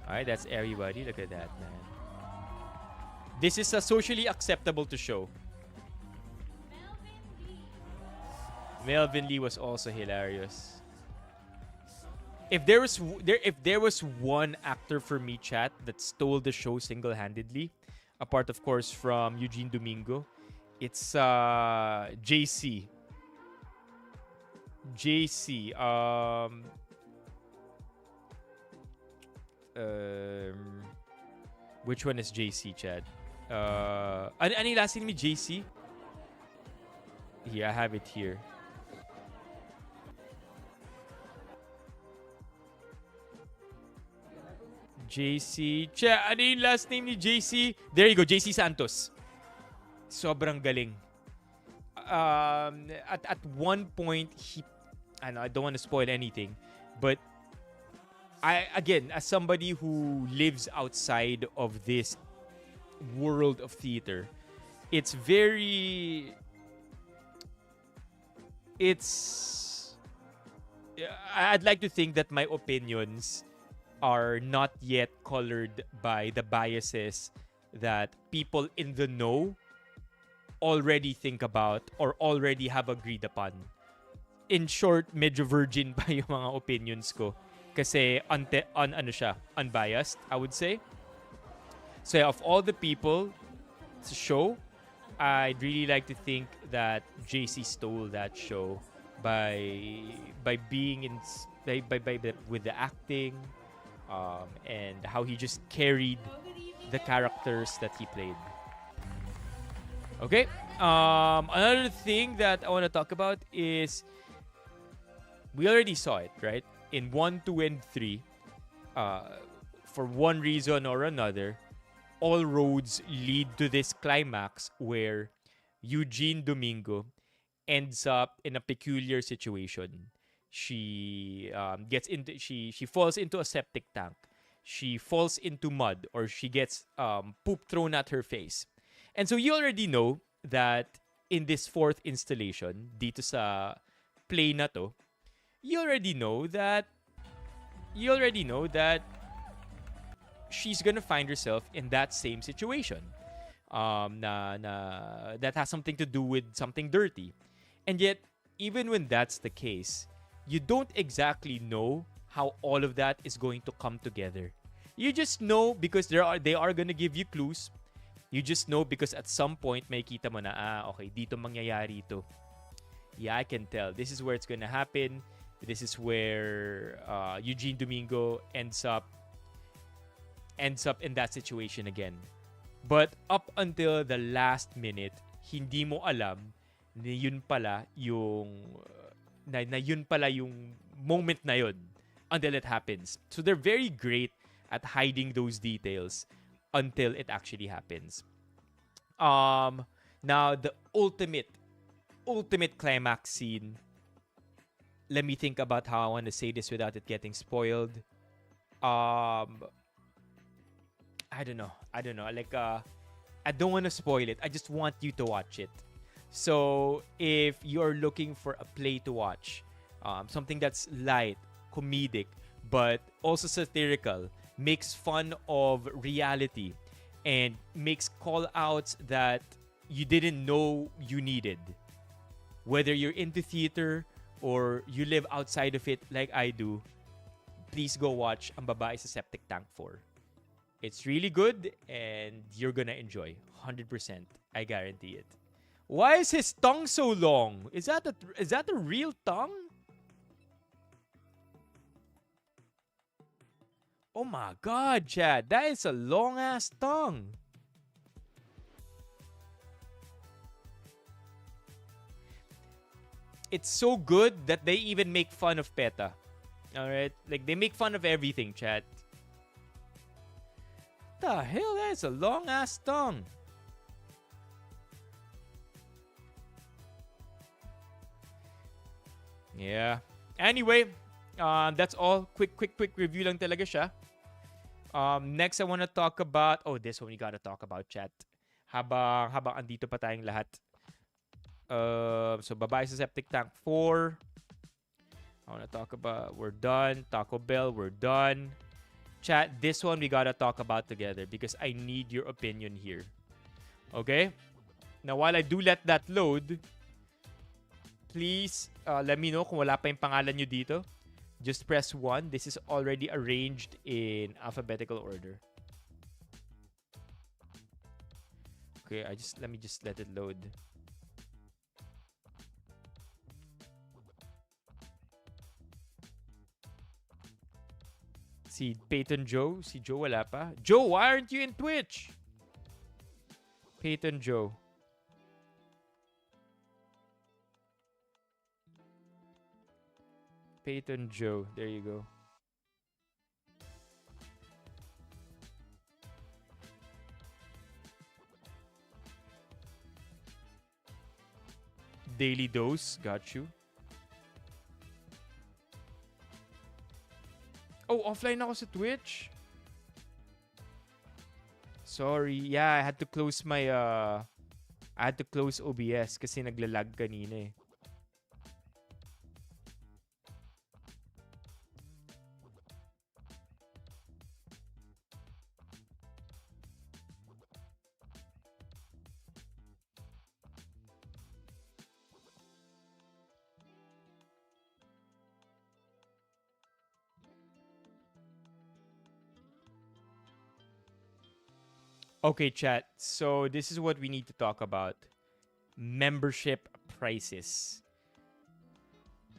All right, that's everybody. Look at that, man. This is socially acceptable to show. Melvin Lee was also hilarious. If there was one actor for me, chat, that stole the show single-handedly, apart of course from Eugene Domingo, it's JC. JC. Which one is JC, Chad? Ano yung last name ni JC? Here, I have it here. JC. Ano yung last name ni JC? There you go, JC Santos. Sobrang galing. At one point, I don't want to spoil anything, but again, as somebody who lives outside of this world of theater, I'd like to think that my opinions are not yet colored by the biases that people in the know already think about or already have agreed upon. In short, medyo virgin pa yung mga opinions ko. Kasi unbiased, I would say. So yeah, of all the people to show, I'd really like to think that JC stole that show by being with the acting, and how he just carried the characters that he played. Okay. Another thing that I want to talk about is we already saw it, right? In 1, 2, and 3, for one reason or another, all roads lead to this climax where Eugene Domingo ends up in a peculiar situation. She falls into a septic tank. She falls into mud, or she gets poop thrown at her face. And so you already know that in this fourth installation, dito sa play na to, you already know that she's gonna find herself in that same situation. That has something to do with something dirty. And yet, even when that's the case, you don't exactly know how all of that is going to come together. You just know because they are gonna give you clues. You just know because at some point may kita mo na, okay, dito mangyayari ito. Yeah, I can tell. This is where it's gonna happen. This is where Eugene Domingo ends up in that situation again. But up until the last minute, hindi mo alam na yun pala yung moment na yun until it happens. So they're very great at hiding those details until it actually happens. Now the ultimate climax scene. Let me think about how I want to say this without it getting spoiled. I don't know. Like, I don't want to spoil it. I just want you to watch it. So, if you're looking for a play to watch, something that's light, comedic, but also satirical, makes fun of reality, and makes call-outs that you didn't know you needed. Whether you're into theater or you live outside of it like I do, please go watch Ang Babae sa Septic Tank 4. It's really good and you're gonna enjoy. 100%. I guarantee it. Why is his tongue so long? Is that a real tongue? Oh my god, Chad. That is a long-ass tongue. It's so good that they even make fun of PETA. Alright? Like, they make fun of everything, Chad. The hell? That is a long-ass tongue. Yeah. Anyway, that's all. Quick review lang talaga siya. Next, I want to talk about... Oh, this one we gotta talk about, chat. Habang andito pa tayong lahat. So, Babae sa Septic Tank 4. I want to talk about... We're done. Taco Bell, we're done. Chat, this one we gotta talk about together because I need your opinion here. Okay? Now, while I do let that load, please let me know kung wala pa yung pangalan nyo dito. Just press 1. This is already arranged in alphabetical order. Okay, let me just let it load. Si Peyton Joe. Si Joe wala pa. Joe, why aren't you in Twitch? Peyton Joe. Peyton Joe. There you go. Daily Dose. Got you. Oh, offline ako sa Twitch. Sorry. Yeah, I had to close my I had to close OBS kasi naglalag kanina eh. Okay, chat. So this is what we need to talk about. Membership prices.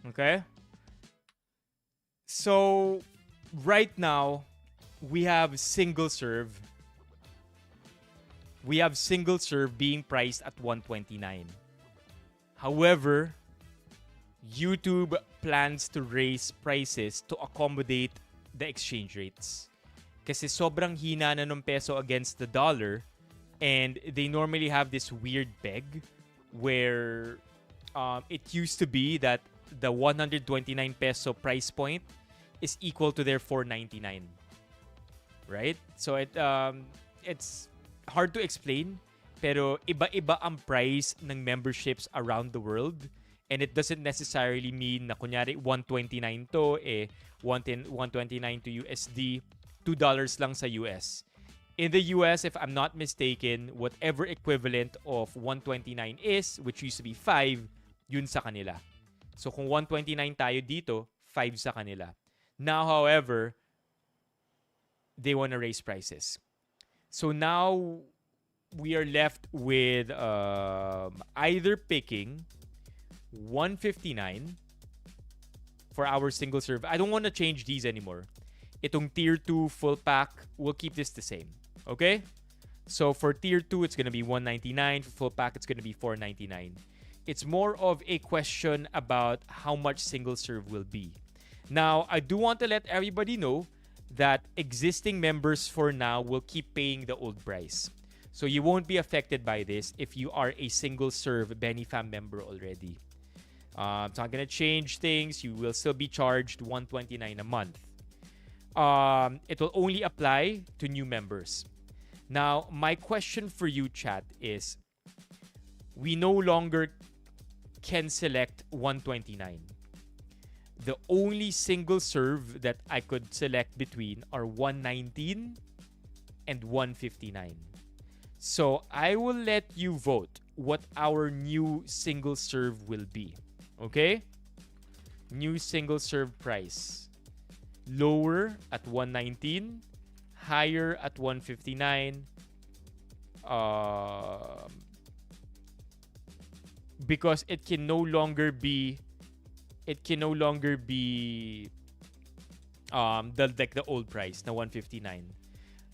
Okay? So right now, we have single serve. We have single serve being priced at $129. However, YouTube plans to raise prices to accommodate the exchange rates. Kasi sobrang hina na ng peso against the dollar, and they normally have this weird peg where it used to be that the 129 peso price point is equal to their 499. Right? So it's hard to explain, pero iba-iba ang price ng memberships around the world, and it doesn't necessarily mean na kunyari 129 to, 129 to USD, $2 lang sa US. In the US, if I'm not mistaken, whatever equivalent of 129 is, which used to be 5, yun sa kanila. So kung 129 tayo dito, 5 sa kanila. Now, however, they want to raise prices. So now, we are left with either picking 159 for our single serve. I don't want to change these anymore. Itong tier 2 full pack, we'll keep this the same. Okay? So for tier 2, it's going to be $199. For full pack, it's going to be $499. It's more of a question about how much single serve will be. Now, I do want to let everybody know that existing members for now will keep paying the old price. So you won't be affected by this if you are a single serve Benifam member already. It's not going to change things. You will still be charged $129 a month. It will only apply to new members. Now, my question for you, chat, is we no longer can select 129. The only single serve that I could select between are 119 and 159. So I will let you vote what our new single serve will be. Okay? New single serve price. lower at 119, higher at 159. Because it can no longer be the old price na 159.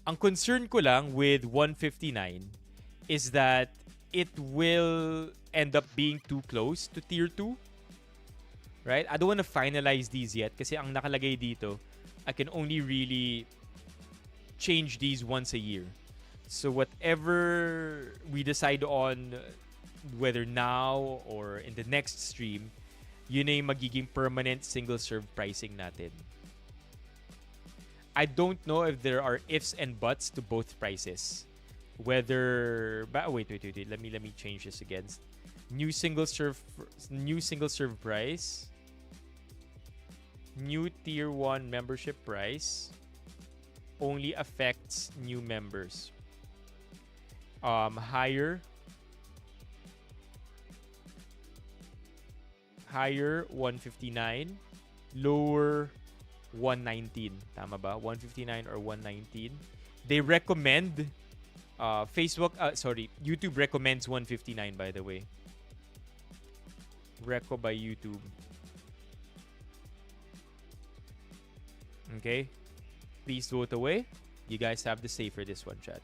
Ang concern ko lang with 159 is that it will end up being too close to tier 2. Right? I don't want to finalize these yet kasi ang nakalagay dito, I can only really change these once a year. So whatever we decide on, whether now or in the next stream, yun na yung magiging permanent single-serve pricing natin. I don't know if there are ifs and buts to both prices. Whether... Wait. Let me change this again. New single-serve price. New tier 1 membership price only affects new members. Higher 159, lower 119. Tama ba? 159 or 119. They recommend YouTube recommends 159, by the way. Reco by YouTube. Okay? Please vote away. You guys have the say for this one, chat.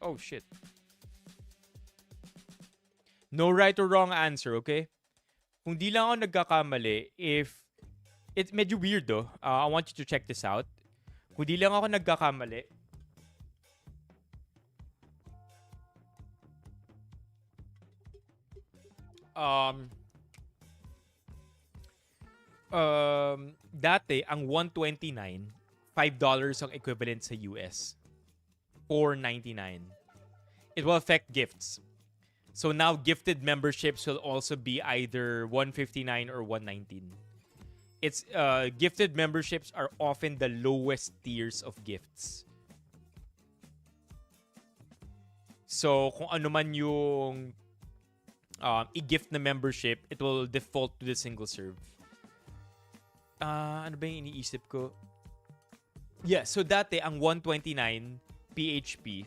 Oh, shit. No right or wrong answer, okay? Kung di lang ako nagkakamali, if... It's medyo weird, though. I want you to check this out. Kung di lang ako nagkakamali... Dati, ang 129, $5 ang equivalent sa US. $4.99. It will affect gifts. So now gifted memberships will also be either 159 or 119. It's gifted memberships are often the lowest tiers of gifts. So kung ano man yung i-gift na membership, it will default to the single serve. Ano ba yung iniisip ko? Yeah, so dati ang 129 PHP.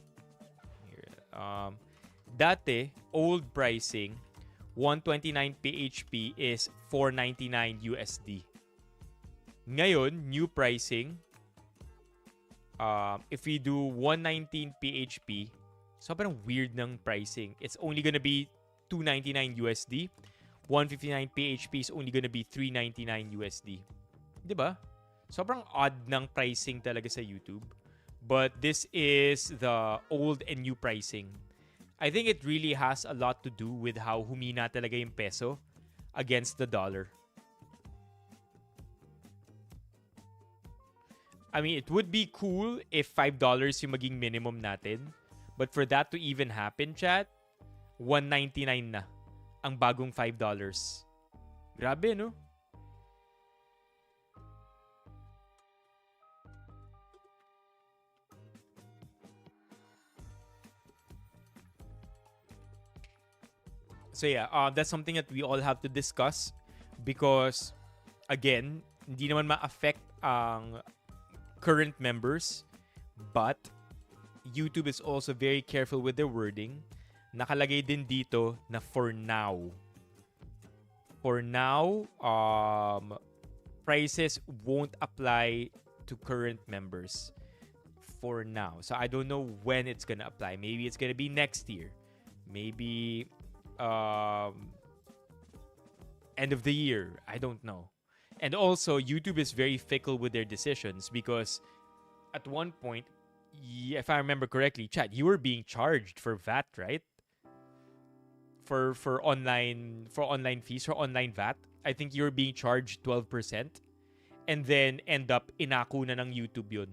Dati, old pricing, 129 PHP is $4.99 USD. Ngayon, new pricing, if we do 119 PHP, sobrang weird ng pricing. It's only gonna be $2.99 USD. 159 PHP is only gonna be $3.99 USD. Diba? Sobrang odd ng pricing talaga sa YouTube. But this is the old and new pricing. I think it really has a lot to do with how humina talaga yung peso against the dollar. I mean, it would be cool if $5 yung maging minimum natin. But for that to even happen, chat, $1.99 na ang bagong $5. Grabe, no? So yeah, that's something that we all have to discuss because, again, hindi naman ma-affect ang current members, but YouTube is also very careful with their wording. Nakalagay din dito na for now. For now, prices won't apply to current members. For now. So I don't know when it's gonna apply. Maybe it's gonna be next year. Maybe end of the year. I don't know. And also, YouTube is very fickle with their decisions because at one point, if I remember correctly, chat, you were being charged for VAT, right? For online fees, for online VAT. I think you were being charged 12% and then end up inako na ng YouTube yun.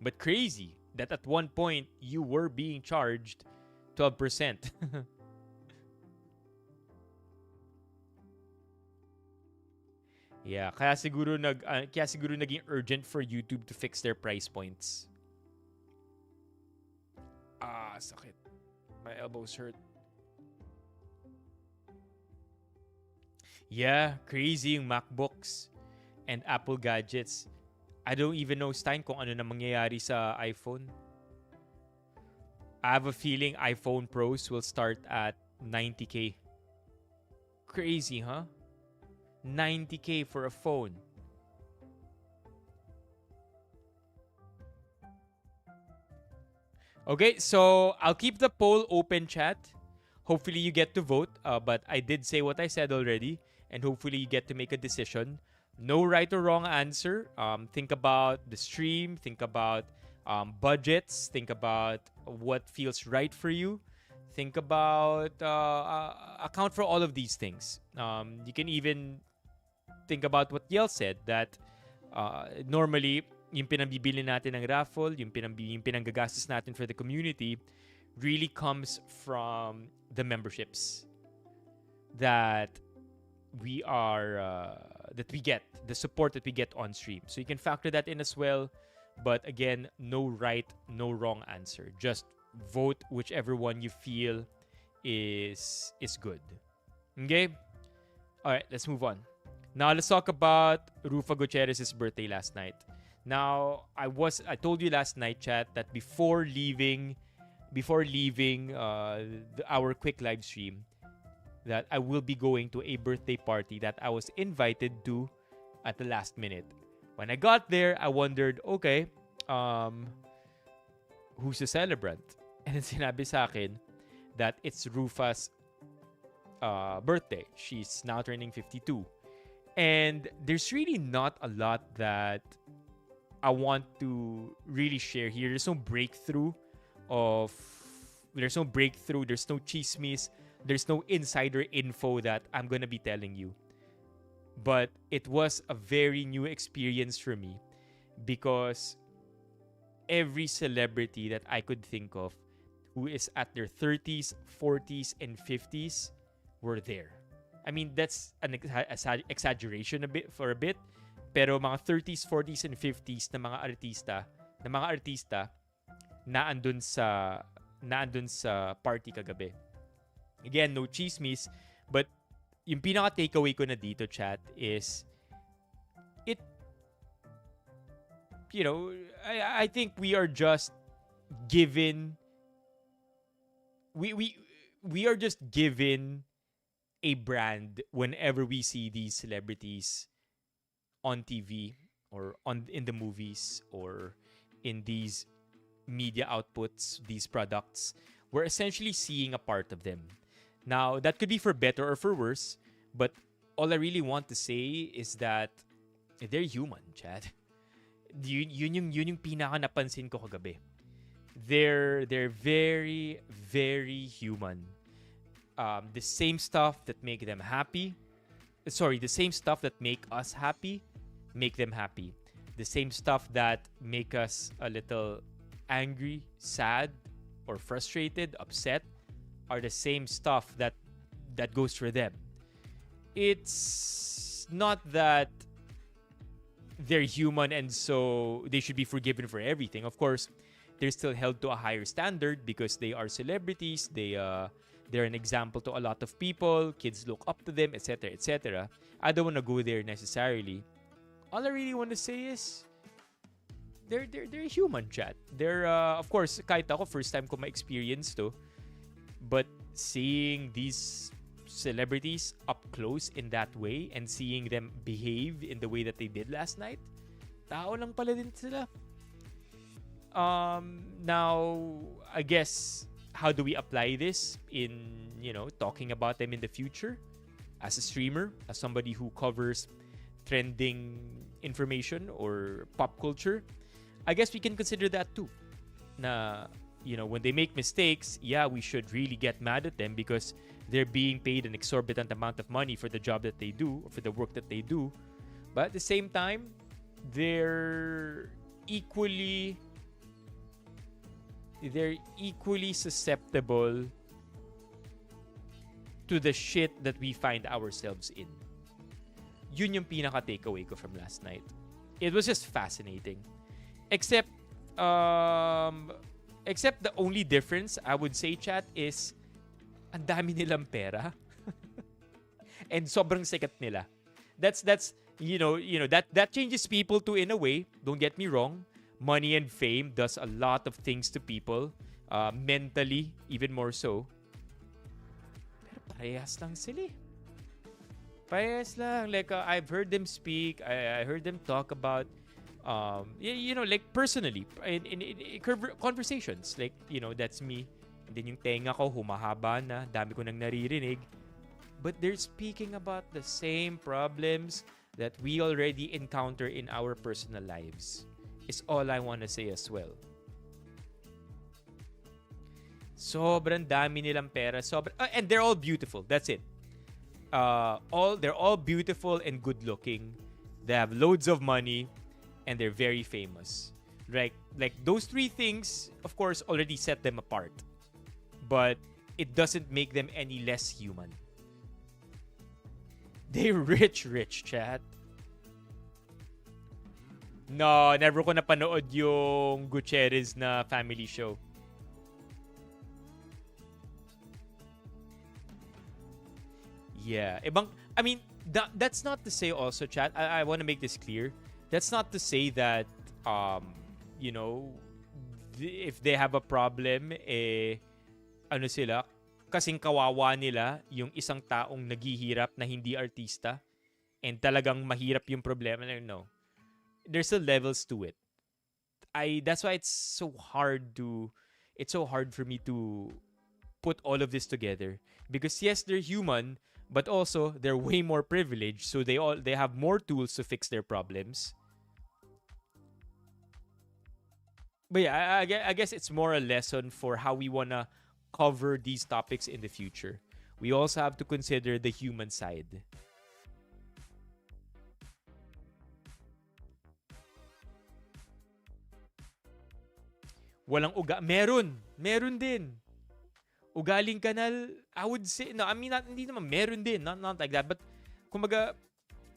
But crazy that at one point you were being charged 12%. Yeah, kaya siguro naging urgent for YouTube to fix their price points. Ah, sakit. My elbows hurt. Yeah, crazy yung MacBooks and Apple gadgets. I don't even know, Stein, kung ano na mangyayari sa iPhone. I have a feeling iPhone Pros will start at 90K. Crazy, huh? 90K for a phone. Okay, so I'll keep the poll open, chat. Hopefully you get to vote, but I did say what I said already, and hopefully you get to make a decision. No right or wrong answer. Think about the stream, think about budgets, think about what feels right for you. Think about, account for all of these things. You can even think about what Yel said, that normally, yung pinambibili natin ng raffle, yung pinanggagastos natin for the community, really comes from the memberships that we get, the support that we get on stream. So you can factor that in as well. But again, no right, no wrong answer. Just vote whichever one you feel is good. Okay? All right, let's move on. Now let's talk about Rufa Gutierrez's birthday last night. Now, I told you last night, chat, that before leaving our quick live stream, that I will be going to a birthday party that I was invited to at the last minute. When I got there, I wondered, okay, who's the celebrant? And then sinabi sa akin that it's Rufa's birthday. She's now turning 52. And there's really not a lot that I want to really share here. There's no breakthrough, there's no chismis, there's no insider info that I'm gonna be telling you. But it was a very new experience for me because every celebrity that I could think of who is at their 30s, 40s, and 50s were there. I mean, that's an exaggeration a bit, pero mga 30s, 40s, and 50s na mga artista na andun sa party kagabi. Again, no chismis, but yung pinaka takeaway ko na dito, chat, is I think we are just given we are just given a brand whenever we see these celebrities on TV or in the movies or in these media outputs, these products. We're essentially seeing a part of them. Now, that could be for better or for worse, but all I really want to say is that they're human, Chad. Yun yung pinaka napansin ko kagabi. They're very, very human. The same stuff that make them happy. The same stuff that make us happy, make them happy. The same stuff that make us a little angry, sad, or frustrated, upset, are the same stuff that goes for them. It's not that they're human and so they should be forgiven for everything. Of course, they're still held to a higher standard because they are celebrities. They're an example to a lot of people. Kids look up to them, etc., etc. I don't want to go there necessarily. All I really want to say is they're human, chat. They're of course, kahit ako first time ko ma-experience to, but seeing these celebrities up close in that way and seeing them behave in the way that they did last night, tao lang pala din sila. Now, I guess, how do we apply this in, talking about them in the future? As a streamer, as somebody who covers trending information or pop culture, I guess we can consider that too. Na, when they make mistakes, yeah, we should really get mad at them because they're being paid an exorbitant amount of money for the job that they do, or for the work that they do. But at the same time, they're equally susceptible to the shit that we find ourselves in. Yun yung pinaka takeaway ko from last night. It was just fascinating. Except, um, except the only difference, I would say, chat, is ang dami nilang pera and sobrang sikat nila. That's that changes people too in a way. Don't get me wrong. Money and fame does a lot of things to people, mentally even more so. Pero parehas lang sila. Parehas lang. Like I've heard them speak. I heard them talk about like personally in conversations. Like, that's me. And then yung tenga ko humahaba na, dami ko nang naririnig. But they're speaking about the same problems that we already encounter in our personal lives. Is all I want to say as well. Sobrang dami nilang pera. And they're all beautiful. That's it. They're all beautiful and good looking. They have loads of money and they're very famous. Like those three things, of course, already set them apart. But it doesn't make them any less human. They're rich, chat. No, never ko napanood yung Gutierrez na family show. Yeah. That's not to say also, chat, I want to make this clear. That's not to say that, if they have a problem, ano sila, kasing kawawa nila yung isang taong naghihirap na hindi artista and talagang mahirap yung problema. No. There's still levels to it. That's why it's so hard for me to put all of this together. Because yes, they're human, but also they're way more privileged, so they have more tools to fix their problems. But yeah, I guess it's more a lesson for how we wanna cover these topics in the future. We also have to consider the human side. Walang meron din. Ugaling kanal, I would say, no, hindi naman, meron din, not like that, but kumbaga,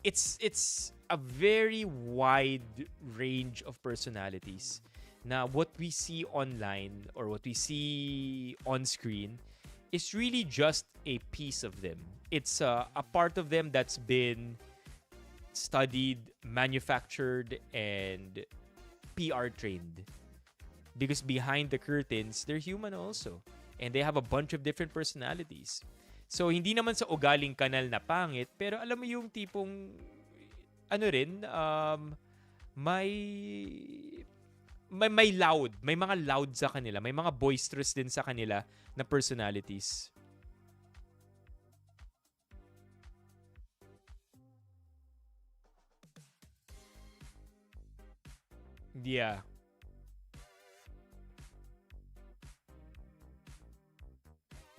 it's a very wide range of personalities. Na what we see online or what we see on screen is really just a piece of them. It's a part of them that's been studied, manufactured, and PR trained. Because behind the curtains, they're human also. And they have a bunch of different personalities. So, hindi naman sa ugaling kanal na pangit, pero alam mo yung tipong, may loud. May mga loud sa kanila. May mga boisterous din sa kanila na personalities. Yeah.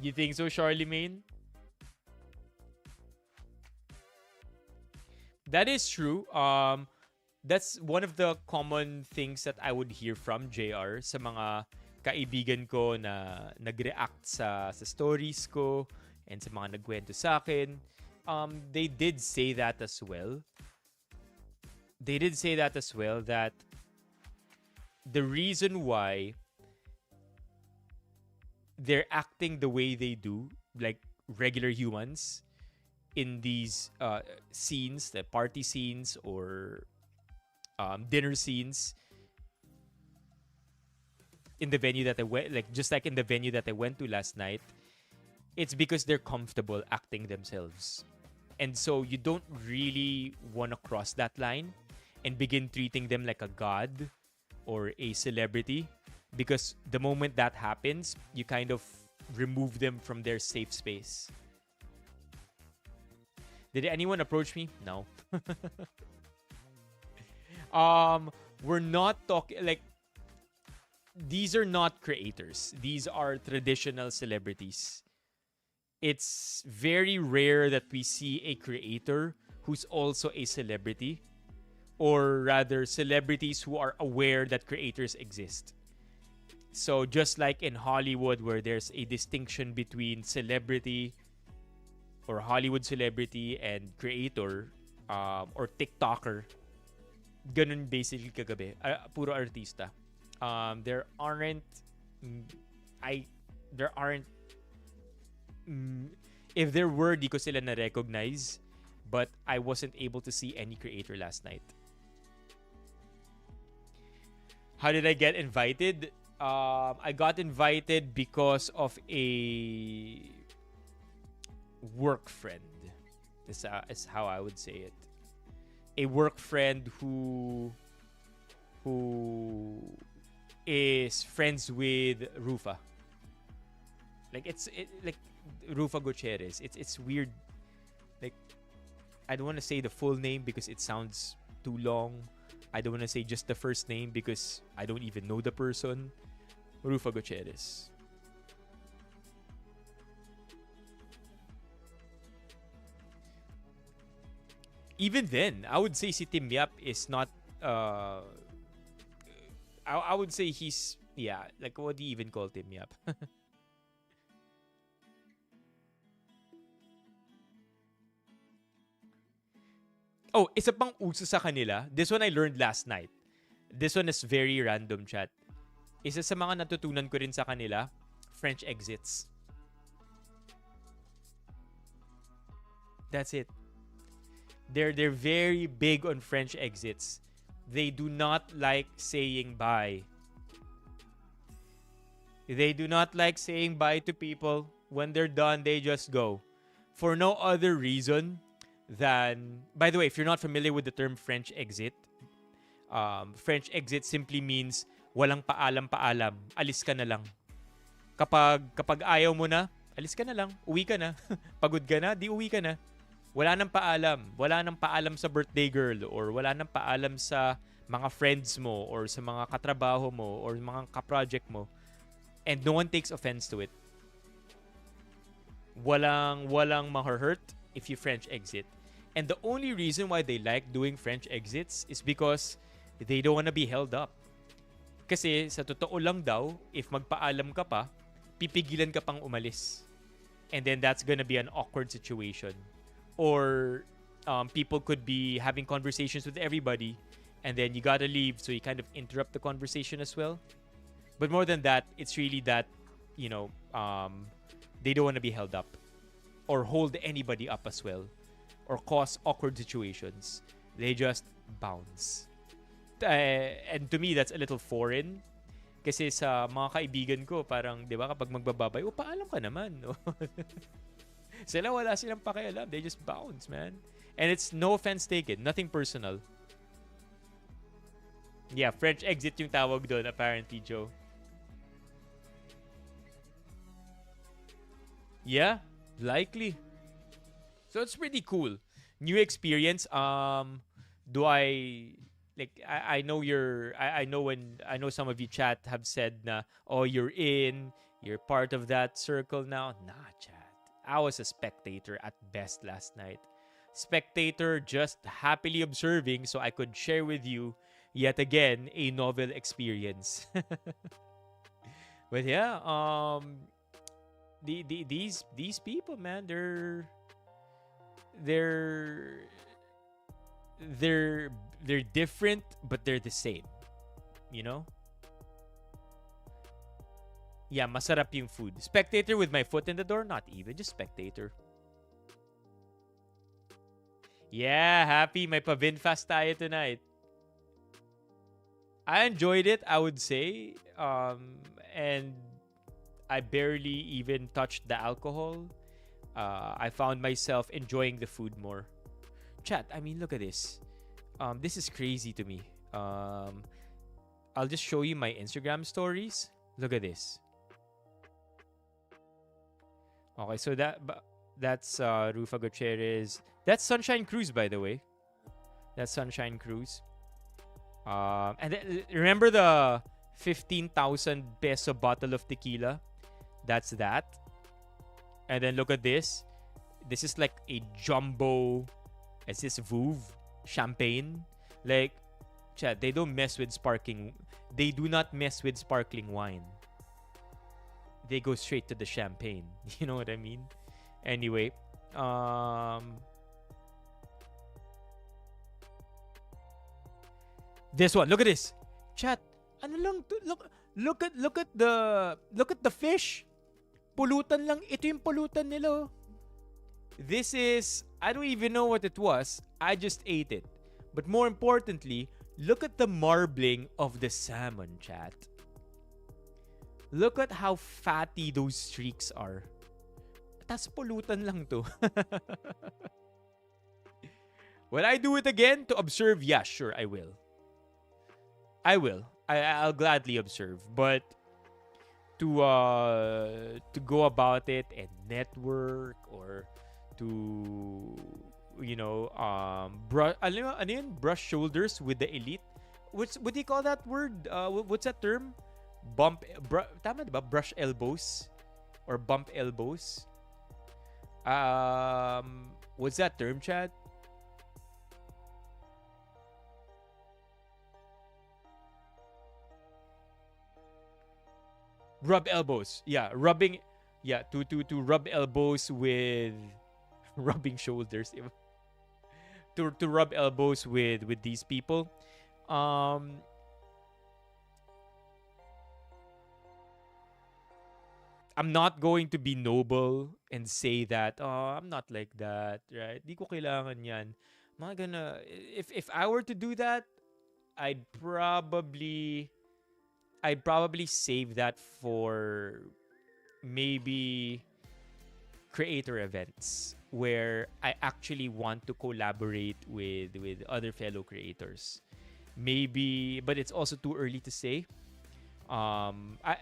You think so, Charlemagne? That is true. That's one of the common things that I would hear from JR sa mga kaibigan ko na nag-react sa stories ko and sa mga nagkwento sa akin. They did say that as well. That the reason why they're acting the way they do, like regular humans, in these scenes, the party scenes or dinner scenes, in the venue that I went, just like in the venue that I went to last night, it's because they're comfortable acting themselves. And so you don't really want to cross that line and begin treating them like a god or a celebrity, because the moment that happens, you kind of remove them from their safe space. Did anyone approach me? No. We're not talking, like, these are not creators. These are traditional celebrities. It's very rare that we see a creator who's also a celebrity, or rather celebrities who are aware that creators exist. So just like in Hollywood, where there's a distinction between celebrity or Hollywood celebrity and creator, or TikToker. Ganun basically kagabi. Puro artista. There aren't mm, I there aren't mm, if there were, di ko sila na-recognize, but I wasn't able to see any creator last night. How did I get invited? I got invited because of a work friend. Is how I would say it. A work friend who is friends with Rufa. Like Rufa Gutierrez. It's weird. Like, I don't want to say the full name because it sounds too long. I don't want to say just the first name because I don't even know the person. Rufa Gutierrez. Even then, I would say si Tim Yap is not I would say he's, yeah, like, what do you even call Tim Yap? Oh, isa pang uso sa kanila. This one I learned last night. This one is very random, chat. Isa sa mga natutunan ko rin sa kanila, French exits. That's it. They're very big on French exits. They do not like saying bye. They do not like saying bye to people. When they're done, they just go. For no other reason than... By the way, if you're not familiar with the term French exit, French exit simply means walang paalam-paalam. Alis ka na lang. Kapag ayaw mo na, alis ka na lang. Uwi ka na. Pagod ka na, di uwi ka na. Wala nang paalam. Wala nang paalam sa birthday girl or wala nang paalam sa mga friends mo or sa mga katrabaho mo or mga kaproject mo. And no one takes offense to it. Walang ma-hurt if you French exit. And the only reason why they like doing French exits is because they don't wanna be held up. Kasi sa totoo lang daw, if magpaalam ka pa, pipigilan ka pang umalis. And then that's gonna be an awkward situation. Or people could be having conversations with everybody and then you gotta leave, so you kind of interrupt the conversation as well. But more than that, it's really that, you know, they don't want to be held up or hold anybody up as well or cause awkward situations. They just bounce. And to me, that's a little foreign. Kasi sa mga kaibigan ko, parang, di ba, kapag magbababay, paalam ka naman. No? Sila wala silang pakialam. They just bounce, man. And it's no offense taken. Nothing personal. Yeah, French exit yung tawag doon, apparently, Joe. Yeah, likely. So it's pretty cool. New experience. Do I like I know I know some of you chat have said na, oh, you're part of that circle now. Nah, chat. I was a spectator at best last night. Spectator, just happily observing so I could share with you yet again a novel experience. But yeah, these people, man, they're different, but they're the same. You know? Yeah, masarap yung food. Spectator with my foot in the door? Not even, just spectator. Yeah, happy. May pa-Vinfast tayo tonight. I enjoyed it, I would say. And I barely even touched the alcohol. I found myself enjoying the food more. Chat, I mean, look at this. This is crazy to me. I'll just show you my Instagram stories. Look at this. Okay, so that's Rufa Gutierrez. That's Sunshine Cruise, by the way. That's Sunshine Cruise. Remember the 15,000 peso bottle of tequila? That's that. And then look at this. This is like a jumbo. It's this Vouv champagne. Like, chat, they don't mess with sparkling. They do not mess with sparkling wine. They go straight to the champagne. You know what I mean? Anyway, This one. Look at this. Chat. Ano lang to? Look at the fish. Pulutan lang. Ito yung pulutan nila. This is, I don't even know what it was. I just ate it. But more importantly, look at the marbling of the salmon, chat. Look at how fatty those streaks are. Tas pulutan lang to. Will I do it again to observe? Yeah, sure, I will. I'll gladly observe. But to go about it and network or to brush shoulders with the elite. What do you call that word? What's that term? Tama diba? Brush elbows or bump elbows. What's that term, chat? Rub elbows. Yeah, rubbing. Yeah, to rub elbows with rubbing shoulders. To rub elbows with these people. I'm not going to be noble and say that, oh, I'm not like that, right? Di ko kailangan yan. I'm not gonna, if I were to do that, I'd probably save that for maybe creator events where I actually want to collaborate with other fellow creators. Maybe, but it's also too early to say. I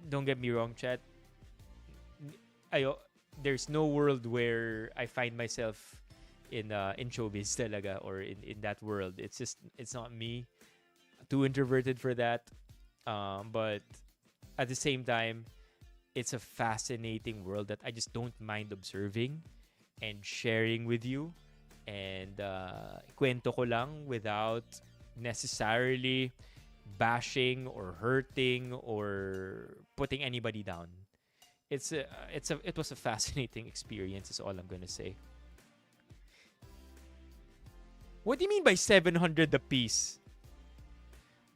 don't get me wrong, chat. There's no world where I find myself in showbiz talaga or in that world. It's not me. Too introverted for that. But at the same time, it's a fascinating world that I just don't mind observing and sharing with you. And kwento ko lang without necessarily bashing or hurting or putting anybody down. It was a fascinating experience is all I'm gonna say. What do you mean by 700 a piece?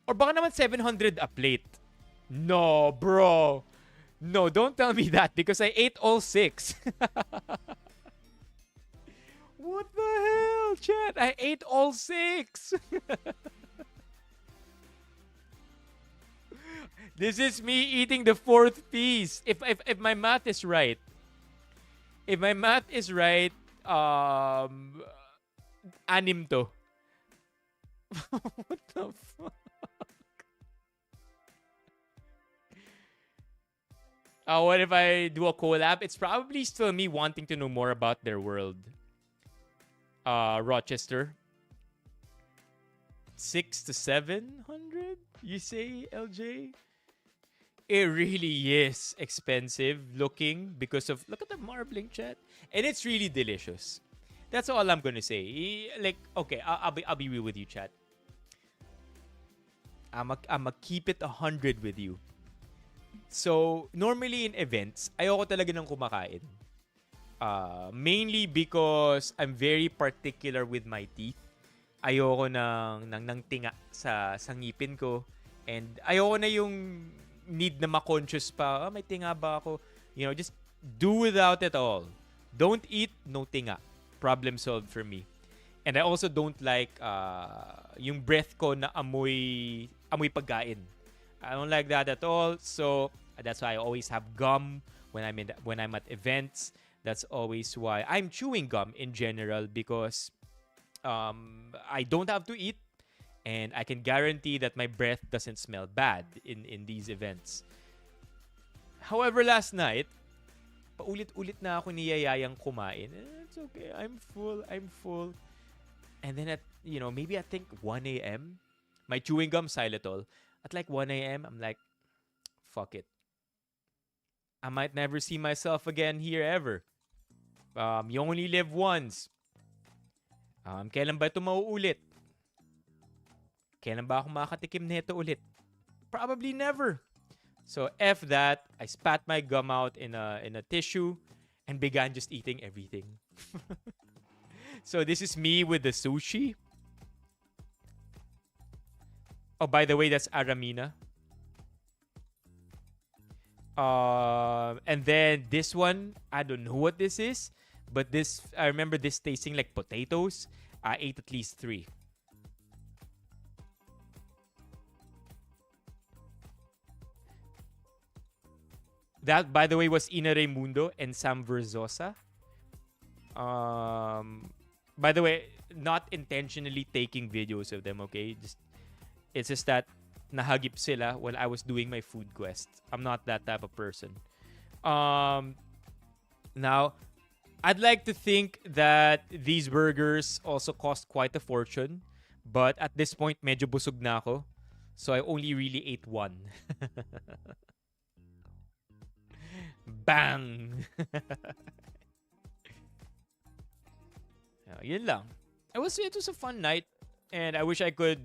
Or baka naman 700 a plate? No, bro. No, don't tell me that because I ate all 6. What the hell, chat? I ate all 6. This is me eating the 4th piece. If my math is right. If my math is right, anim to. What the fuck? What if I do a collab? It's probably still me wanting to know more about their world. Rochester. 600 to 700? You say, LJ? It really is expensive looking because of, look at the marbling, chat. And it's really delicious. That's all I'm gonna say. Like, okay, I'll be real with you, chat. I'ma keep it 100 with you. So, normally in events, ayoko talaga ng kumakain. Mainly because I'm very particular with my teeth. Ayoko ng tinga sa ngipin ko. And ayoko na yung need na ma-conscious pa, may tinga ba ako? Just do without it all. Don't eat, no tinga. Problem solved for me. And I also don't like yung breath ko na amoy pagkain. I don't like that at all. So that's why I always have gum when I'm at events. That's always why I'm chewing gum in general because I don't have to eat. And I can guarantee that my breath doesn't smell bad in these events. However, last night, paulit-ulit na ako niyayayang kumain. It's okay. I'm full. And then at, maybe I think 1 a.m., my chewing gum xylitol. At like 1 a.m., I'm like, fuck it. I might never see myself again here ever. You only live once. Kailan ba ito mauulit? Kailan ba ako makatikim nito ulit? Probably never. So F that. I spat my gum out in a tissue and began just eating everything. So this is me with the sushi. Oh, by the way, that's Aramina. And then this one, I don't know what this is, but this, I remember this tasting like potatoes. I ate at least 3. That, by the way, was Ina Raimundo and Sam Verzosa. By the way, not intentionally taking videos of them, okay? It's just that nahagip sila while I was doing my food quest. I'm not that type of person. Now, I'd like to think that these burgers also cost quite a fortune. But at this point, medyo busog na ako. So I only really ate 1. Bang! Yun lang. It was a fun night. And I wish I could...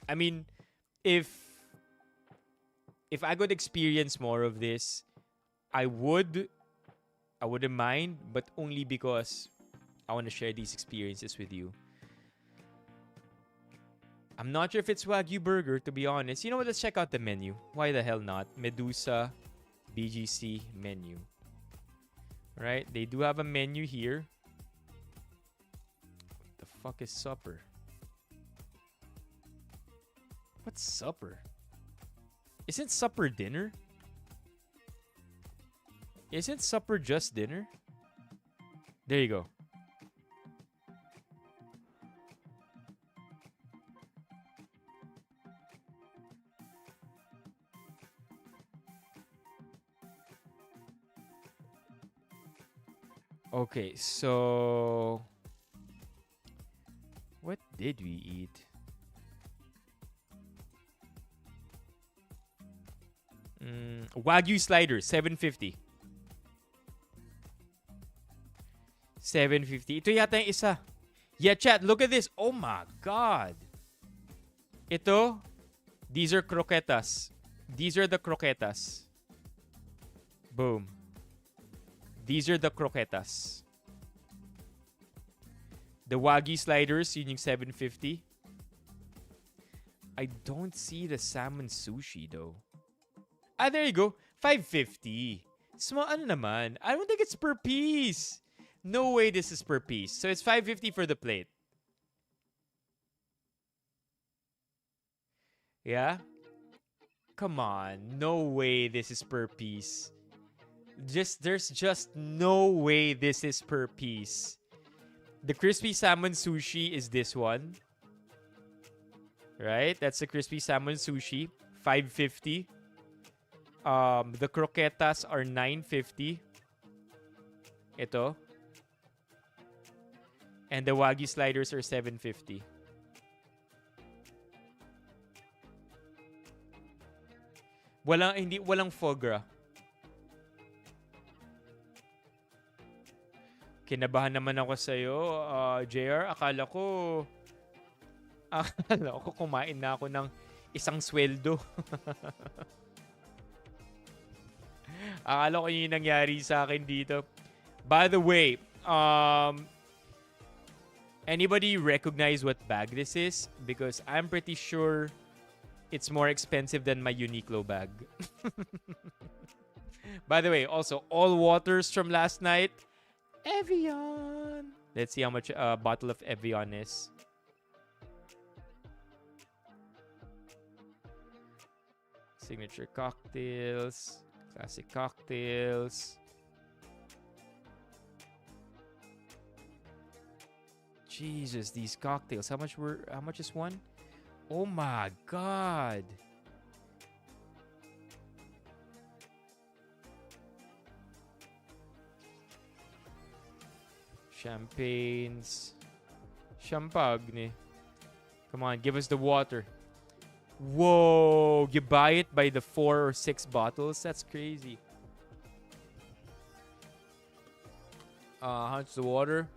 I mean, if I could experience more of this, I wouldn't mind, but only because I want to share these experiences with you. I'm not sure if it's Wagyu burger, to be honest. You know what? Let's check out the menu. Why the hell not? Medusa BGC menu. Right? They do have a menu here. What the fuck is supper? What's supper? Isn't supper dinner? Isn't supper just dinner? There you go. Okay, so what did we eat? Wagyu sliders, 750. 750. Ito yata yung isa. Yeah, chat, look at this. Oh my God. Ito, these are croquetas. These are the croquetas. Boom. These are the croquetas. The Wagyu sliders, yun yung 750. I don't see the salmon sushi though. Ah, there you go. 550. Small, ano naman? I don't think it's per piece. No way this is per piece. So it's 550 for the plate. Yeah? Come on. No way this is per piece. There's just no way this is per piece. The crispy salmon sushi is this one. Right? That's the crispy salmon sushi. 550. The croquetas are 950. Ito. And the Wagyu sliders are 750. Walang foie gras. Kinabahan naman ako sa'yo, JR. Akala ko kumain na ako ng isang sweldo. Akala ko yun yung nangyari sa akin dito. By the way, anybody recognize what bag this is? Because I'm pretty sure it's more expensive than my Uniqlo bag. By the way, also, all waters from last night, Evian. Let's see how much a bottle of Evian is. Signature cocktails, classic cocktails. Jesus, these cocktails. How much is one? Oh my God. Champagnes. Champagne. Come on, give us the water. Whoa, you buy it by the 4 or 6 bottles? That's crazy. How much the water?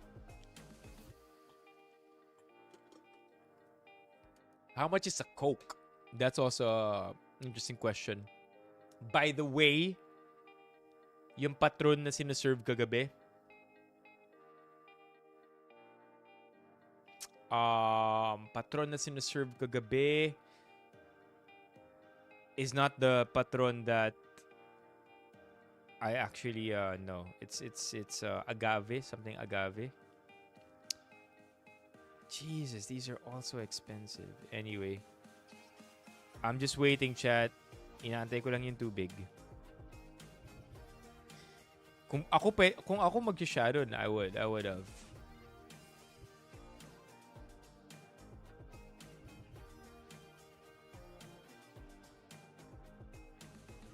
How much is a Coke? That's also an interesting question. By the way, yung patron na sinaserve kagabi, patron na sinaserve kagabi, is not the patron that I actually know. It's agave, something agave. Jesus, these are also expensive. Anyway, I'm just waiting, chat. Inaantay ko lang yung tubig. Kung ako mag-shadow, I would have.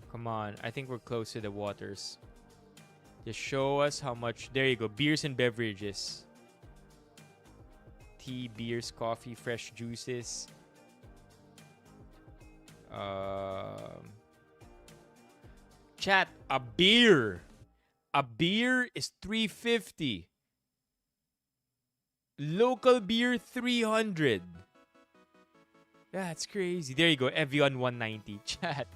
Come on, I think we're close to the waters. Just show us how much. There you go. Beers and beverages. Tea, beers, coffee, fresh juices. Chat, a beer. A beer is $3.50. Local beer, $300. That's crazy. There you go. Evian, $190. Chat.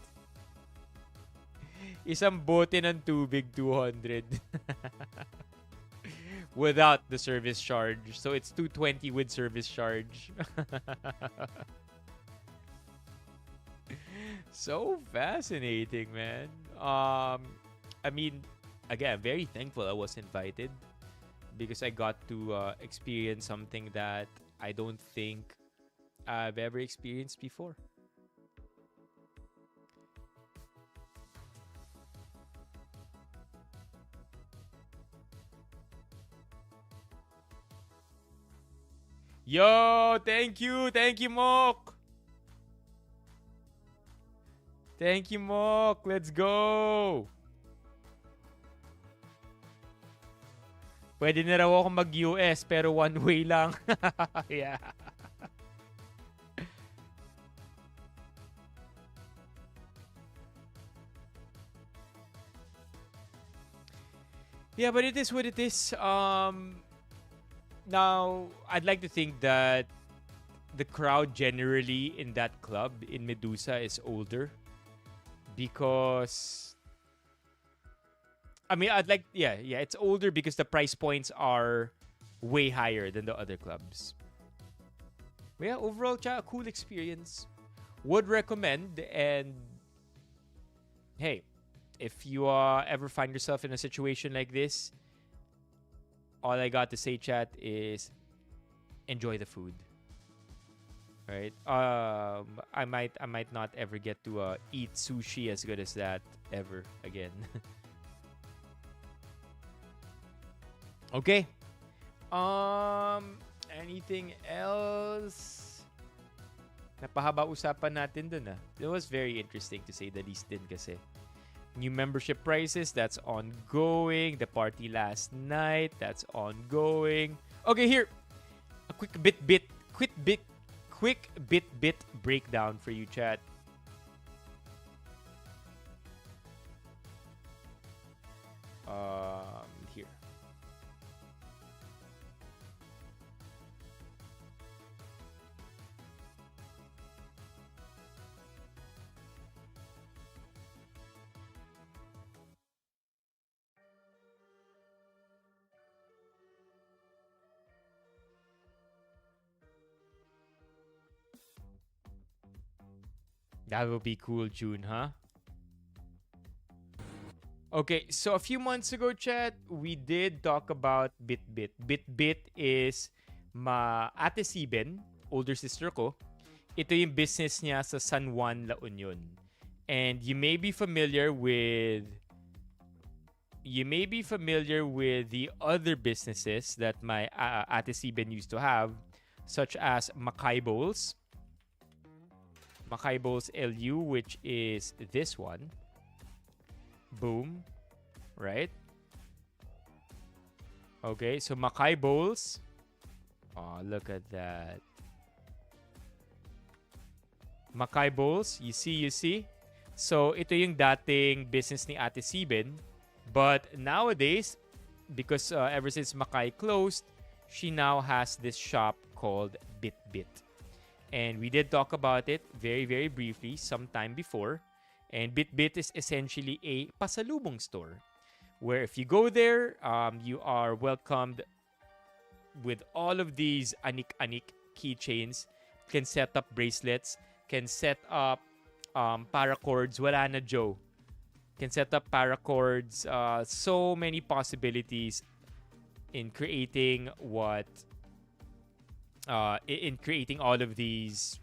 Isang bote ng tubig, $200. Without the service charge. So it's $220 with service charge. So fascinating, man. I mean, again, very thankful I was invited because I got to experience something that I don't think I've ever experienced before. Yo, thank you, Mok. Thank you, Mok. Let's go. Pwede na raw ako mag-US pero one way lang. Yeah. Yeah, but it is what it is. Now, I'd like to think that the crowd generally in that club in Medusa is older because I mean, it's older because the price points are way higher than the other clubs. But yeah, overall, a cool experience. Would recommend. And hey, if you ever find yourself in a situation like this, all I got to say, chat, is enjoy the food. Right? I might not ever get to eat sushi as good as that ever again. Okay. Anything else? Napahaba usapan natin dun ah. It was very interesting to say the least din kasi. New membership prices, that's ongoing. The party last night, that's ongoing. Okay, here. A quick bit breakdown for you, chat. Here. That will be cool, June, huh? Okay, so a few months ago, chat, we did talk about Bitbit. Bitbit is Ate Siben, older sister ko. Ito yung business niya sa San Juan, La Union. And you may be familiar with the other businesses that my Ate Siben used to have, such as Macay Bowls LU, which is this one. Boom. Right? Okay, so Macay Bowls. Oh, look at that. Macay Bowls. You see? So, ito yung dating business ni Ate Siben. But nowadays, because ever since Macay closed, she now has this shop called Bitbit. And we did talk about it very, very briefly sometime before. And Bitbit is essentially a pasalubong store where if you go there, you are welcomed with all of these anik-anik keychains, can set up bracelets, can set up paracords, wala na, Joe. Can set up paracords. So many possibilities in creating in creating all of these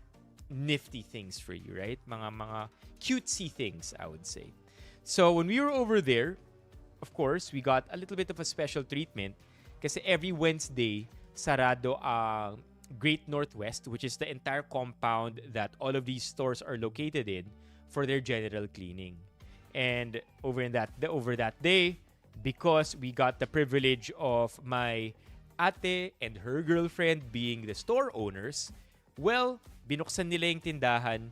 nifty things for you, right? Mga cutesy things, I would say. So when we were over there, of course, we got a little bit of a special treatment kasi every Wednesday, sarado ang Great Northwest, which is the entire compound that all of these stores are located in, for their general cleaning. And over that day, because we got the privilege of my ate and her girlfriend being the store owners, well, binuksan nila yung tindahan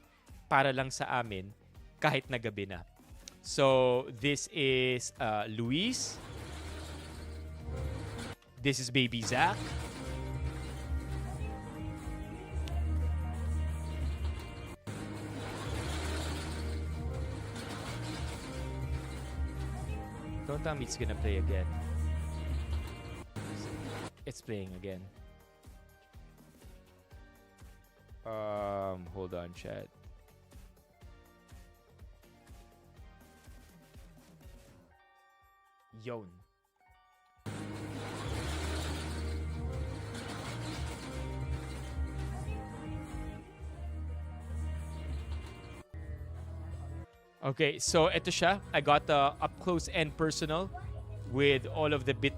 para lang sa amin kahit na gabi na. So, this is Luis. This is Baby Zach. Don't tell me it's gonna play again. It's playing again. Hold on, chat. Yon. Okay, so ito siya. I got up close and personal with all of the bit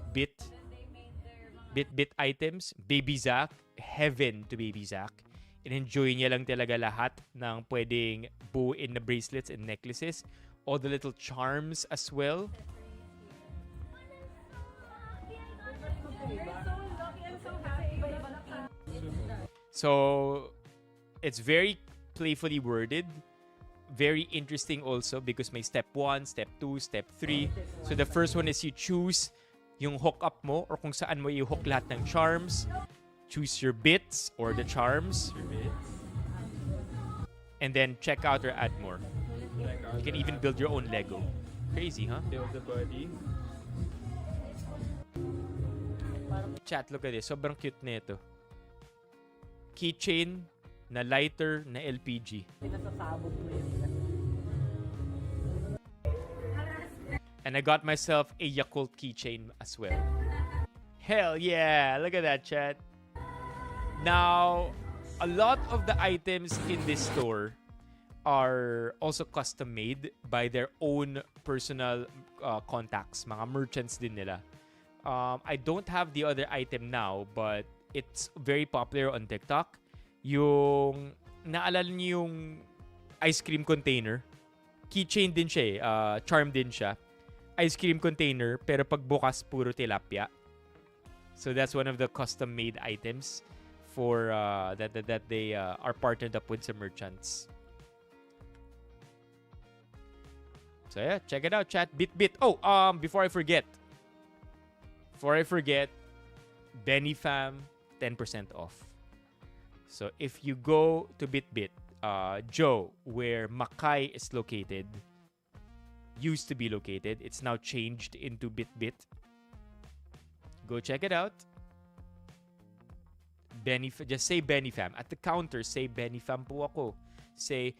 items. Baby Zach, heaven to Baby Zach. In-enjoy niya lang talaga lahat ng pwedeng buuin na bracelets and necklaces. All the little charms as well. So, it's very playfully worded. Very interesting also because may step 1, step 2, step 3. So, the first one is you choose yung hook up mo or kung saan mo i-hook lahat ng charms. Choose your bits or the charms. And then check out or add more. You can even build your own Lego. Crazy, huh? Build the body. Chat, look at this. Sobrang cute nito. Keychain na lighter na LPG. And I got myself a Yakult keychain as well. Hell yeah! Look at that, chat. Now, a lot of the items in this store are also custom made by their own personal contacts. Mga merchants din nila. I don't have the other item now, but it's very popular on TikTok. Yung, naalala niyo yung ice cream container? Keychain din siya eh. Charm din siya. Ice cream container, pero pagbukas, puro tilapia. So that's one of the custom-made items for that they are partnered up with some merchants. So yeah, check it out, chat. Bit. Oh, before I forget, Benifam 10% off. So if you go to Bitbit, Joe, where Mackay is located, used to be located, it's now changed into Bitbit. Go check it out. Just say Benifam. At the counter, say Benifam po ako. Say,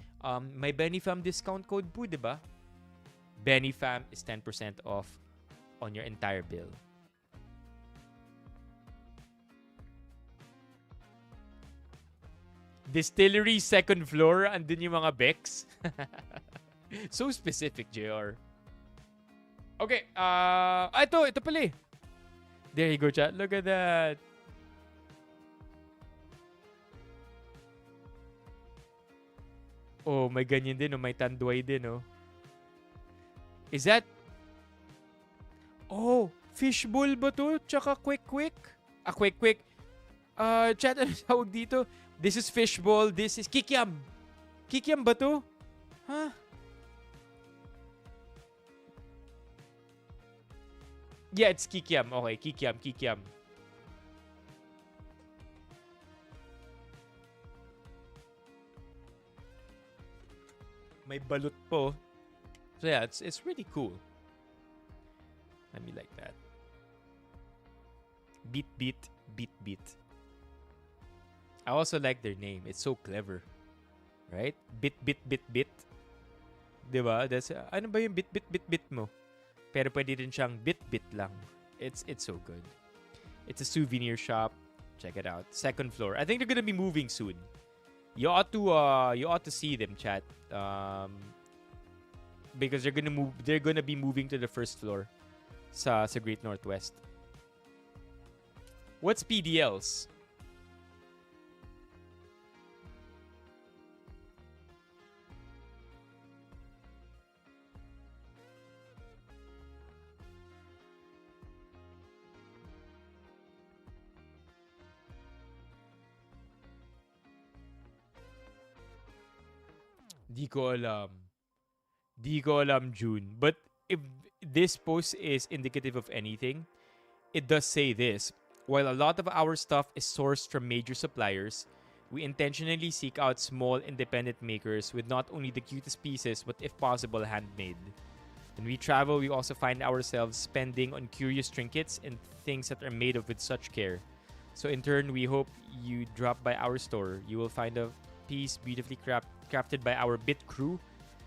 may Benifam discount code po, diba? Benifam is 10% off on your entire bill. Distillery second floor, andun yung mga Becks. So specific, JR. Okay, ito pala eh. There you go, chat. Look at that. Oh, may ganyan din, oh. May tanduay din, oh. Is that... Oh, fishbowl ba to? Tsaka quick. Quick. Chat, ano tawag dito? This is fishbowl. This is kikiam. Kikiam ba to? Huh? Yeah, it's kikiam. Okay, kikiam. May balut po. So yeah, it's really cool. Let me like that. Beat. I also like their name. It's so clever. Right? Bit. 'Di ba? That's ano ba yung bit mo? Pero pwede rin siyang bit lang. It's so good. It's a souvenir shop. Check it out. Second floor. I think they're gonna be moving soon. You ought to see them, chat. Because they're gonna be moving to the first floor sa Great Northwest. What's PDLs? Di ko alam. Di ko alam, June. But if this post is indicative of anything, it does say this. While a lot of our stuff is sourced from major suppliers, we intentionally seek out small independent makers with not only the cutest pieces but if possible handmade. When we travel, we also find ourselves spending on curious trinkets and things that are made of with such care. So in turn, we hope you drop by our store. You will find a piece beautifully crafted by our bit crew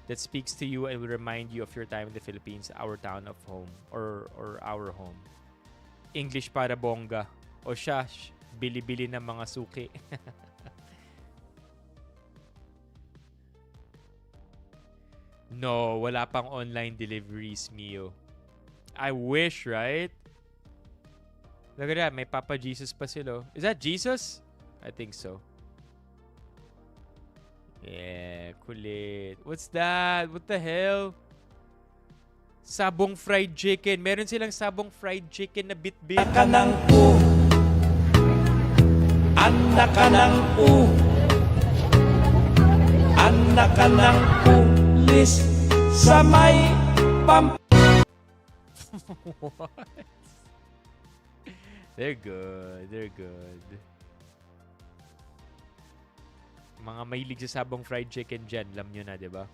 that speaks to you and will remind you of your time in the Philippines, our town of home, or our home. English para bongga. O siya, bili-bili ng mga suki. No, wala pang online deliveries, Mio. I wish, right? Look at that, may Papa Jesus pa sila. Is that Jesus? I think so. Yeah, kulit. What's that? What the hell? Sabong fried chicken. Meron silang sabong fried chicken na bit-bit. Anak ka ng anak ka ng anak ka ng pulis sa may What? They're good. They're good. Mga mahilig sa sabong fried chicken dyan. Alam nyo na, diba?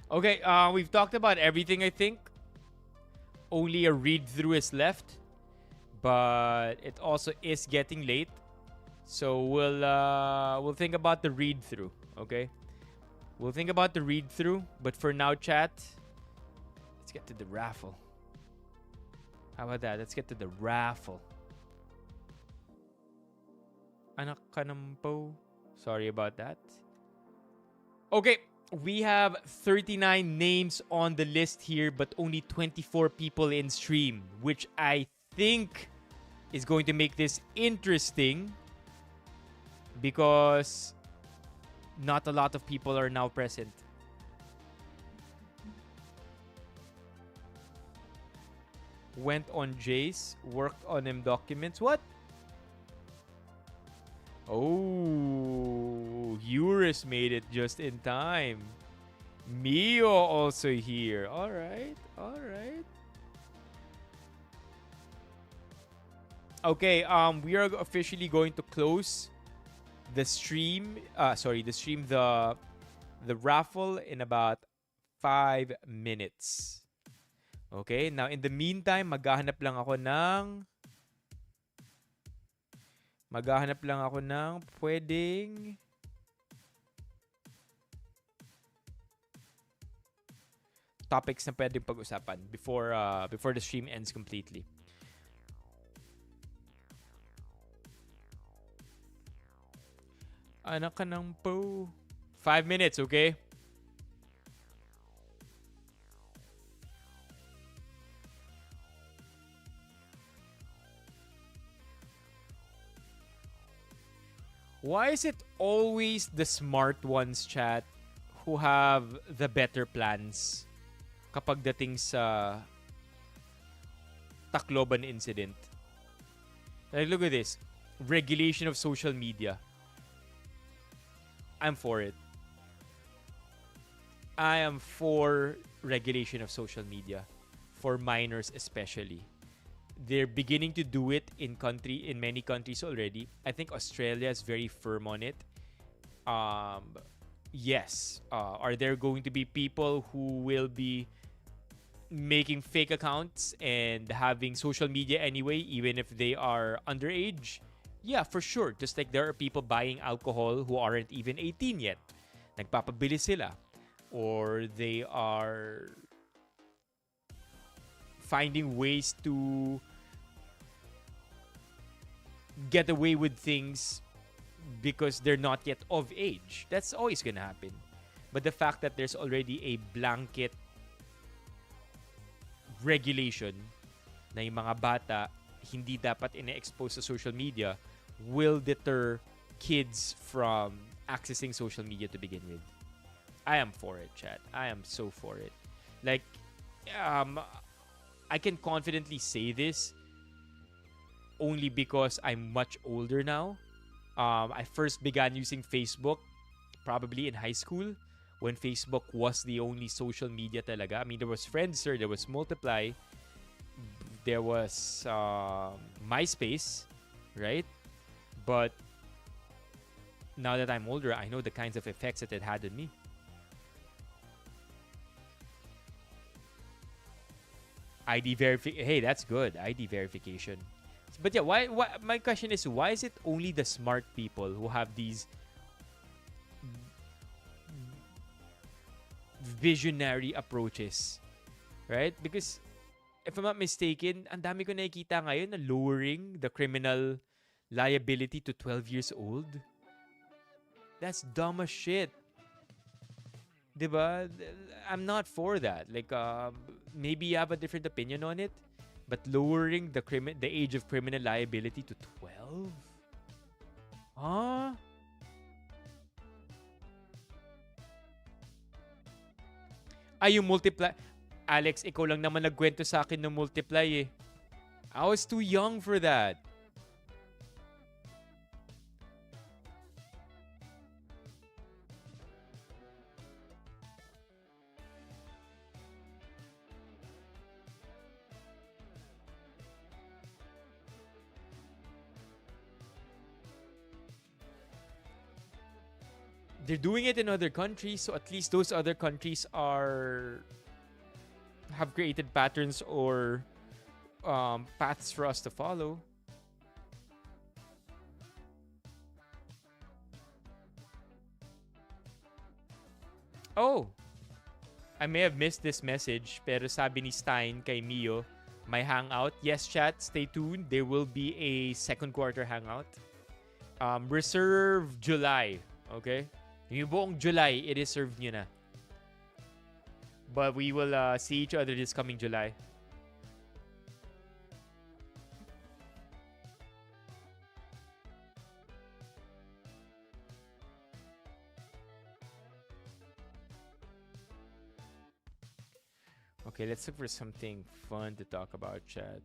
Okay, we've talked about everything, I think. Only a read-through is left. But it also is getting late. So we'll think about the read-through, okay? We'll think about the read-through. But for now, chat, let's get to the raffle. How about that? Let's get to the raffle. Anak ka ng po. Sorry about that. Okay, we have 39 names on the list here, but only 24 people in stream, which I think is going to make this interesting because not a lot of people are now present. Went on Jace, worked on him documents. What? Oh, Eurus made it just in time. Mio also here. All right, all right. Okay, we are officially going to close the stream. The raffle in about 5 minutes. Okay, now in the meantime, maghahanap lang ako ng pwedeng topics na pwedeng pag-usapan before the stream ends completely. Anak ka ng po. 5 minutes, okay? Why is it always the smart ones, chat, who have the better plans kapag dating sa Tacloban incident? Like, look at this. Regulation of social media. I'm for it. I am for regulation of social media. For minors especially. They're beginning to do it in many countries already. I think Australia is very firm on it. Yes. Are there going to be people who will be making fake accounts and having social media anyway, even if they are underage? Yeah, for sure. Just like there are people buying alcohol who aren't even 18 yet. Nagpapabili sila. Or they are finding ways to get away with things because they're not yet of age. That's always gonna happen. But the fact that there's already a blanket regulation na yung mga bata hindi dapat ine-expose sa social media will deter kids from accessing social media to begin with. I am for it, chat. I am so for it. Like, I can confidently say this only because I'm much older now. I first began using Facebook probably in high school when Facebook was the only social media talaga. I mean, there was Friendster, there was Multiply, there was MySpace, right? But now that I'm older, I know the kinds of effects that it had on me. ID verification. Hey, that's good. ID verification. But yeah, why? My question is, why is it only the smart people who have these visionary approaches, right? Because if I'm not mistaken, ang dami ko nakikita ngayon na lowering the criminal liability to 12 years old. That's dumb as shit. Diba? I'm not for that. Like, maybe you have a different opinion on it, but lowering the age of criminal liability to 12? Huh? Ay, yung Multiply. Alex, ikaw lang naman nagkwento sa akin ng Multiply eh. I was too young for that. They're doing it in other countries, so at least those other countries have created patterns or paths for us to follow. Oh, I may have missed this message, pero sabi ni Stein kay Mio, may hangout. Yes, chat, stay tuned. There will be a second quarter hangout. Reserve July, okay? Yung buong July, i-reserve nyo na. But we will see each other this coming July. Okay, let's look for something fun to talk about, chat.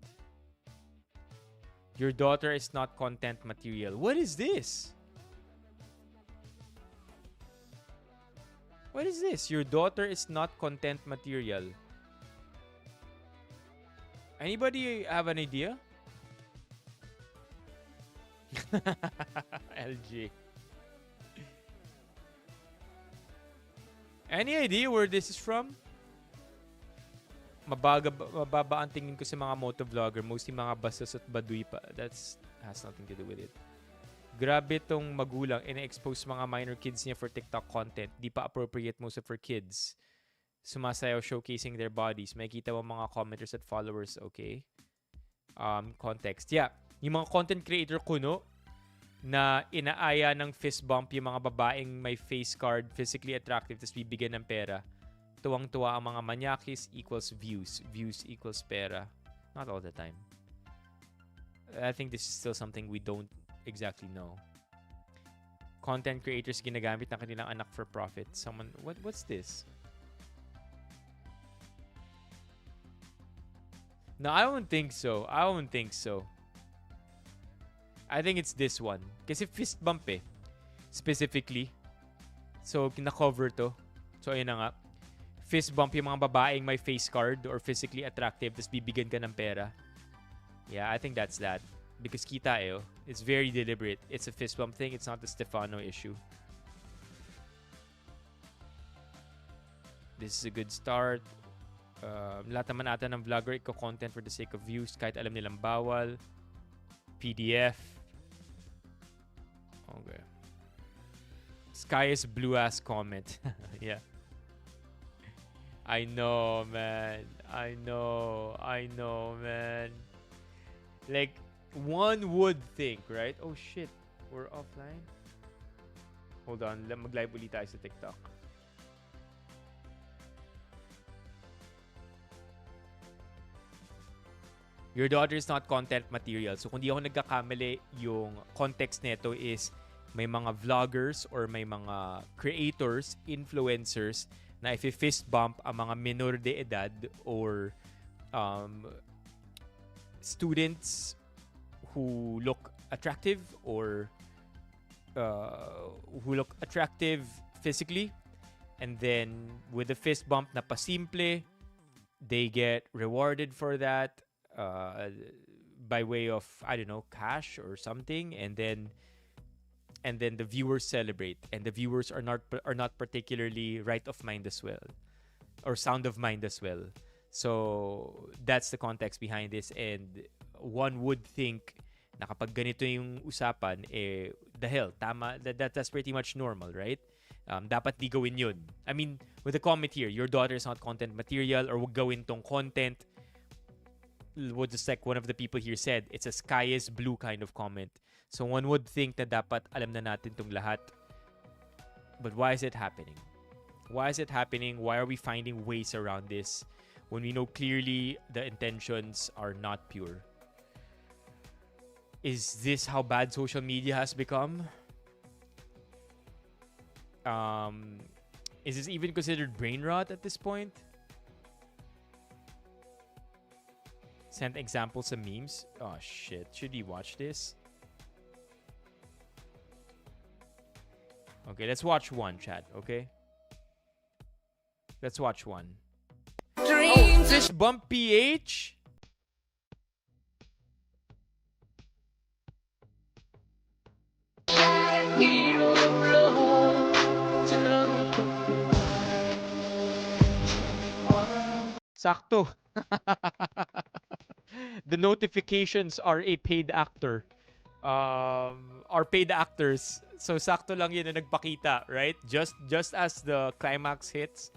Your daughter is not content material. What is this? What is this? Your daughter is not content material. Anybody have an idea? LG. Any idea where this is from? Mababa ang tingin ko sa mga motovlogger. Mostly mga bastos at baduy pa. That's has nothing to do with it. Grabe tong magulang ina-expose mga minor kids niya for TikTok content. Di pa appropriate most of her kids. Sumasayaw showcasing their bodies. Makikita mo mga commenters at followers, okay? Context. Yeah. Yung mga content creator kuno na inaaya ng fist bump yung mga babaeng may face card, physically attractive, tapos bibigyan ng pera. Tuwang-tuwa ang mga manyakis equals views. Views equals pera. Not all the time. I think this is still something we don't exactly know. Content creators ginagamit ng kanilang anak for profit. What's this? No, I don't think so. I think it's this one. Kasi fist bump eh. Specifically. So, kina-cover to. So, ayun na nga. Fist bump yung mga babaeng may face card or physically attractive tapos bibigyan ka ng pera. Yeah, I think that's that. Because kita eh, it's very deliberate. It's a fist bump thing. It's not the Stefano issue. This is a good start. Lahat naman ata ng vlogger iko-content for the sake of views kahit alam nilang bawal. PDF. Okay. Sky is blue ass comment. Yeah. I know, man. I know, man. Like, one would think, right? Oh shit, we're offline. Hold on, mag-live ulit tayo sa TikTok. Your daughter is not content material. So kung di ako nagkakamali, yung context nito is may mga vloggers or may mga creators, influencers na if-fist bump ang mga minor de edad or students who look attractive or who look attractive physically, and then with a fist bump na pasimple, they get rewarded for that by way of, I don't know, cash or something, and then the viewers celebrate, and the viewers are not particularly right of mind as well, or sound of mind as well. So that's the context behind this, and one would think na kapag ganito yung usapan, the hell, tama, that's pretty much normal, right? Dapat di gawin yun. I mean, with the comment here, your daughter is not content material, or wag gawin tong content. What just like one of the people here said, it's a sky is blue kind of comment. So one would think na dapat alam na natin tong lahat. But why is it happening? Why is it happening? Why are we finding ways around this when we know clearly the intentions are not pure? Is this how bad social media has become? Is this even considered brain rot at this point? Send examples of memes. Oh shit, should you watch this? Okay, let's watch one, chat, okay? Let's watch one. Dreams is bump PH? Sakto. The notifications are a paid actor. Are paid actors. So sakto lang yun na nagpakita, right? Just as the climax hits,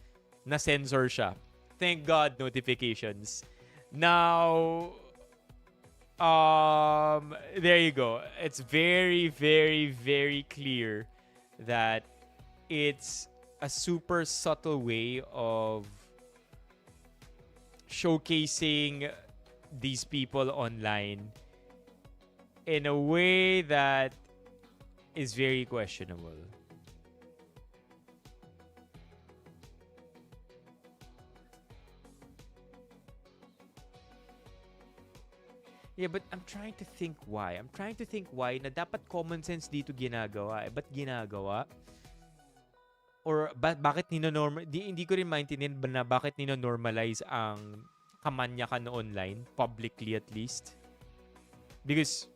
na-censor siya. Thank God, notifications. Now, there you go. It's very, very, very clear that it's a super subtle way of showcasing these people online in a way that is very questionable. Yeah, but I'm trying to think why. I'm trying to think why na dapat common sense dito ginagawa. Ba't ginagawa? Or bakit hindi ko rin maintindihan na bakit nino-normalize ang kamanyakan online, publicly at least. Because,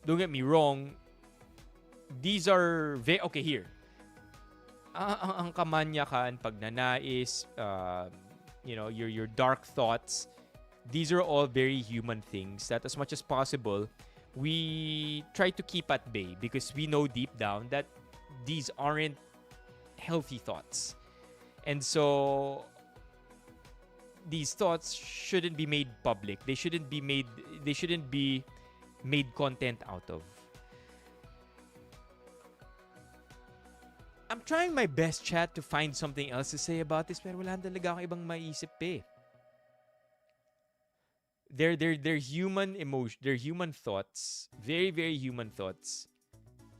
don't get me wrong, these are okay, here. Ang kamanyakan, pagnanais, your dark thoughts, these are all very human things that as much as possible, we try to keep at bay because we know deep down that these aren't healthy thoughts. And so these thoughts shouldn't be made public. They shouldn't be made content out of. I'm trying my best, chat, to find something else to say about this, pero wala talaga akong ibang maisip eh. They're human emotion, they're human thoughts, very, very human thoughts.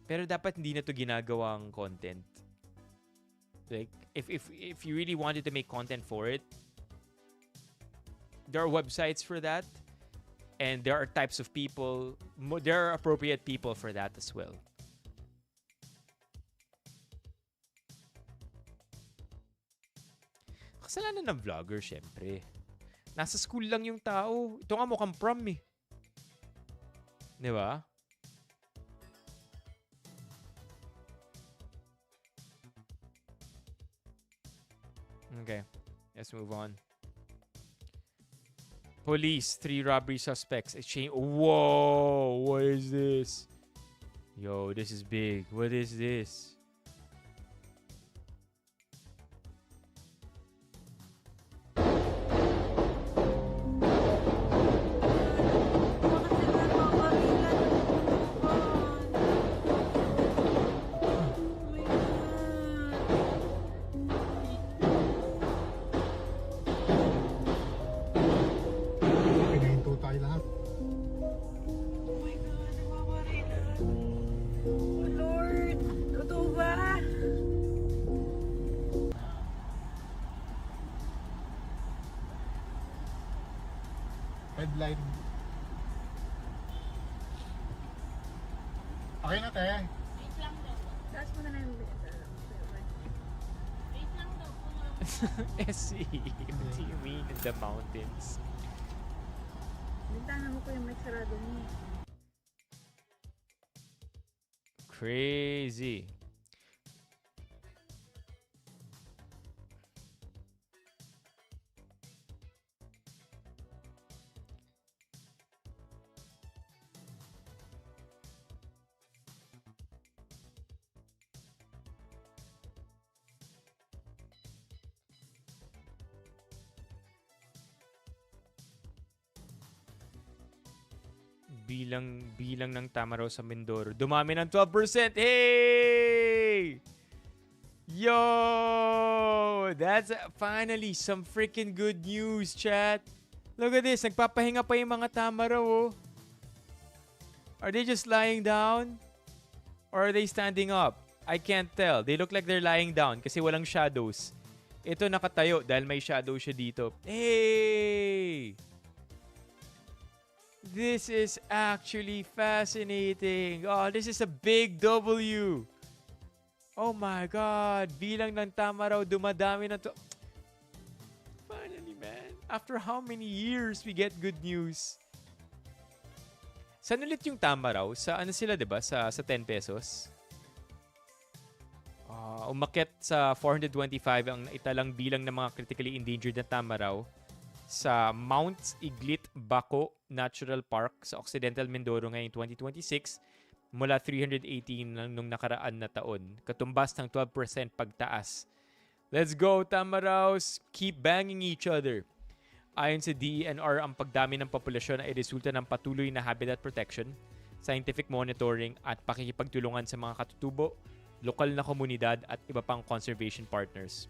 Pero dapat hindi na to ginagawang content. Like, if you really wanted to make content for it, there are websites for that, and there are types of people, there are appropriate people for that as well. Kasalanan ng vlogger, syempre. Nasa school lang yung tao. Ito nga mukhang prom eh. Di ba? Okay, let's move on. Police, 3 robbery suspects. Exchange. Whoa, what is this? Yo, this is big. What is this? Pinahinto tayo lahat. Oh my God, nababarilan. Oh Lord, totoo ba? Headline. Okay na, te. Taas mo na lang yung SE. What do you mean in the mountains? bintana mo po yung may sarado niya. Crazy. Bilang ng tama raw sa Mindoro. Dumami ng 12%. Hey! Yo! That's finally some freaking good news, chat. Look at this. Nagpapahinga pa yung mga tama raw, oh. Are they just lying down? Or are they standing up? I can't tell. They look like they're lying down kasi walang shadows. Ito nakatayo dahil may shadow siya dito. Hey! This is actually fascinating. Oh, this is a big W. Oh my God. Bilang ng tama raw, dumadami na to. Finally, man. After how many years we get good news? Saan ulit yung tama raw? Sa ano sila, diba? Sa 10 pesos? Umakyat sa 425 ang italang bilang ng mga critically endangered na tama raw sa Mount Iglit Baco Natural Park sa Occidental Mindoro ngayong 2026 mula 318 nung nakaraan na taon. Katumbas ng 12% pagtaas. Let's go, Tamaraws! Keep banging each other. Ayon sa DENR, ang pagdami ng populasyon ay resulta ng patuloy na habitat protection, scientific monitoring at pakikipagtulungan sa mga katutubo, lokal na komunidad at iba pang conservation partners.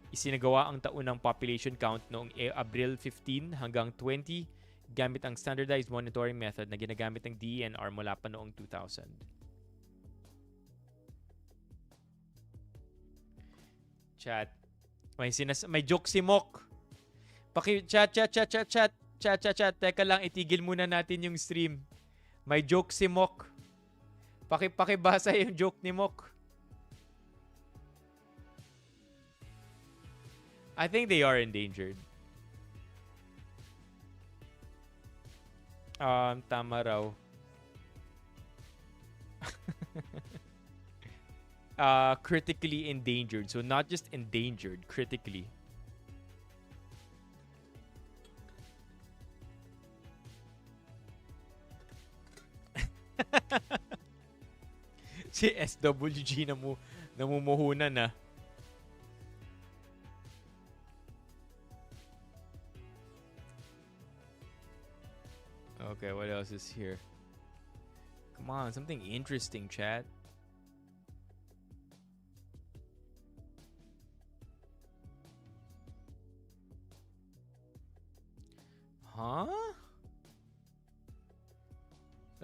Isinagawa ang taunang population count noong Abril 15 hanggang 20 gamit ang standardized monitoring method na ginagamit ng DENR mula pa noong 2000. Chat. May joke si Mok. Chat. Teka lang, itigil muna natin yung stream. May joke si Mok. Pakibasa yung joke ni Mok. I think they are endangered. Tama raw. Critically endangered. So not just endangered, critically. Si SWG namumuhunan na. Okay, what else is here? Come on, something interesting, chat. Huh?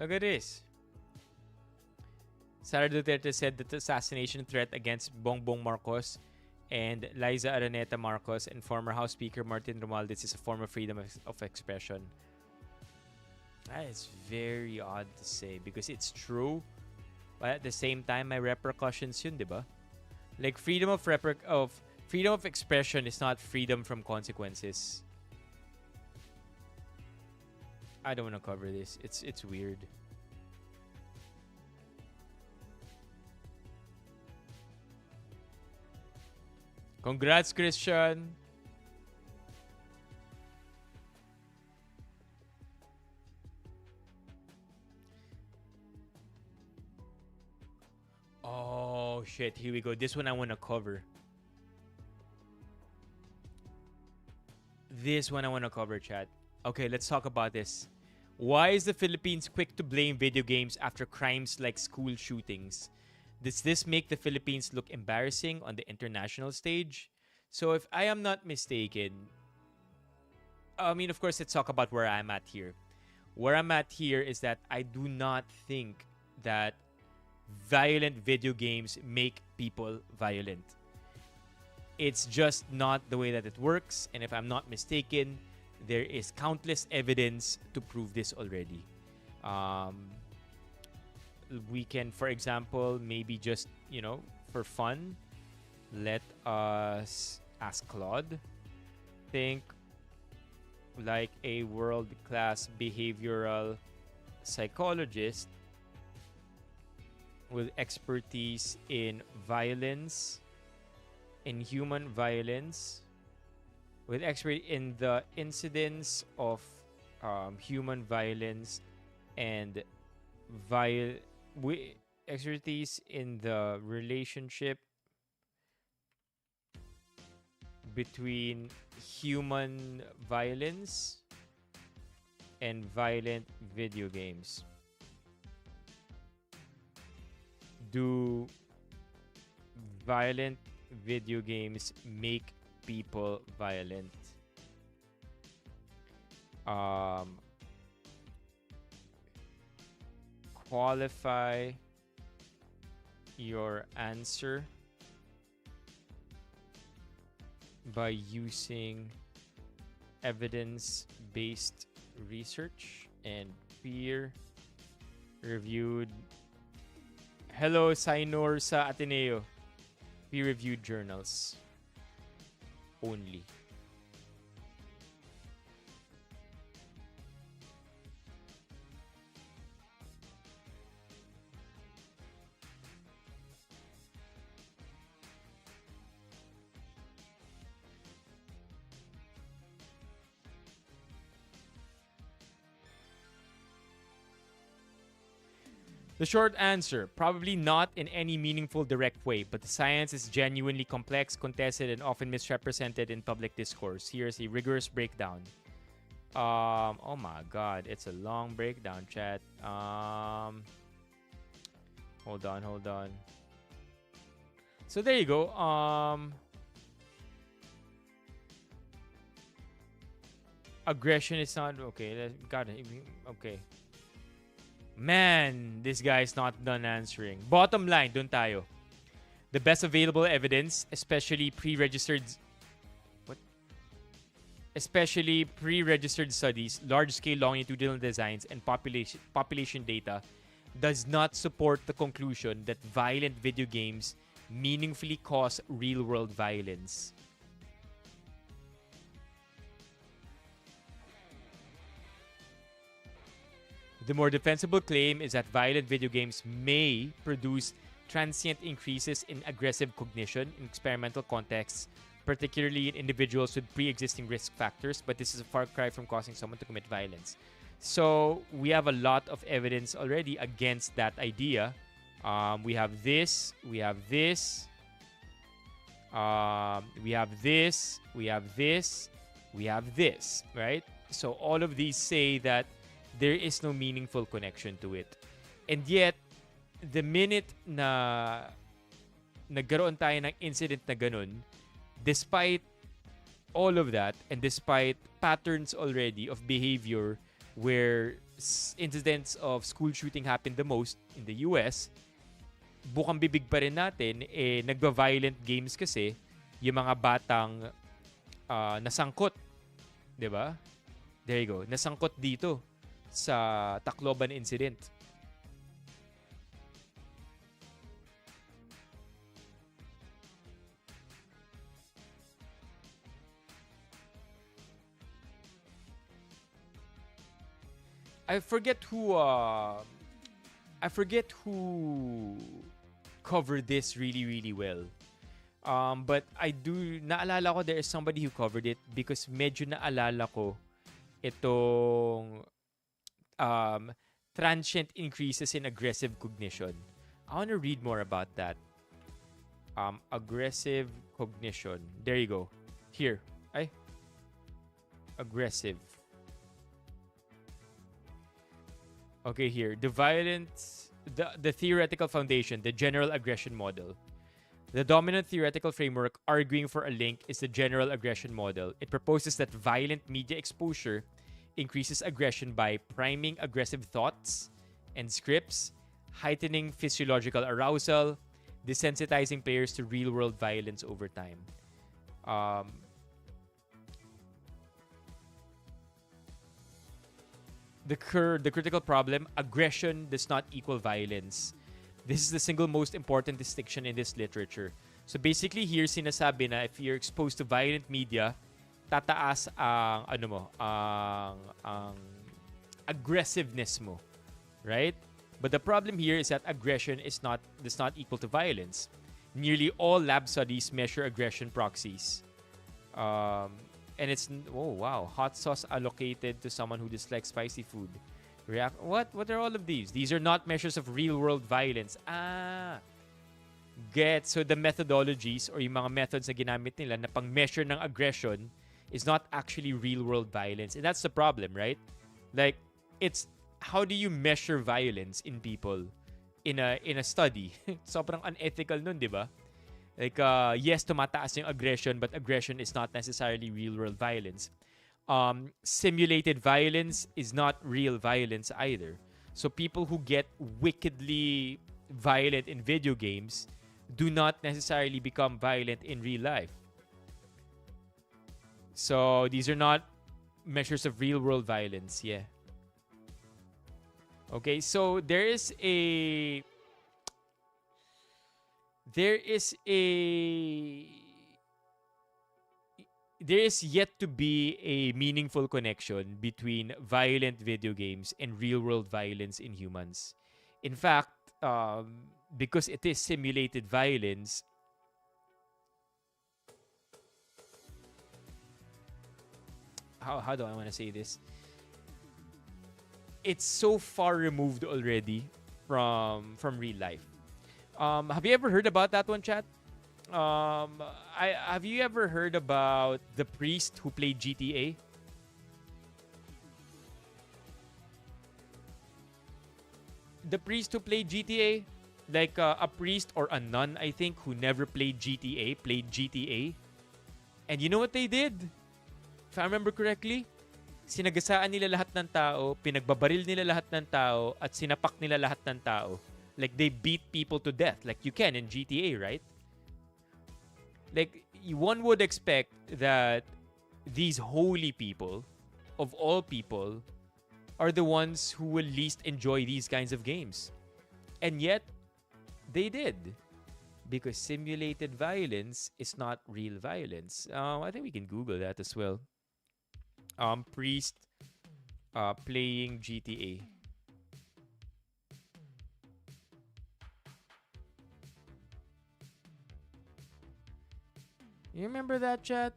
Look at this. Sara Duterte said that the assassination threat against Bongbong Marcos and Liza Araneta Marcos and former House Speaker Martin Romualdez is a form of freedom of expression. That is very odd to say because it's true, but at the same time, may repercussions yun, diba? Like freedom of expression is not freedom from consequences. I don't want to cover this. It's weird. Congrats, Christian. Oh shit, here we go. This one I want to cover. This one I want to cover, chat. Okay, let's talk about this. Why is the Philippines quick to blame video games after crimes like school shootings? Does this make the Philippines look embarrassing on the international stage? So if I am not mistaken, I mean, of course, let's talk about where I'm at here. Where I'm at here is that I do not think that violent video games make people violent. It's just not the way that it works. And if I'm not mistaken, there is countless evidence to prove this already. We can, for example, maybe just, for fun, let us ask Claude. Think like a world-class behavioral psychologist with expertise in violence, in human violence, with expert in the incidence of human violence and expertise in the relationship between human violence and violent video games. Do violent video games make people violent? Qualify your answer by using evidence-based research and peer-reviewed. Hello, Sainor sa Ateneo. Peer-reviewed journals only. The short answer, probably not in any meaningful direct way, but the science is genuinely complex, contested, and often misrepresented in public discourse. Here's a rigorous breakdown. Oh my god, it's a long breakdown, chat. Hold on. So there you go. Aggression is not okay. Got it. Okay. Man, this guy is not done answering. Bottom line, dun tayo. The best available evidence, especially pre-registered studies, large-scale longitudinal designs, and population data, does not support the conclusion that violent video games meaningfully cause real-world violence. The more defensible claim is that violent video games may produce transient increases in aggressive cognition in experimental contexts, particularly in individuals with pre-existing risk factors, but this is a far cry from causing someone to commit violence. So we have a lot of evidence already against that idea. We have this, we have this, we have this, we have this, we have this, right? So all of these say that there is no meaningful connection to it. And yet, the minute na nagkaroon tayo ng incident na ganun, despite all of that, and despite patterns already of behavior where incidents of school shooting happen the most in the US, bukang bibig pa rin natin, nagba-violent games kasi yung mga batang nasangkot. Diba? There you go. Nasangkot dito sa Tacloban incident. I forget who covered this really well. But naalala ko there is somebody who covered it because medyo naalala ko itong transient increases in aggressive cognition. I want to read more about that. Aggressive cognition. There you go. Here. Ay. Aggressive. Okay, here. The theoretical foundation, the general aggression model. The dominant theoretical framework arguing for a link is the general aggression model. It proposes that violent media exposure increases aggression by priming aggressive thoughts and scripts, heightening physiological arousal, desensitizing players to real-world violence over time. The critical problem, aggression does not equal violence. This is the single most important distinction in this literature. So basically here sinasabi na if you're exposed to violent media, tataas ang ang aggressiveness mo, right? But the problem here is that aggression does not equal to violence. Nearly all lab studies measure aggression proxies. And it's hot sauce allocated to someone who dislikes spicy food. What are all of these? These are not measures of real-world violence. So the methodologies or yung mga methods na ginamit nila na pang-measure ng aggression is not actually real-world violence. And that's the problem, right? Like, it's how do you measure violence in people in a study? Sobrang unethical nun, di ba? Like, yes, tumataas yung aggression, but aggression is not necessarily real-world violence. Simulated violence is not real violence either. So people who get wickedly violent in video games do not necessarily become violent in real life. So these are not measures of real-world violence. Yeah. Okay, so there is yet to be a meaningful connection between violent video games and real-world violence in humans. In fact, because it is simulated violence, how do I want to say this? It's so far removed already from real life. Have you ever heard about that one, chat? Have you ever heard about the priest who played GTA? The priest who played GTA? Like a priest or a nun, I think, who never played GTA. And you know what they did? If I remember correctly, sinagasaan nila lahat ng tao, pinagbabaril nila lahat ng tao, at sinapak nila lahat ng tao. Like, they beat people to death. Like you can in GTA, right? Like, one would expect that these holy people, of all people, are the ones who will least enjoy these kinds of games. And yet, they did. Because simulated violence is not real violence. I think we can Google that as well. Priest playing GTA. You remember that, chat?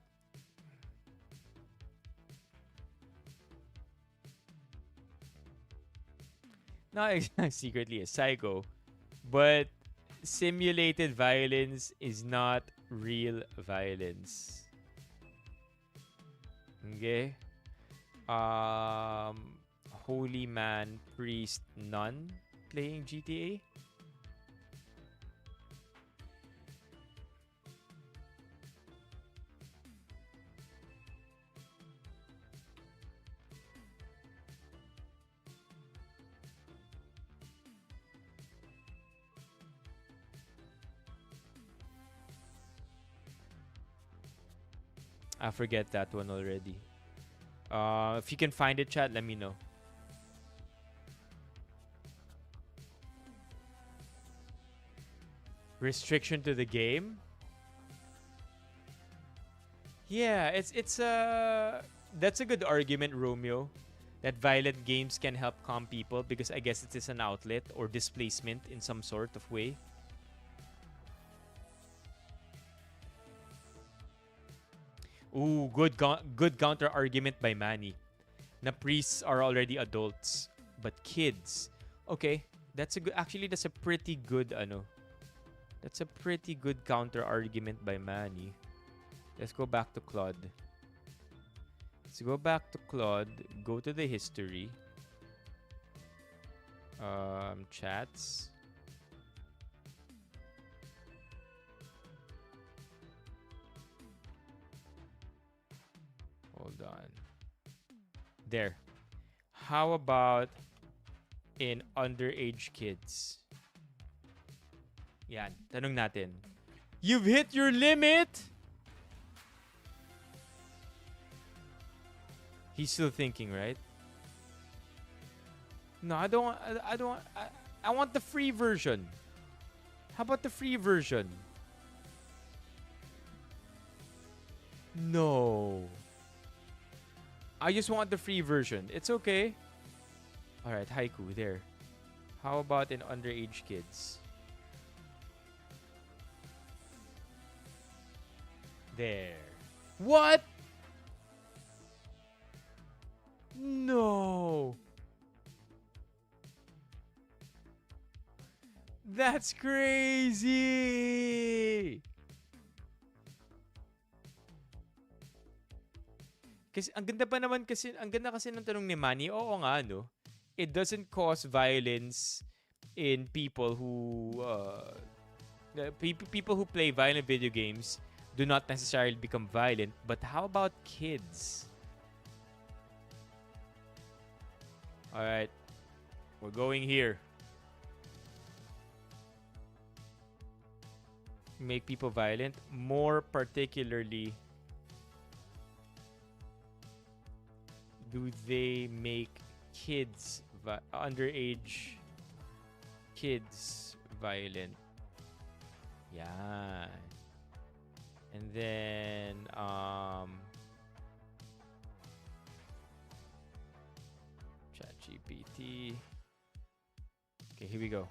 Not secretly a psycho, but simulated violence is not real violence. Okay? Holy man, priest, nun playing GTA? I forget that one already. If you can find it, chat, let me know. Restriction to the game? Yeah, it's that's a good argument, Romeo. That violent games can help calm people because I guess it is an outlet or displacement in some sort of way. Ooh, good counter argument by Manny. Na priests are already adults, but kids. Okay, That's a good. Actually, that's a pretty good ano. That's a pretty good counter argument by Manny. Let's go back to Claude. Let's go back to Claude. Go to the history. Chats. Hold on. There. How about in underage kids? Yan. Tanong natin. You've hit your limit? He's still thinking, right? No, I don't want. I don't want. I want the free version. How about the free version? No. I just want the free version. It's okay. Alright, Haiku, there. How about in underage kids? There. What? No. That's crazy. Kasi ang ganda pa naman kasi ang ganda kasi ng tanong ni Manny. Oo nga no. It doesn't cause violence in people who people who play violent video games do not necessarily become violent, but how about kids? All right. We're going here. Make people violent, more particularly do they make kids underage kids violent? Yeah. And then ChatGPT. Okay, here we go.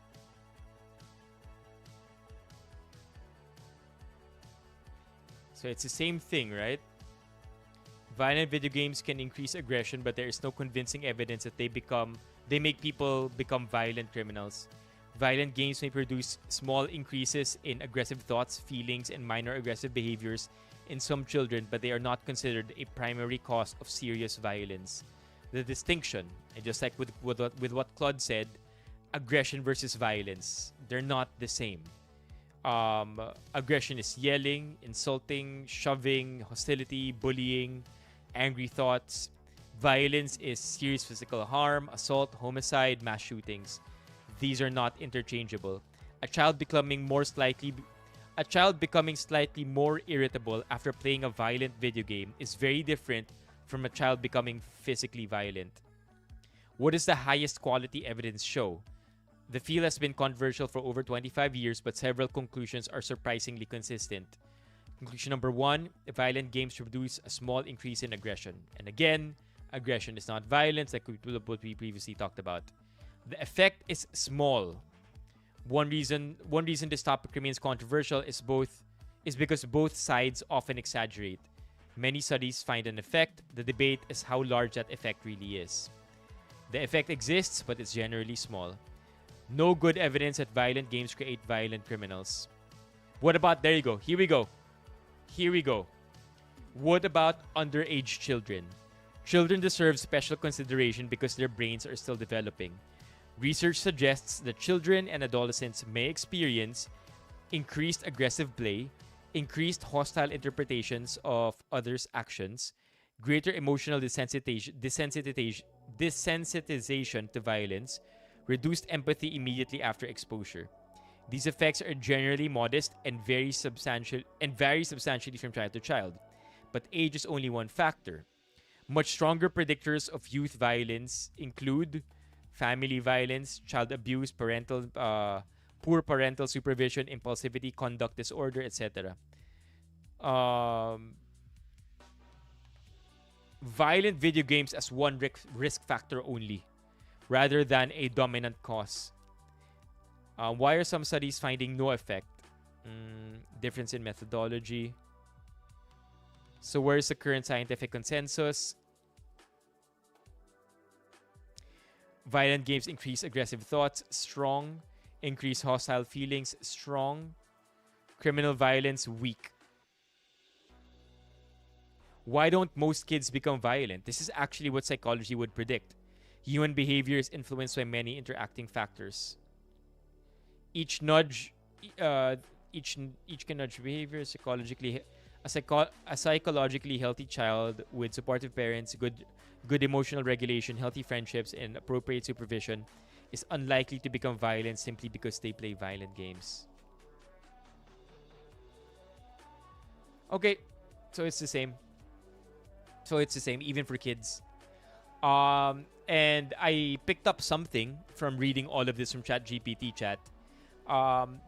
So it's the same thing, right? Violent video games can increase aggression, but there is no convincing evidence that they make people become violent criminals. Violent games may produce small increases in aggressive thoughts, feelings, and minor aggressive behaviors in some children, but they are not considered a primary cause of serious violence. The distinction, and just like with what Claude said, aggression versus violence, they're not the same. Aggression is yelling, insulting, shoving, hostility, bullying, angry thoughts. Violence is serious physical harm, assault, homicide, mass shootings. These are not interchangeable. A child becoming slightly more irritable after playing a violent video game is very different from a child becoming physically violent. What does the highest quality evidence show? The field has been controversial for over 25 years, but several conclusions are surprisingly consistent. Conclusion number 1, violent games produce a small increase in aggression. And again, aggression is not violence, like what we previously talked about. The effect is small. One reason this topic remains controversial is because both sides often exaggerate. Many studies find an effect. The debate is how large that effect really is. The effect exists, but it's generally small. No good evidence that violent games create violent criminals. What about, there you go. Here we go. What about underage children? Children deserve special consideration because their brains are still developing. Research suggests that children and adolescents may experience increased aggressive play, increased hostile interpretations of others' actions, greater emotional desensitization to violence, reduced empathy immediately after exposure. These effects are generally modest and vary substantially from child to child, but age is only one factor. Much stronger predictors of youth violence include family violence, child abuse, poor parental supervision, impulsivity, conduct disorder, etc. Violent video games as one risk factor only, rather than a dominant cause. Why are some studies finding no effect? Difference in methodology. So where's the current scientific consensus? Violent games increase aggressive thoughts, strong. Increase hostile feelings, strong. Criminal violence, weak. Why don't most kids become violent? This is actually what psychology would predict. Human behavior is influenced by many interacting factors. Each nudge, each can nudge behavior psychologically. A psychologically healthy child with supportive parents, good emotional regulation, healthy friendships, and appropriate supervision is unlikely to become violent simply because they play violent games. Okay, so it's the same. So it's the same even for kids. And I picked up something from reading all of this from ChatGPT chat.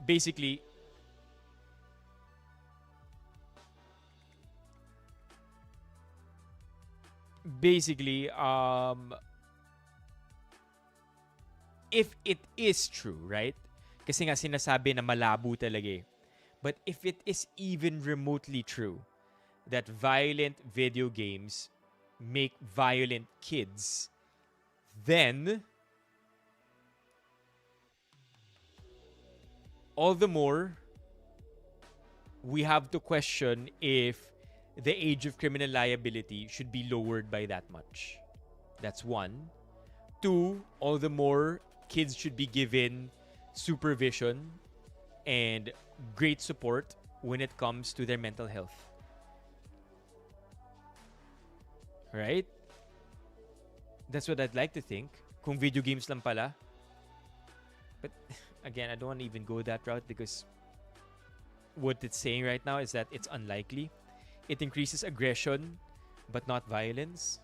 Basically, if it is true, right? Kasi nga sinasabi na malabo talaga eh. But if it is even remotely true that violent video games make violent kids, then all the more we have to question if the age of criminal liability should be lowered by that much. That's one. Two, all the more kids should be given supervision and great support when it comes to their mental health. Right? That's what I'd like to think. Kung video games lang pala. But again, I don't want to even go that route because what it's saying right now is that it's unlikely. It increases aggression but not violence.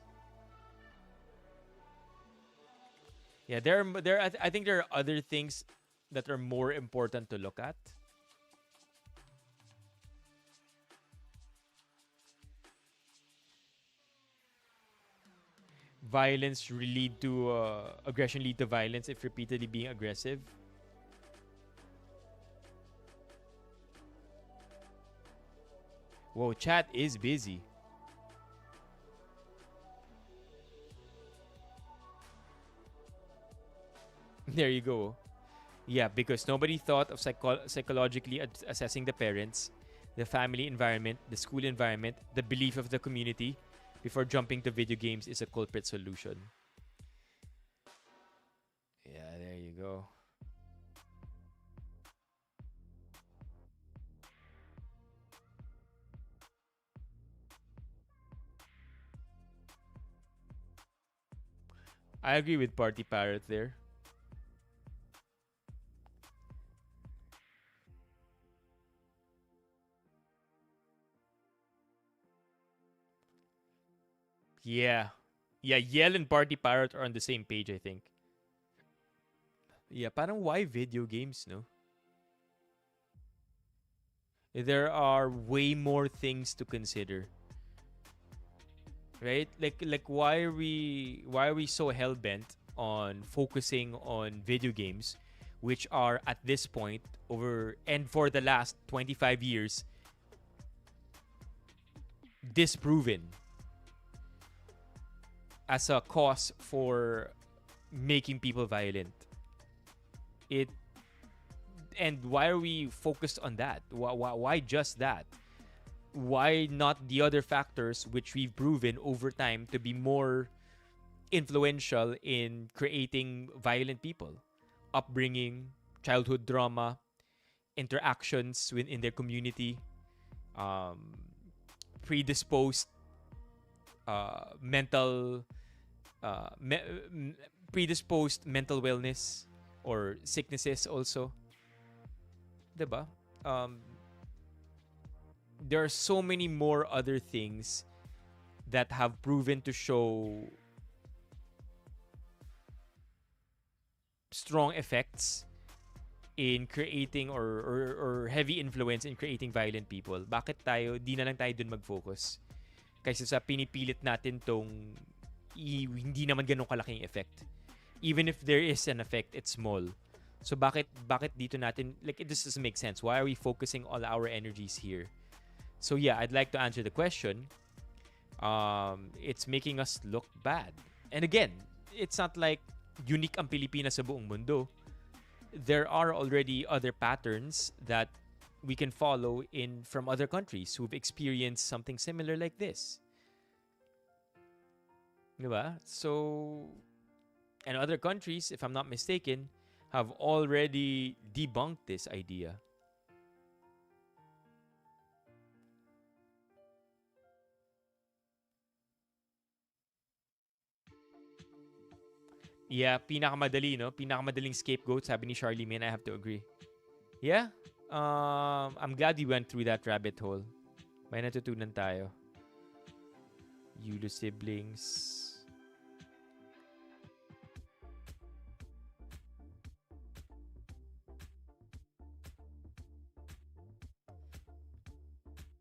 Yeah, I think there are other things that are more important to look at. Violence lead to aggression lead to violence if repeatedly being aggressive. Whoa, chat is busy. There you go. Yeah, because nobody thought of psychologically assessing the parents, the family environment, the school environment, the belief of the community before jumping to video games is a culprit solution. Yeah, there you go. I agree with Party Parrot there. Yeah. Yeah, Yell and Party Parrot are on the same page, I think. Yeah, parang why video games, no? There are way more things to consider. Right? Like why are we so hell-bent on focusing on video games which are at this point over and for the last 25 years disproven as a cause for making people violent. And why are we focused on that? Why just that? Why not the other factors which we've proven over time to be more influential in creating violent people? Upbringing, childhood trauma, interactions within their community, predisposed predisposed mental wellness or sicknesses also. Diba? There are so many more other things that have proven to show strong effects in creating or heavy influence in creating violent people. Bakit di na lang tayo dun mag-focus? Kaysa sa pinipilit natin tong hindi naman ganun kalaking effect. Even if there is an effect, it's small. So bakit dito natin, like, it just doesn't make sense. Why are we focusing all our energies here? So yeah, I'd like to answer the question. It's making us look bad. And again, it's not like unique ang Pilipinas sa buong mundo. There are already other patterns that we can follow in from other countries who've experienced something similar like this. Diba? So, and other countries, if I'm not mistaken, have already debunked this idea. Yeah, pinakamadali, no? Pinakamadaling scapegoat, sabi ni Charlie Min, I have to agree. Yeah, I'm glad we went through that rabbit hole. May natutunan tayo. Yulo siblings.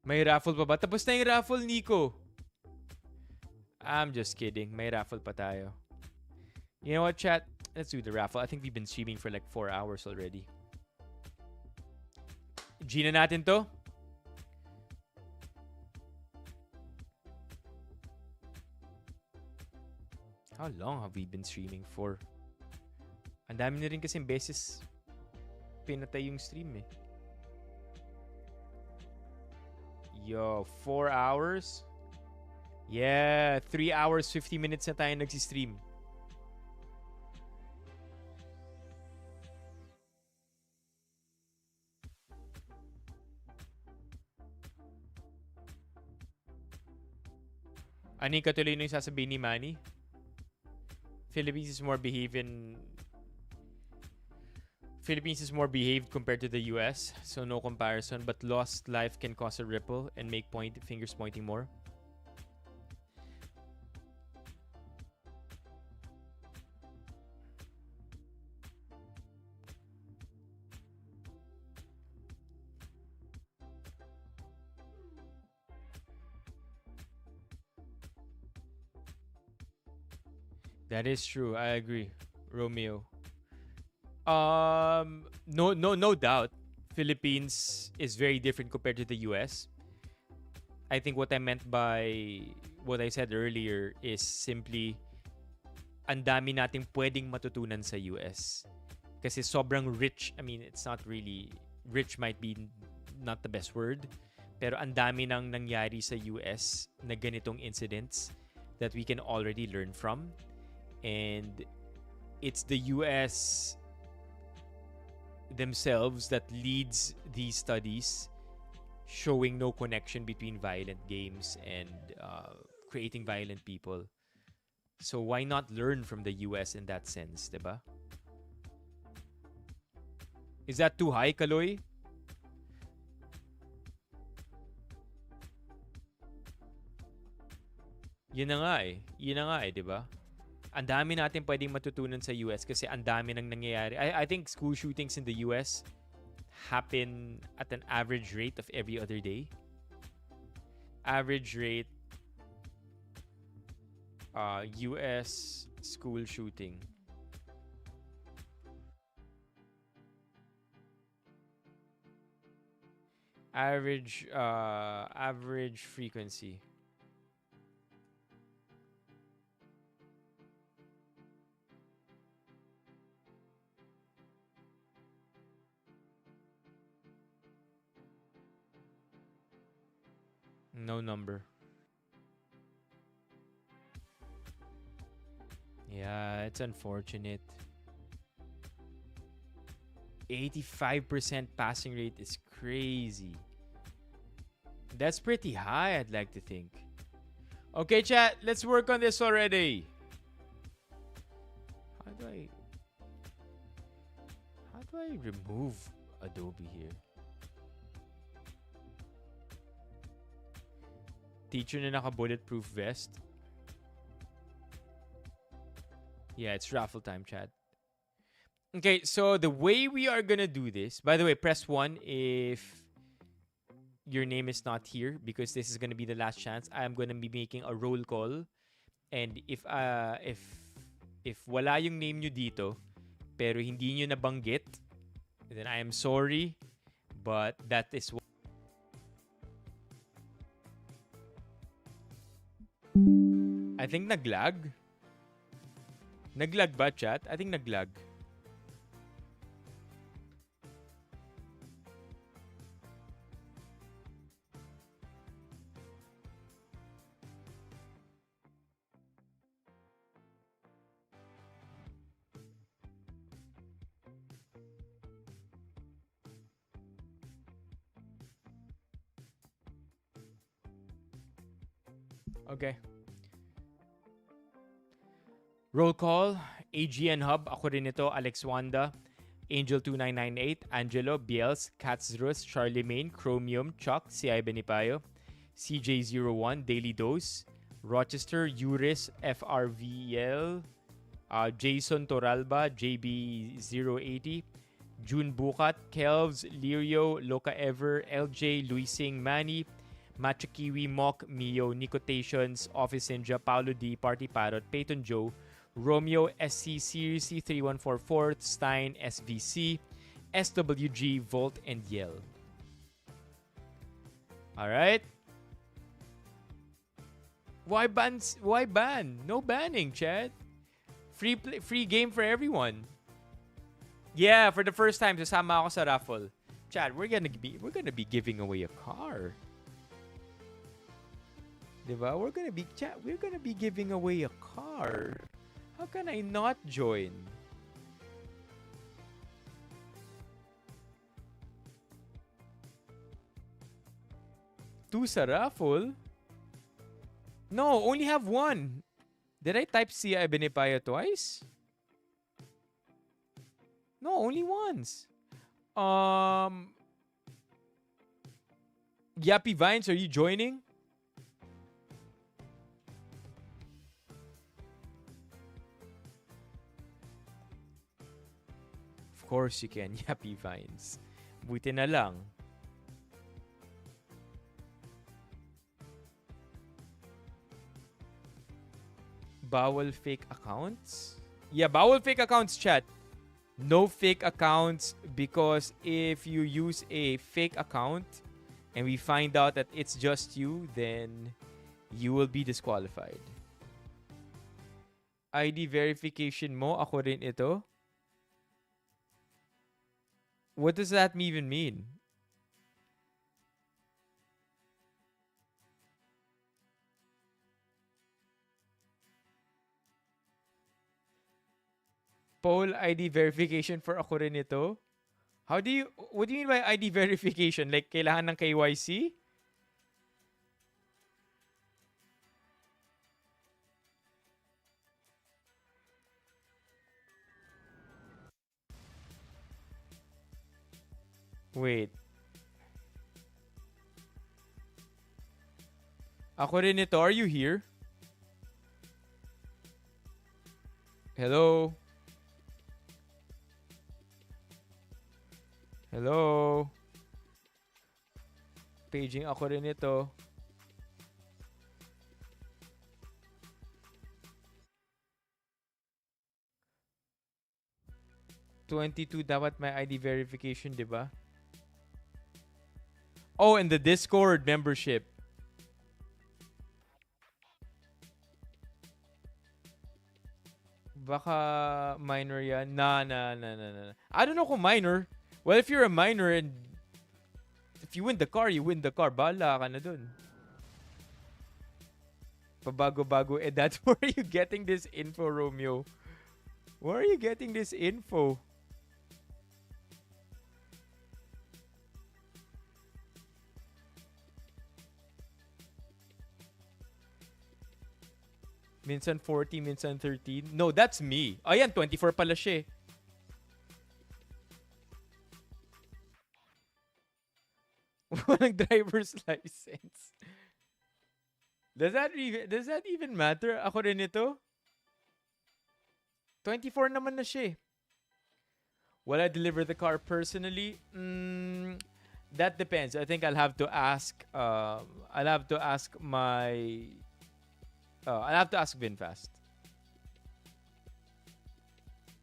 May raffle pa ba? Tapos na yung raffle, Nico. I'm just kidding. May raffle pa tayo. You know what, chat? Let's do the raffle. I think we've been streaming for like 4 hours already. Gina natin to. How long have we been streaming for? Ang dami na rin kasing beses pinatay yung stream eh. Yo, 4 hours? Yeah, 3 hours, 50 minutes na tayo nagsi-stream. Ano yung katuloy na yung sasabihin ni Manny? Philippines is more behaved compared to the US, so no comparison, but lost life can cause a ripple and make fingers pointing more. That is true. I agree, Romeo. No doubt. Philippines is very different compared to the US. I think what I meant by what I said earlier is simply ang dami nating pwedeng matutunan sa US. Kasi sobrang rich. I mean, it's not really rich, might be not the best word, pero ang dami nang nangyari sa US na ganitong incidents that we can already learn from. And it's the US themselves that leads these studies showing no connection between violent games and creating violent people. So why not learn from the US in that sense, diba? Is that too high, Kaloy? Yun na nga eh, diba? Ang dami natin pwedeng matutunan sa US kasi ang dami nang nangyayari. I think school shootings in the US happen at an average rate of every other day. Average rate US school shooting. Average frequency. No number. Yeah, it's unfortunate. 85% passing rate is crazy. That's pretty high, I'd like to think. Okay, chat, let's work on this already. How do I remove Adobe here? Teacher na naka-bulletproof vest. Yeah, it's raffle time, chat. Okay, so the way we are gonna do this, by the way, press 1 if your name is not here because this is gonna be the last chance. I'm gonna be making a roll call, and if wala yung name nyo dito, pero hindi nyo nabanggit, then I am sorry, but that is what I think naglag. Naglag ba, chat? I think naglag. Okay. Roll call. AGN Hub. Ako rin ito. Alex Wanda. Angel2998. Angelo. Biels. Katzrus. Charlemagne. Chromium. Chuck. CI Benipayo. CJ01. Daily Dose. Rochester. Uris. FRVL. Jason Toralba. JB080. June Bukat. Kelvs. Lirio. Loca Ever. LJ. Luising. Manny. Machakiwi, Mock, Mio, Nicotations, Office Ninja, Paulo D, Party Parrot, Peyton Joe, Romeo, SC, Series C3144, Stein, SVC, SWG, Volt, and Yell. Alright? Why ban? No banning, Chad. Free game for everyone. Yeah, for the first time, sasama ako sa raffle. Chad, we're gonna be giving away a car. Diba? We're gonna be giving away a car. How can I not join? Two sa raffle? No, only have one. Did I type CI Benipayo twice? No, only once. Yappy Vines, are you joining? Of course you can, Yappy Vines. Buti na lang. Bawal fake accounts? Yeah, bawal fake accounts, chat. No fake accounts, because if you use a fake account and we find out that it's just you, then you will be disqualified. ID verification mo, ako rin ito. What does that even mean? Poll ID verification for ako rin ito? What do you mean by ID verification? Like, kailangan ng KYC? Wait. Ako rin ito. Are you here? Hello? Hello? Paging ako rin ito. $22 dapat may ID verification, di ba? Oh, and the Discord membership. Baka minor yan. Nah. I don't know kung minor. Well, if you're a minor and if you win the car, you win the car. Bahala ka na dun. Pabago-bago. That's where are you getting this info, Romeo? Where are you getting this info? Minsan 40, minsan 13. No, that's me. Ayan, 24 pala siya eh. Walang driver's license. Does that even matter? Ako rin ito? 24 naman na siya eh. Will I deliver the car personally? That depends. I think I'll have to ask Vinfast.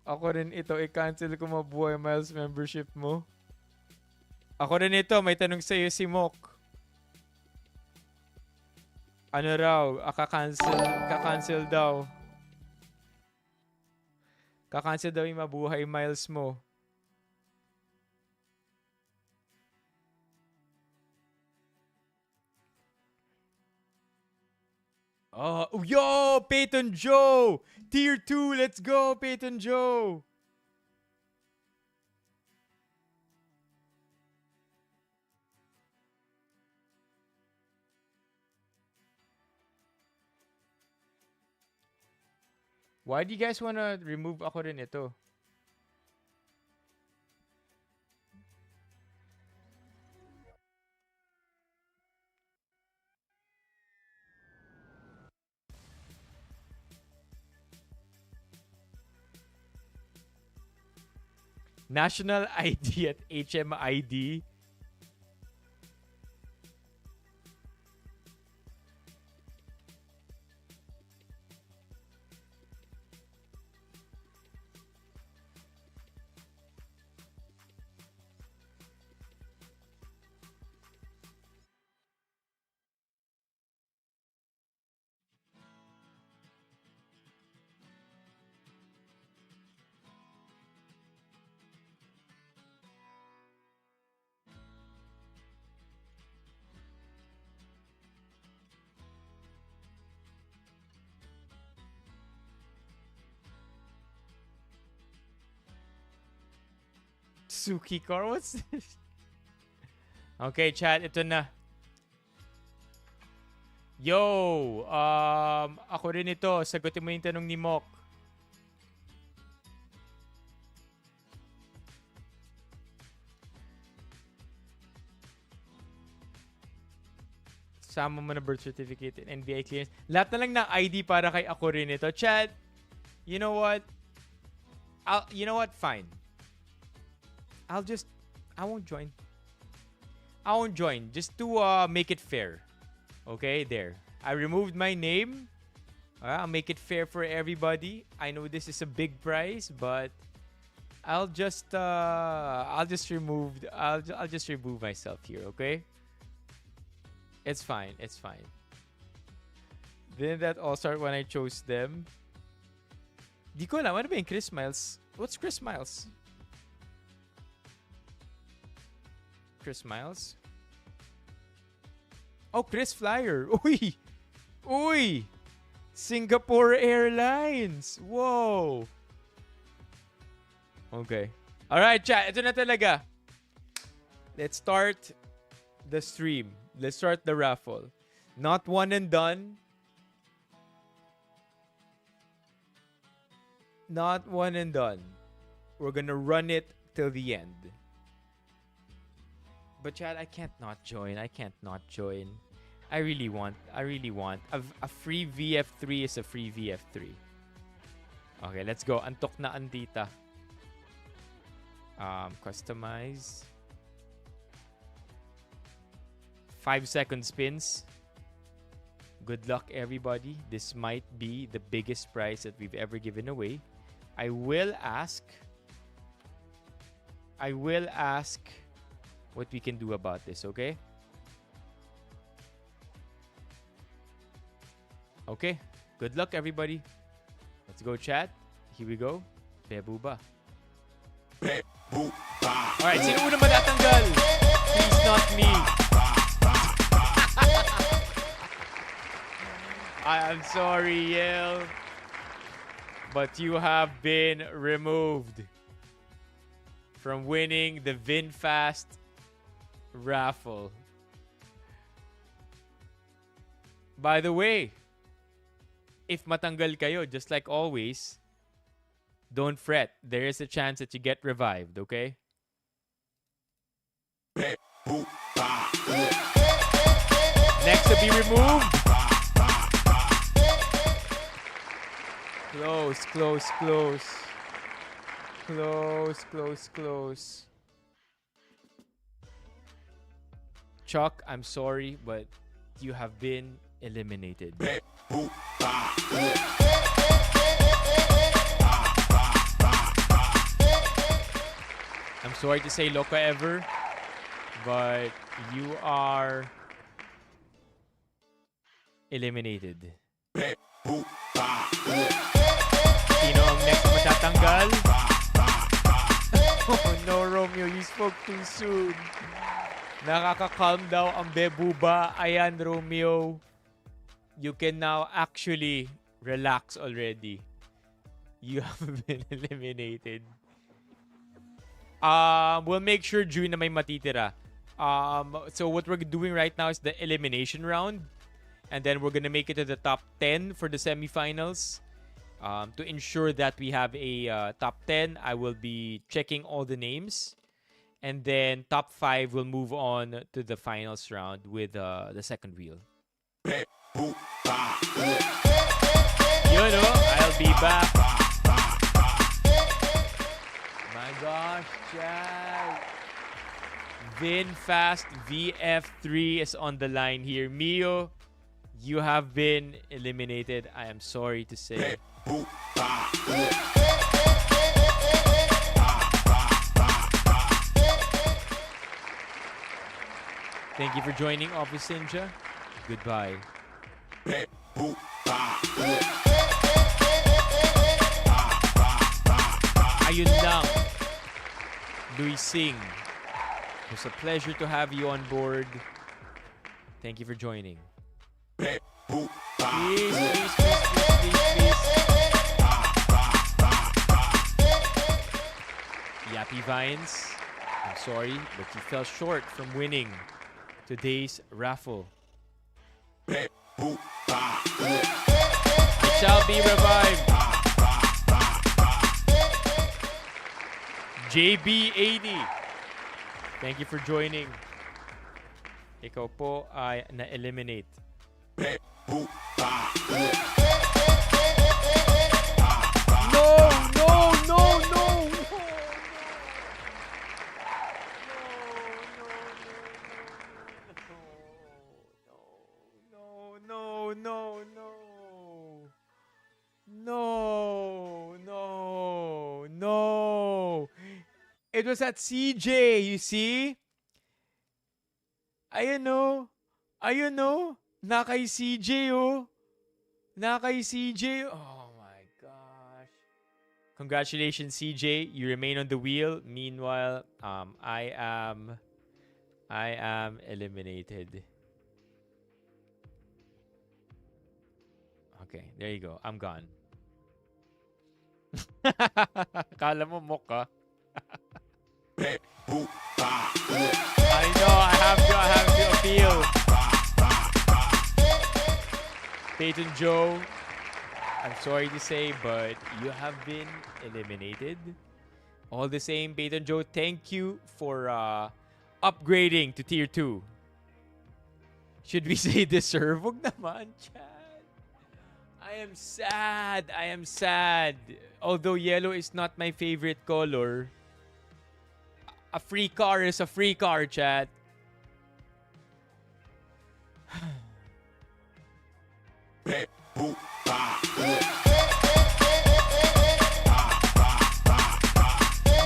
Ako rin ito, i-cancel ko mabuhay miles membership mo. Ako rin ito, may tanong sa'yo si Mok. Ano raw? Kaka-cancel daw. Kakancel daw yung mabuhay miles mo. Oh, yo, Peyton Joe! Tier 2, let's go, Peyton Joe! Why do you guys wanna remove ako rin ito? National ID at HMID. Suki car, what's this? Okay, chat, ito na. Yo, ako rin ito. Sagutin mo yung tanong ni Mok. Sama mo na birth certificate and NBI clearance. Lahat na lang ng ID para kay ako rin ito. Chat, you know what? Fine. I won't join. I won't join. Just to make it fair. Okay, there. I removed my name. I'll make it fair for everybody. I know this is a big prize, but I'll just remove myself here, okay? It's fine. It's fine. Didn't that all start when I chose them? Di ko alam. Ano ba yung Chris Miles? What's Chris Miles? Chris Miles? Oh, Chris Flyer. Uy! Uy! Singapore Airlines. Whoa! Okay. Alright, chat. Ito na talaga. Let's start the stream. Let's start the raffle. Not one and done. Not one and done. We're gonna run it till the end. But Chad, I can't not join. I can't not join. I really want. A free VF3 is a free VF3. Okay, let's go. Antok na andita. Customize. 5-second spins. Good luck, everybody. This might be the biggest prize that we've ever given away. I will ask what we can do about this, okay? Okay. Good luck, everybody. Let's go, chat. Here we go. Bebuba. Alright, sino una matatanggal? Please not me. I'm sorry, Yale. But you have been removed from winning the Vinfast raffle. By the way, if matanggal kayo, just like always, don't fret. There is a chance that you get revived, okay? Next to be removed. Close, close, close. Close, close, close. Chuck, I'm sorry, but you have been eliminated. I'm sorry to say Loca Ever, but you are eliminated. Sino ang next matatanggal. Oh no, Romeo, you spoke too soon. Nakaka-calm daw ang bebuba. Ayan, Romeo. You can now actually relax already. You have been eliminated. We'll make sure, Drew, na may matitira. So what we're doing right now is the elimination round. And then we're gonna make it to the top 10 for the semifinals. To ensure that we have a top 10, I will be checking all the names. And then top 5 will move on to the finals round with the second wheel. You know, I'll be back. My gosh, Chad. Vinfast VF3 is on the line here. Mio, you have been eliminated. I am sorry to say. Thank you for joining, Office Ninja. Goodbye. Ayun lang. Luis Singh. It was a pleasure to have you on board. Thank you for joining. Please. Yappy Vines, I'm sorry, but you fell short from winning today's raffle. It shall be revived. JB80, thank you for joining. Ikaw po ay na-eliminate. No. It was at CJ, you see? Ayun no. Nakay CJ, oh. Nakay CJ. Oh my gosh. Congratulations, CJ. You remain on the wheel. Meanwhile, I am eliminated. Okay, there you go. I'm gone. Kala mo moka. I know, I have to appeal. Peyton Joe, I'm sorry to say, but you have been eliminated. All the same, Peyton Joe, thank you for upgrading to Tier 2. Should we say deserve? Wag naman, Chad. I am sad. Although yellow is not my favorite color, a free car is a free car, chat.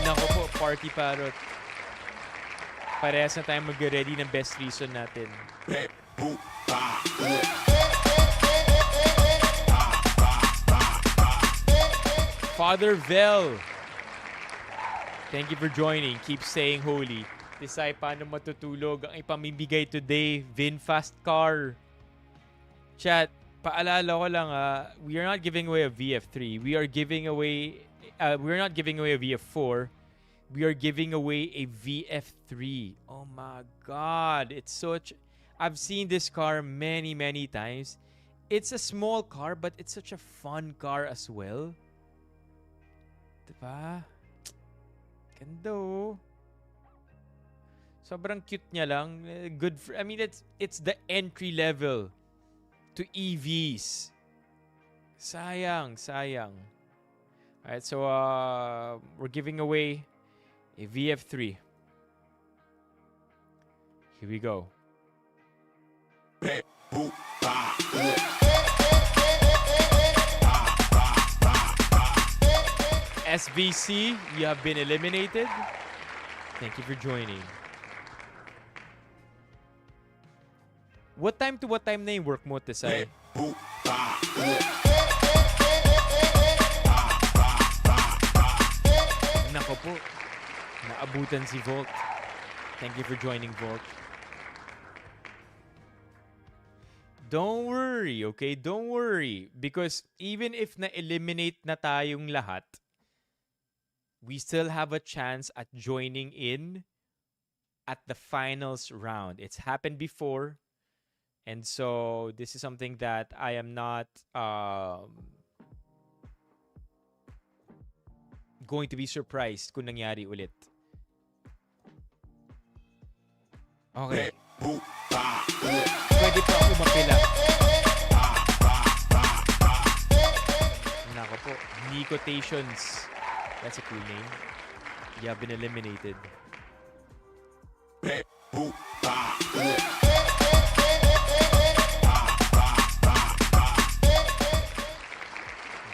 Nako po, Party Parrot. Parehas na tayong mag-ready ng best reason natin. Father Vel, thank you for joining. Keep staying holy. Tisay, paano matutulog ang ipamibigay today? Vinfast car. Chat, paalala ko lang, we are not giving away a VF3. We are giving away, we're not giving away a VF4. We are giving away a VF3. Oh my God. It's such, I've seen this car many, many times. It's a small car, but it's such a fun car as well. Diba? Ganda oh. Sobrang cute niya lang. Good for, I mean, it's the entry level to EVs. Sayang. Alright, so we're giving away a VF3. Here we go. SBC, you have been eliminated. Thank you for joining. What time to what time na yung work mo, Tesay? Nako po. Naabutan si Volt. Thank you for joining, Volt. Don't worry, okay? Don't worry. Because even if na-eliminate na tayong lahat, we still have a chance at joining in at the finals round. It's happened before. And so this is something that I am not going to be surprised kung nangyari ulit. Okay. Pwede pa ako mapila. Nako po. Nicotations. That's a cool name. You have been eliminated.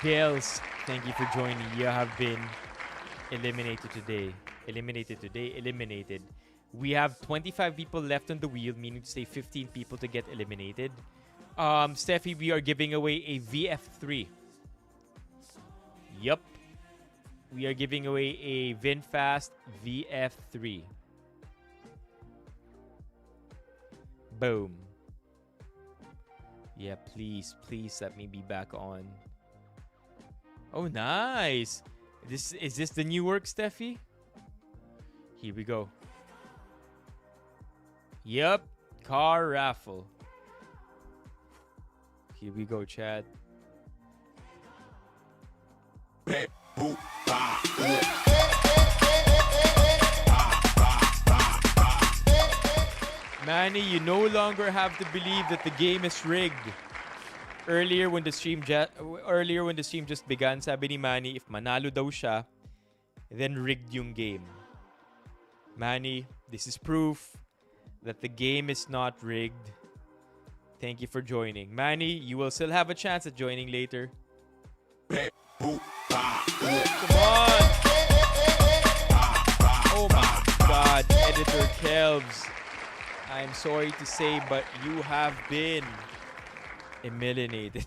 Gales, thank you for joining. You have been eliminated today. Eliminated. We have 25 people left on the wheel, meaning to say 15 people to get eliminated. Steffi, we are giving away a VF3. Yup. We are giving away a Vinfast VF3. Boom. Yeah, please let me be back on. Oh, nice. Is this the new work, Steffi? Here we go. Yep, car raffle. Here we go, Chad. Manny, you no longer have to believe that the game is rigged. Earlier when the stream just began, sabi ni Manny, if manalo daw siya, then rigged yung game. Manny, this is proof that the game is not rigged. Thank you for joining. Manny, you will still have a chance at joining later. Come on! Oh my God, Editor Kelvs. I'm sorry to say, but you have been eliminated.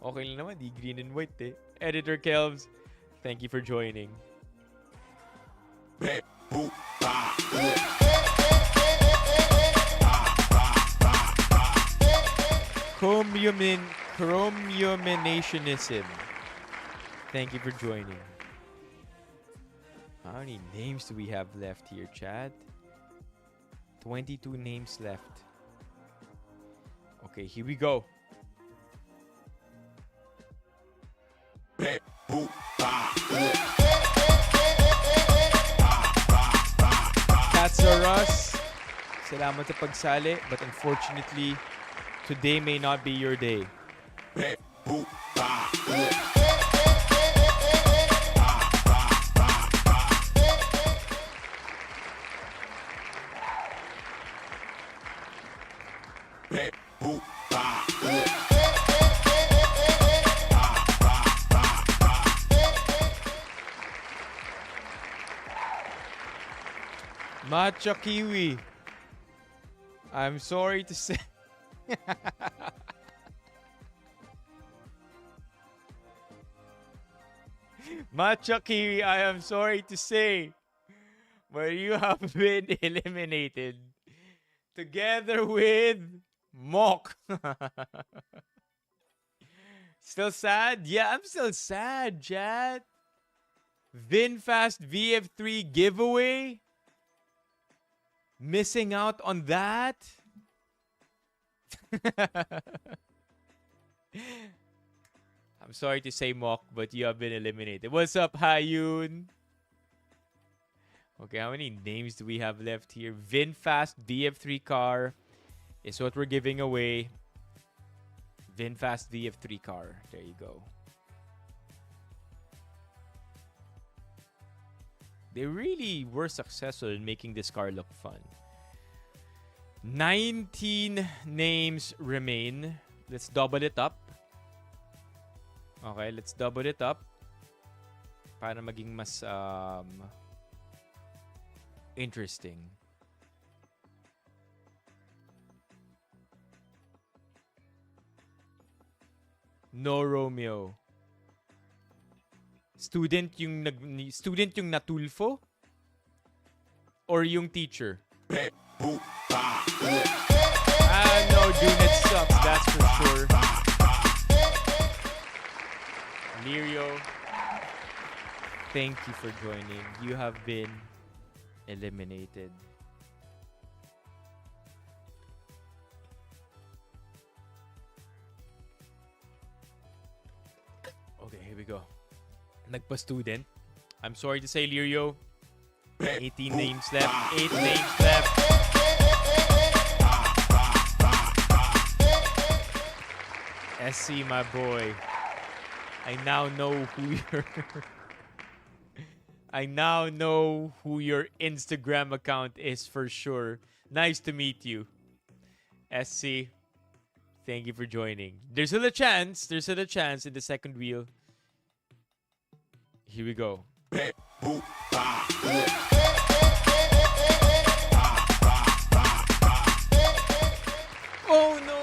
Okay lang naman, di green and white eh. Editor Kelvs, thank you for joining. Chromiuminationism. Thank you for joining. How many names do we have left here, Chad? 22 names left. Okay, here we go. Katsaras, salamat sa pagsali, but unfortunately, today may not be your day. Matcha Kiwi. I'm sorry to say. Matcha Kiwi, I am sorry to say, but you have been eliminated together with Mok. Still sad? Yeah, I'm still sad, Chad. Vinfast VF3 giveaway? Missing out on that? I'm sorry to say, Mok, but you have been eliminated. What's up, Hayun? Okay, how many names do we have left here? Vinfast VF3 car is what we're giving away. Vinfast VF3 car. There you go. They really were successful in making this car look fun. 19 names remain. Let's double it up. Okay, let's double it up para maging mas interesting. No Romeo. Student yung natulfo? Or yung teacher? No, Dunet sucks, that's for sure. Lirio, thank you for joining. You have been eliminated. Okay, here we go. Nagpa-student. I'm sorry to say, Lirio. 18 names left. 8 names left. SC, my boy. I now know who your Instagram account is for sure. Nice to meet you. SC, thank you for joining. There's still a chance. There's still a chance in the second wheel. Here we go. Oh no!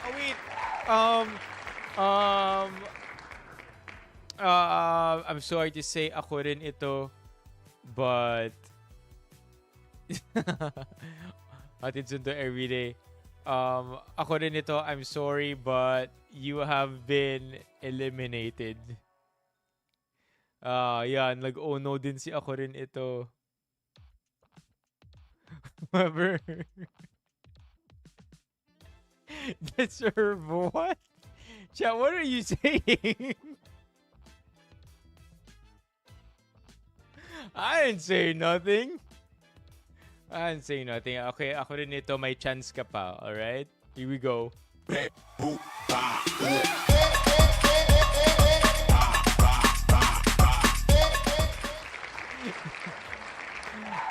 Oh wait. I'm sorry to say ako rin ito, but Hatid Sundo everyday. Ako rin ito, I'm sorry, but you have been eliminated. Yan, nag-oh no din si ako rin ito. Whoever. Deserve what? Chat, what are you saying? I didn't say nothing. I didn't say nothing. Okay, ako rin ito, may chance ka pa. Alright? Here we go.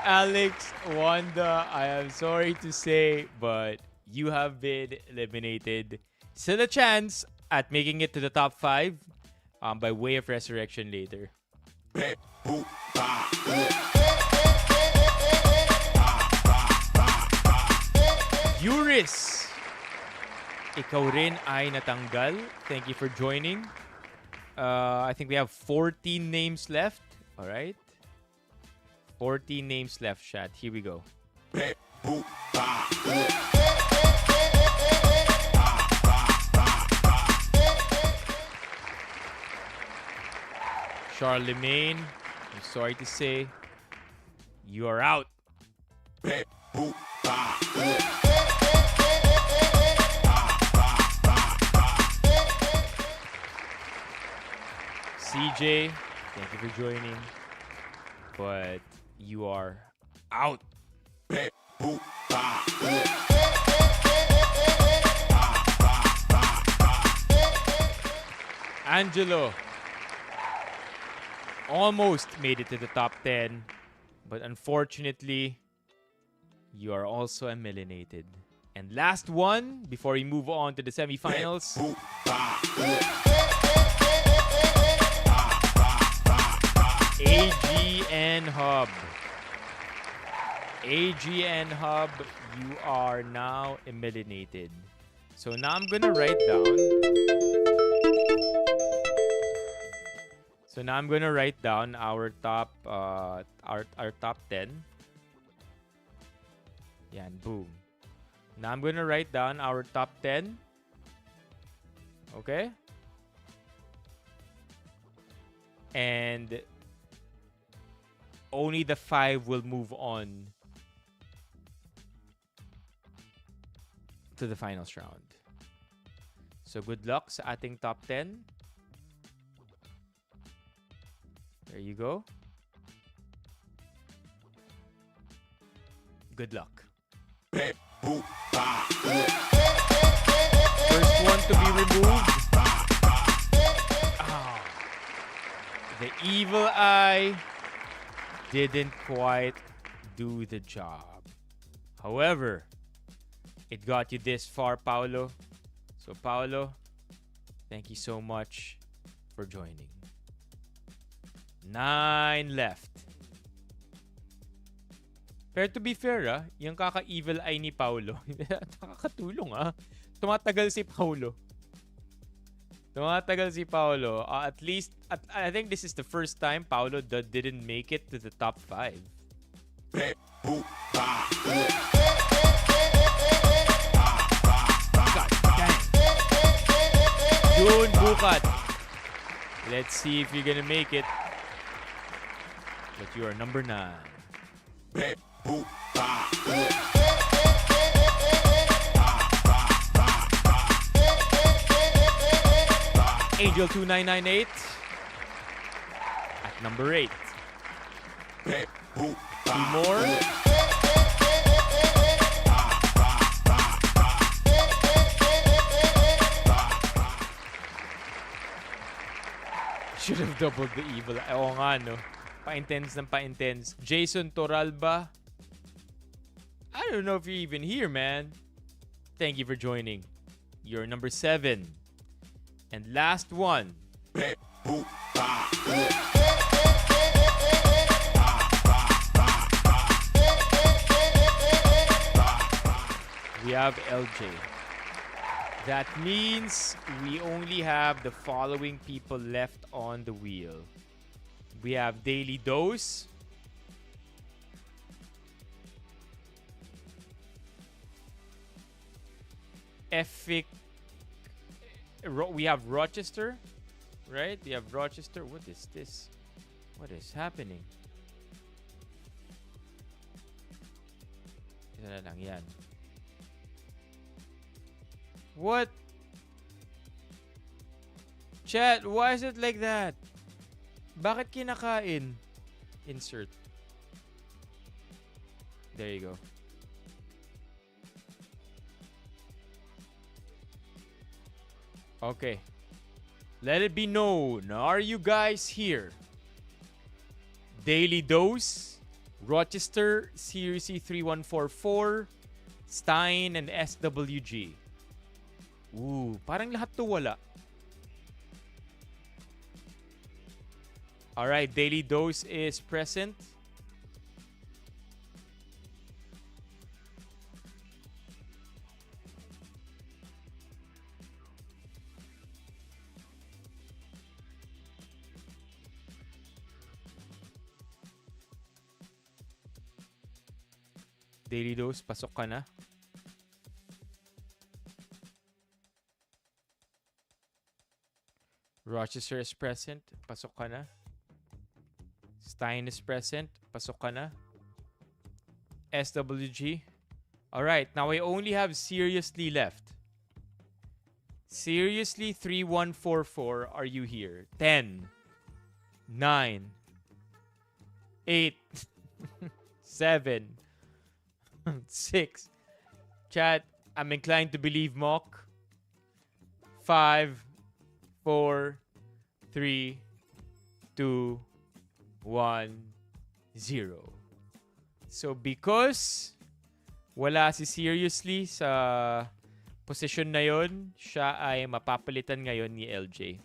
Alex, Wanda, I am sorry to say, but you have been eliminated. Still a chance at making it to the top 5 by way of resurrection later. Yuris, ikaw rin ay natanggal. Thank you for joining. I think we have 14 names left. All right. 14 names left, chat. Here we go. Charlemagne, I'm sorry to say, you are out. CJ, thank you for joining, but you are out. Angelo almost made it to the top 10, but unfortunately, you are also eliminated. And last one, before we move on to the semifinals. AGN Hub. AGN Hub, you are now eliminated. So now I'm gonna write down. So now I'm gonna write down our top our top 10. Yan, boom. Now I'm gonna write down our top 10. Okay? And only the 5 will move on to the finals round. So good luck sa ating top 10. There you go. Good luck. First one to be removed. Oh. The evil eye didn't quite do the job. However, it got you this far, Paolo. So, Paolo, thank you so much for joining. 9 left. Pero to be fair, yung kaka-evil eye ni Paolo, nakakatulong, Tumatagal si Paolo. Tumatagal si Paolo. At least, I think this is the first time Paolo didn't make it to the top 5. Yun, bukat. Let's see if you're gonna make it. But you are number 9. Angel 2998 at number 8. 2 more. Should have doubled the evil. Oo nga, no? Pa-intense ng pa-intense. Jason Toralba. I don't know if you're even here, man. Thank you for joining. You're number 7. And last one. We have LJ. That means we only have the following people left on the wheel. We have Daily Dose. Effic. We have Rochester. Right? We have Rochester. What is this? What is happening? Ito na lang yan. What? Chat, why is it like that? Bakit kinakain? Insert. There you go. Okay. Let it be known. Are you guys here? Daily Dose, Rochester, Series C3144, Stein, and SWG. Ooh, parang lahat to wala. Alright, Daily Dose is present. Daily Dose, pasok ka na. Rochester is present. Pasok ka na. Stein is present. Pasok ka na. SWG. Alright, now I only have Seriously left. Seriously 3144, are you here? 10, 9, 8, 7, 6. Chat, I'm inclined to believe Mock. 5, 4, 3, 2, 1, 0. So because wala si Seriously sa position na yon, siya ay mapapalitan ngayon ni LJ.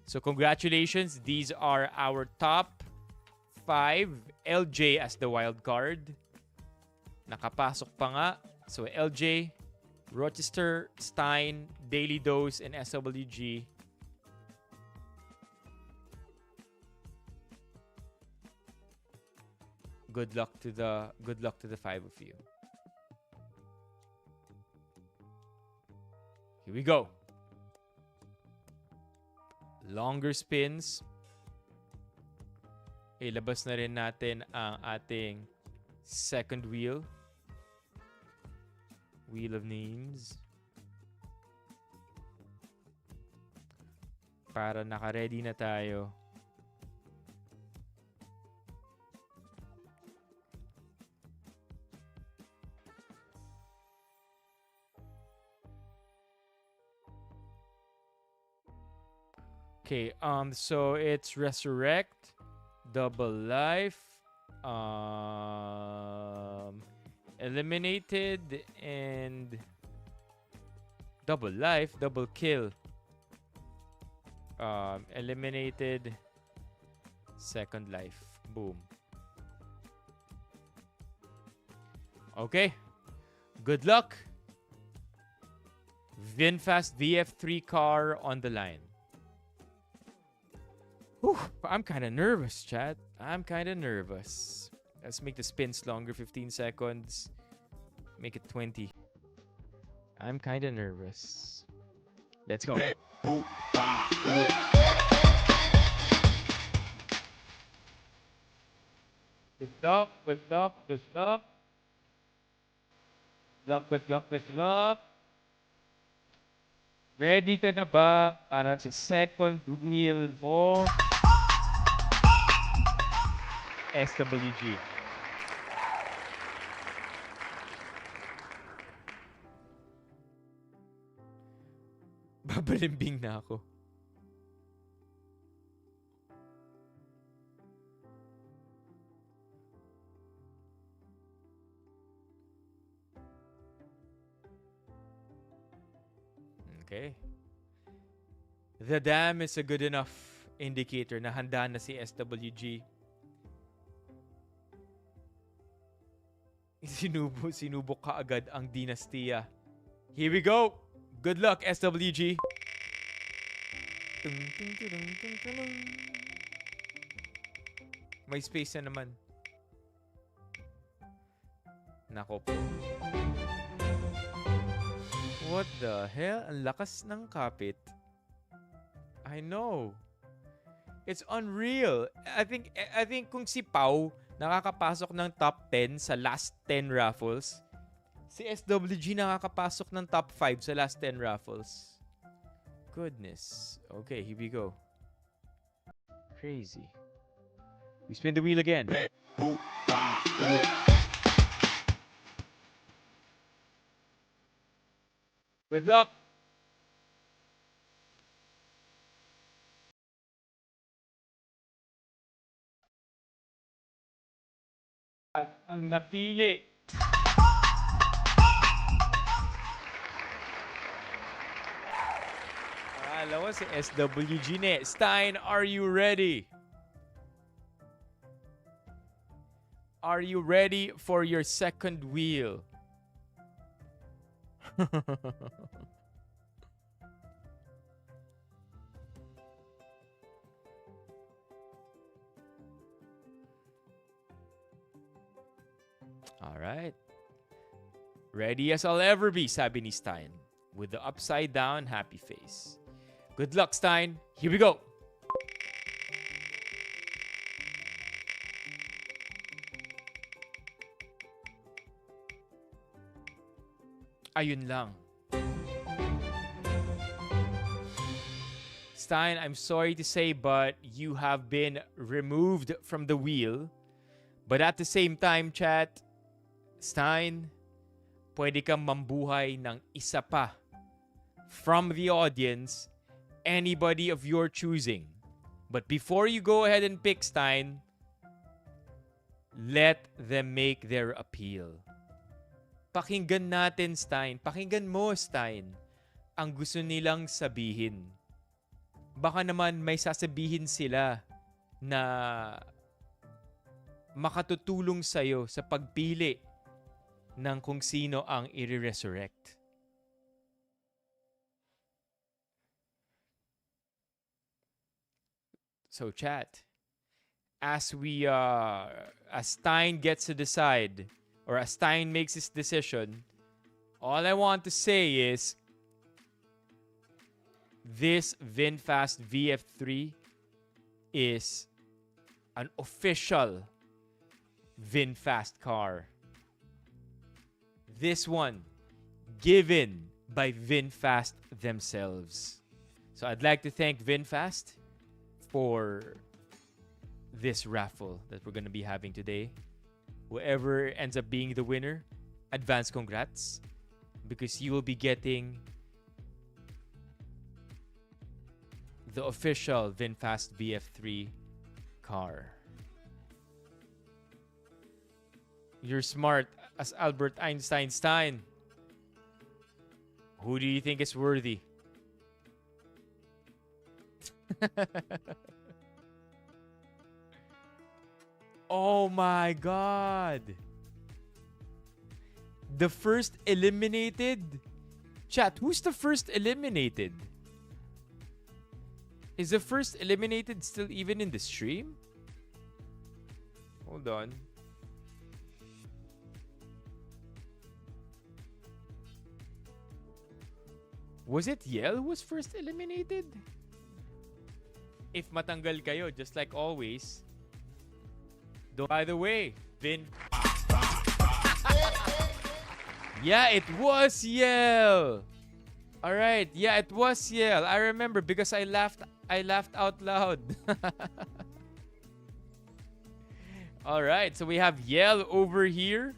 So congratulations, these are our top 5. LJ as the wild card. Nakapasok pa nga. So LJ, Rochester, Stein, Daily Dose, and SWG. Good luck to the 5 of you. Here we go. Longer spins. Ilabas na rin natin ang ating second wheel. Wheel of Names. Para naka-ready na tayo. Okay, so it's Resurrect, Double Life, Eliminated, and Double Life, Double Kill. Eliminated, Second Life. Boom. Okay. Good luck. Vinfast VF3 car on the line. Whew, I'm kind of nervous, chat. I'm kind of nervous. Let's make the spins longer, 15 seconds. Make it 20. I'm kind of nervous. Let's go. Good luck, good luck, good luck. Good luck, good luck. Ready ka na ba para sa second wheel mo? SWG. Babalimbing na ako. Okay. The dam is a good enough indicator na handa na si SWG. Sinubok ka agad ang dinastiya. Here we go! Good luck, SWG! May space na naman. Nako po. What the hell? Ang lakas ng kapit. I know. It's unreal. I think kung si Pau nakakapasok ng top 10 sa last 10 raffles, si SWG nakakapasok ng top 5 sa last 10 raffles. Goodness. Okay, here we go. Crazy. We spin the wheel again. Good luck. At ang napili. Alam mo si SWG ne. Stein, are you ready? Are you ready for your second wheel? All right. Ready as I'll ever be, sabi ni Stein, with the upside down happy face. Good luck, Stein. Here we go. Ayun lang. Stein, I'm sorry to say, but you have been removed from the wheel. But at the same time, chat, Stein, pwede kang mambuhay ng isa pa from the audience, anybody of your choosing. But before you go ahead and pick, Stein, let them make their appeal. Pakinggan natin, Stein. Pakinggan mo, Stein, ang gusto nilang sabihin. Baka naman may sasabihin sila na makatutulong sa'yo sa pagpili ng kung sino ang i-resurrect. So chat, as Stein gets to decide, or as Stein makes his decision, all I want to say is this Vinfast VF3 is an official Vinfast car. This one given by Vinfast themselves. So I'd like to thank Vinfast for this raffle that we're going to be having today. Whoever ends up being the winner, advance congrats, because you will be getting the official Vinfast VF3 car. You're smart as Albert Einstein. Who do you think is worthy? Oh my God. The first eliminated? Chat, who's the first eliminated? Is the first eliminated still even in the stream? Hold on. Was it Yel who was first eliminated? If matanggal kayo, just like always. By the way, Vin. Yeah, it was Yel. All right. Yeah, it was Yel. I remember because I laughed out loud. All right. So we have Yel over here.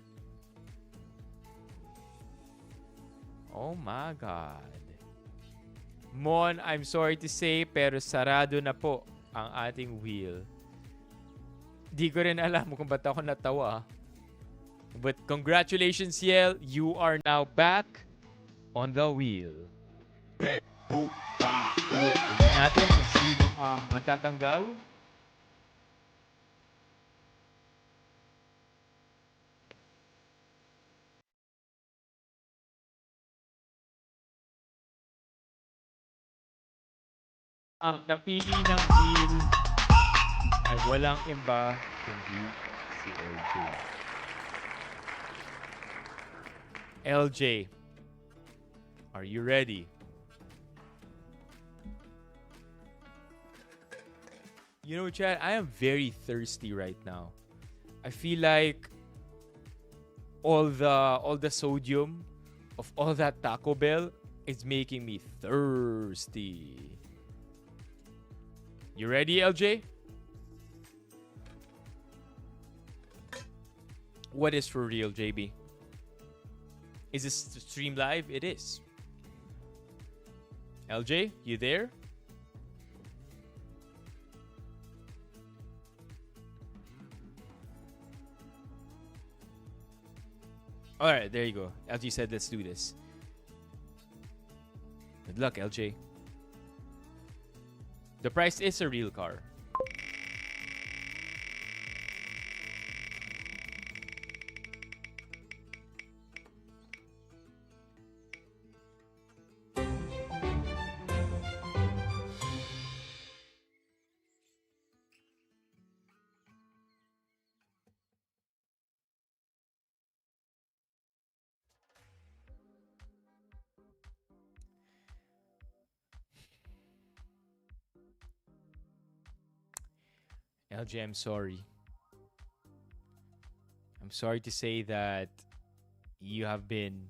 Oh my God. Mon, I'm sorry to say, pero sarado na po ang ating wheel. Di ko rin alam kung ba't ako natawa. But congratulations, Yel. You are now back on the wheel. Natin kung sino ang matatanggal. Ang napili ng wheel ay walang iba kundi si LJ. LJ, are you ready? You know, Chad, I am very thirsty right now. I feel like all the sodium of all that Taco Bell is making me thirsty. You ready, LJ? What is for real, JB? Is this stream live? It is. LJ, you there? All right, there you go. LJ said, let's do this. Good luck, LJ. The price is a real car. LJ, I'm sorry. I'm sorry to say that you have been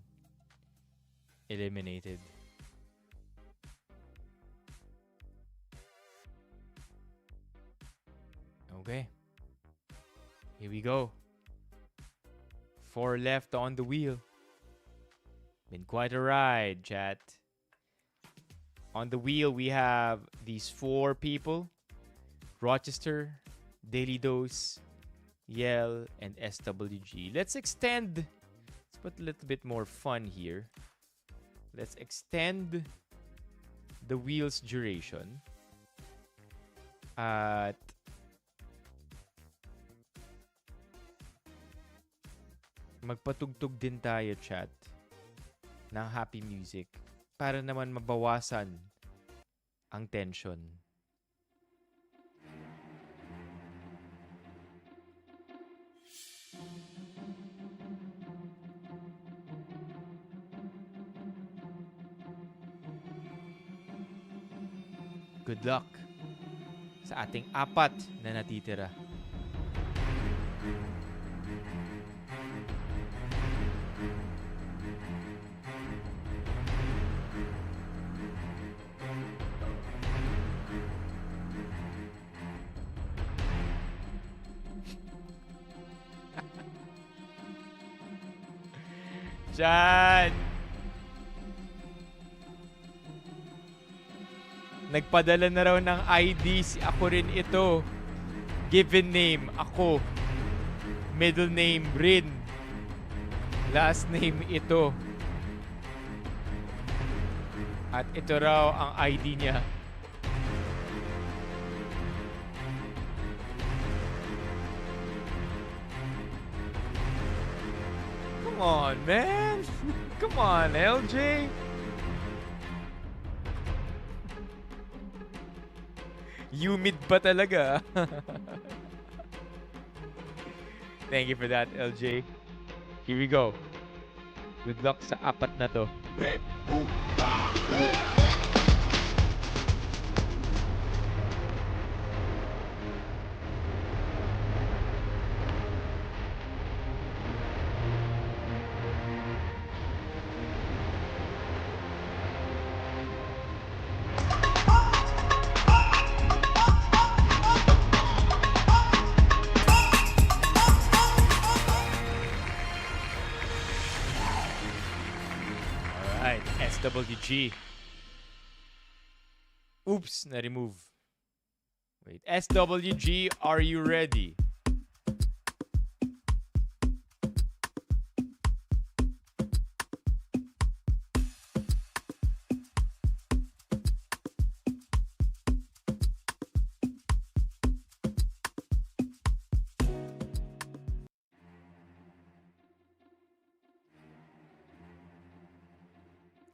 eliminated. Okay. Here we go. 4 left on the wheel. Been quite a ride, chat. On the wheel, we have these 4 people. Rochester, Daily Dose, Yel, and SWG. Let's put a little bit more fun here. Let's extend the wheel's duration at magpatugtog din tayo, chat, ng happy music para naman mabawasan ang tension. Good luck sa ating 4 na natitira. Diyan! Nagpadala na raw ng ID si ako rin ito. Given name, ako. Middle name, Rin. Last name, ito. At ito raw ang ID niya. Come on, man. Come on, LJ. Humid pa talaga. Thank you for that, LJ. Here we go. Good luck sa apat na to. Alright, SWG. Oops, na-remove. Wait, SWG, are you ready?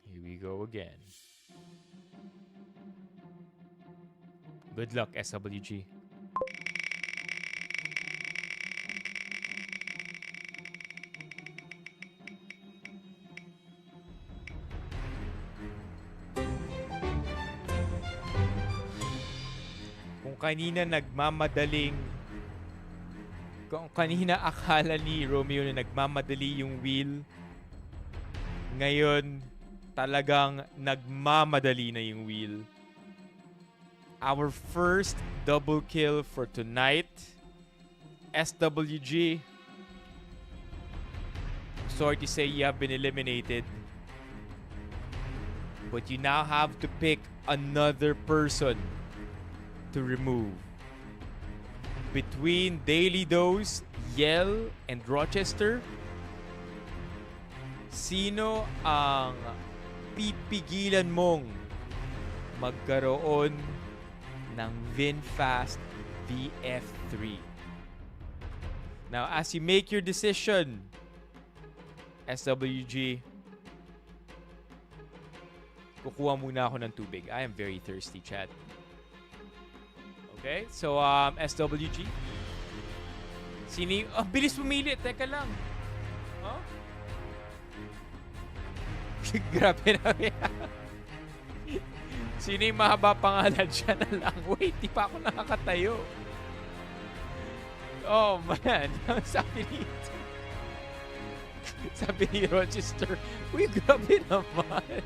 Here we go again. Good luck, SWG. Kung kanina akala ni Romeo na nagmamadali yung wheel, ngayon talagang nagmamadali na yung wheel. Our first double kill for tonight. SWG. Sorry to say you have been eliminated. But you now have to pick another person to remove. Between Daily Dose, Yell, and Rochester, sino ang pipigilan mong magkaroon ng Vinfast VF3? Now, as you make your decision, SWG, kukuha muna ako ng tubig. I am very thirsty, chat. Okay, so SWG. Bilis pumili. Teka lang. Huh? Grabe na yan. Sino yung mahaba pangalan? Siya na lang. Wait, di pa ako nakakatayo. Oh man, sabi ni Rochester, uy, grabe naman.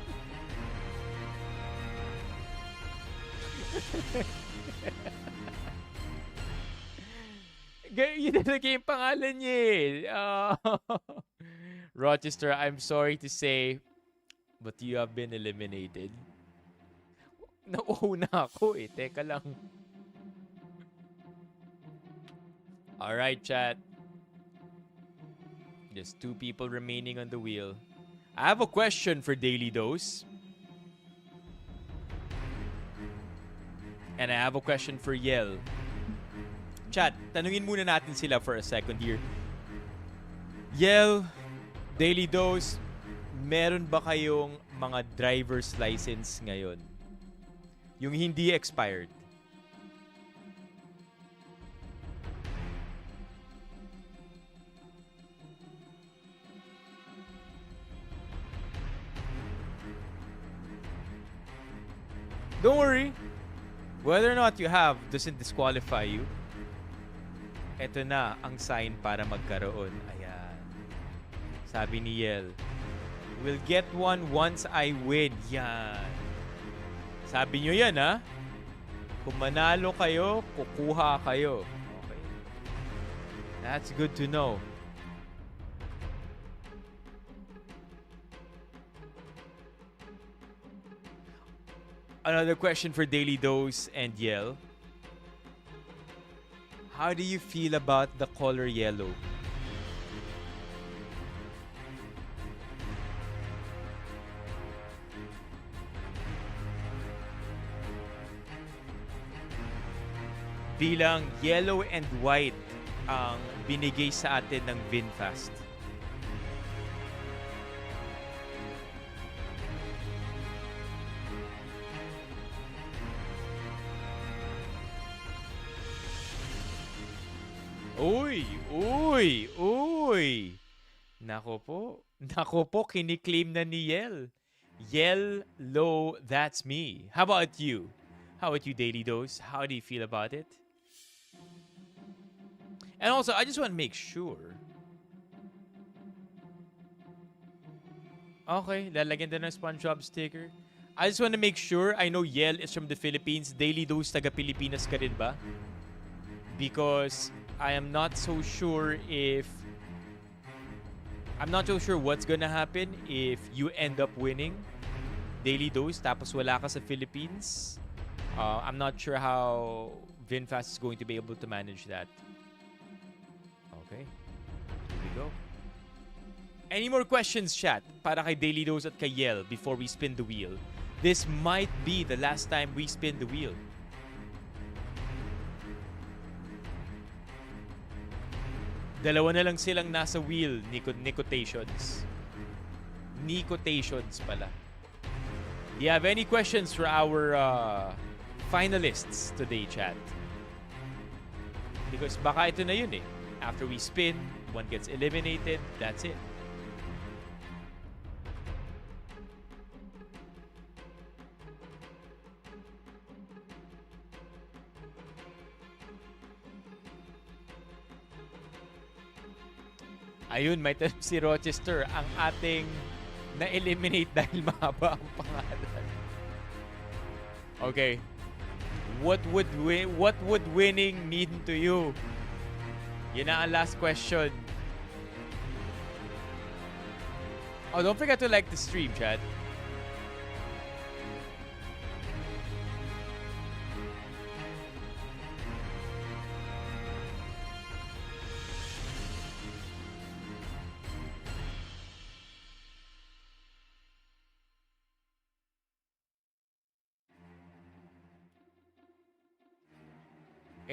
Yun talaga yung pangalan niya eh. Rochester, I'm sorry to say, but you have been eliminated. Nauuna ako eh. Teka lang. Alright, chat. Just 2 people remaining on the wheel. I have a question for Daily Dose. And I have a question for Yell. Chat, tanungin muna natin sila for a second here. Yell, Daily Dose, meron ba kayong mga driver's license ngayon? Yung hindi expired. Don't worry. Whether or not you have doesn't disqualify you. Ito na ang sign para magkaroon. Ayan. Sabi ni Yel, we'll get one once I win. Yan. Sabi nyo yan, ha? Kung manalo kayo, kukuha kayo. Okay. That's good to know. Another question for Daily Dose and Yell. How do you feel about the color yellow? Bilang yellow and white ang binigay sa atin ng Vinfast. Uy! Uy! Uy! Nako po, kiniklaim na ni Yel. Yel Low, that's me. How about you? How about you, Daily Dose? How do you feel about it? And also, I just want to make sure. Okay, lalagyan din ng SpongeBob sticker. I just want to make sure. I know Yel is from the Philippines. Daily Dose, taga-Pilipinas ka rin ba? Because I am not so sure if... I'm not so sure what's gonna happen if you end up winning Daily Dose tapos wala ka sa Philippines. I'm not sure how Vinfast is going to be able to manage that. Okay. Here we go. Any more questions, chat? Para kay Daily Dose at kay Yel before we spin the wheel. This might be the last time we spin the wheel. Dalawa na lang silang nasa wheel, Nicotations. Nicotations pala. Do you have any questions for our finalists today, chat? Because baka ito na yun eh. After we spin, one gets eliminated, that's it. Ayun, may tanong si Rochester, ang ating na-eliminate dahil mahaba ang pangalan. Okay. What would winning mean to you? Yun na ang last question. Oh, don't forget to like the stream, chat.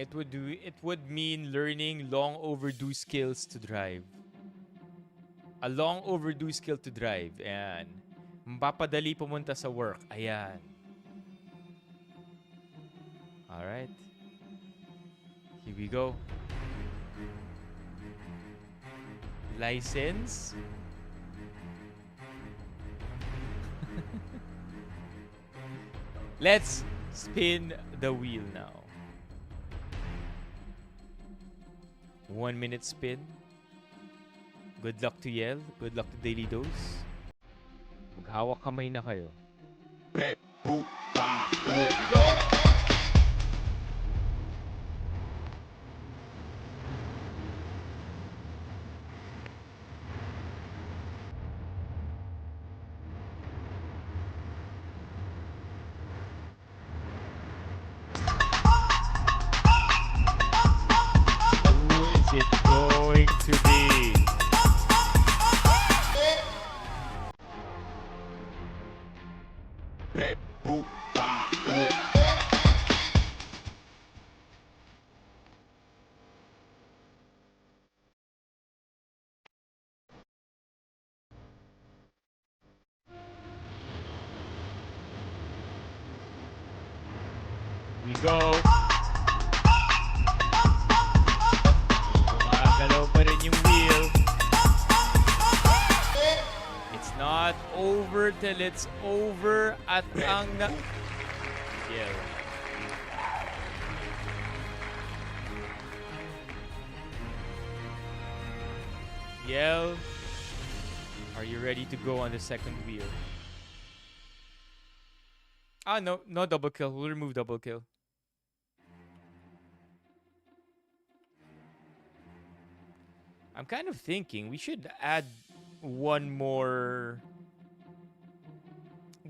It would mean learning long overdue skills to drive. A long overdue skill to drive. Ayan. Mapapadali pumunta sa work. Ayan. Alright. Here we go. License. Let's spin the wheel now. 1 minute spin. Good luck to Yel. Good luck to Daily Dose. Maghawak kamay na kayo. Who is it going to be? We go. Gumagalaw pa rin yung wheel. It's not over till it's over at ang na... Yeah. Yel, are you ready to go on the second wheel? Ah, no double kill. We'll remove double kill. I'm kind of thinking we should add one more...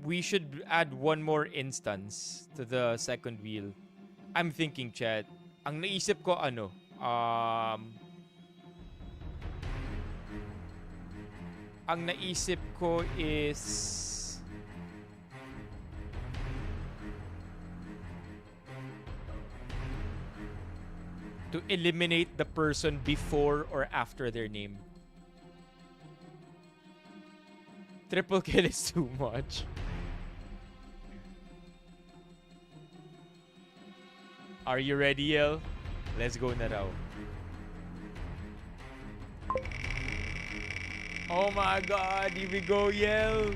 We should add one more instance to the second wheel. I'm thinking, chat. Ang naisip ko, ano? Ang naisip ko is... to eliminate the person before or after their name. Triple kill is too much. Are you ready, Yel? Let's go na raw. Oh my God, here we go, Yell.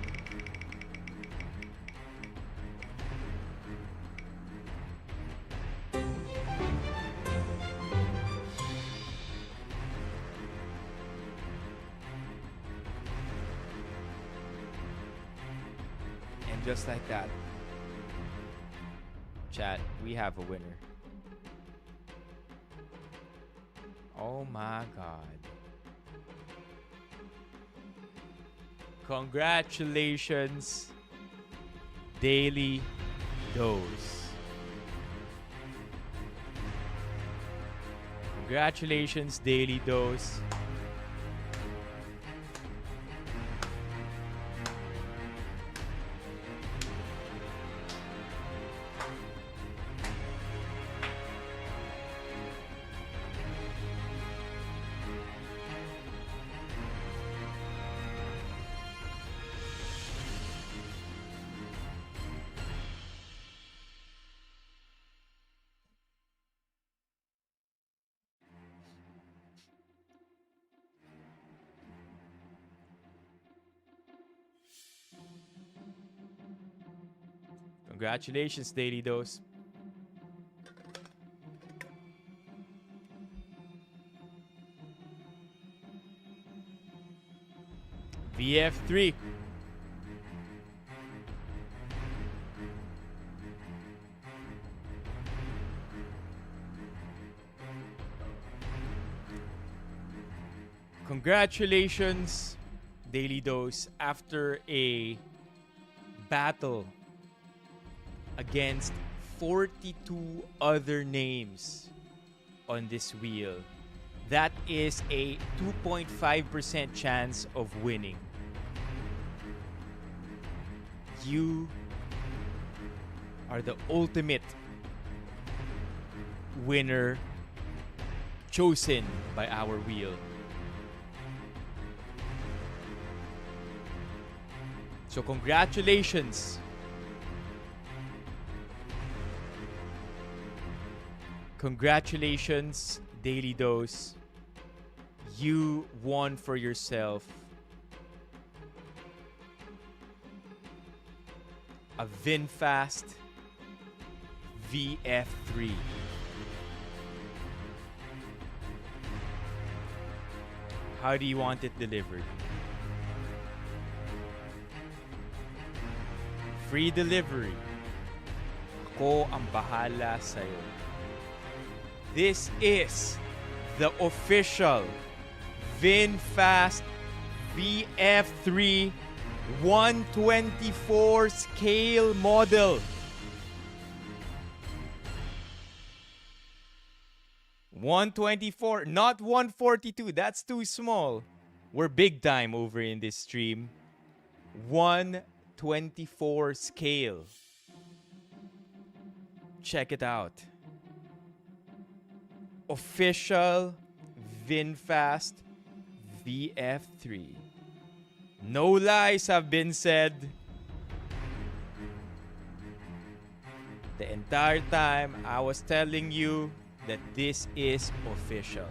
And just like that, chat, we have a winner. Oh my God. Congratulations, Daily Dose. Congratulations, Daily Dose. Congratulations, Daily Dose. VF3. Congratulations, Daily Dose, after a battle against 42 other names on this wheel. That is a 2.5% chance of winning. You are the ultimate winner chosen by our wheel. So congratulations. Congratulations, Daily Dose. You won for yourself a Vinfast VF3. How do you want it delivered? Free delivery. Ako ang bahala sa'yo. This is the official Vinfast VF3 124 scale model. 124, not 142. That's too small. We're big time over in this stream. 124 scale. Check it out. Official Vinfast VF3. No lies have been said. The entire time I was telling you that this is official.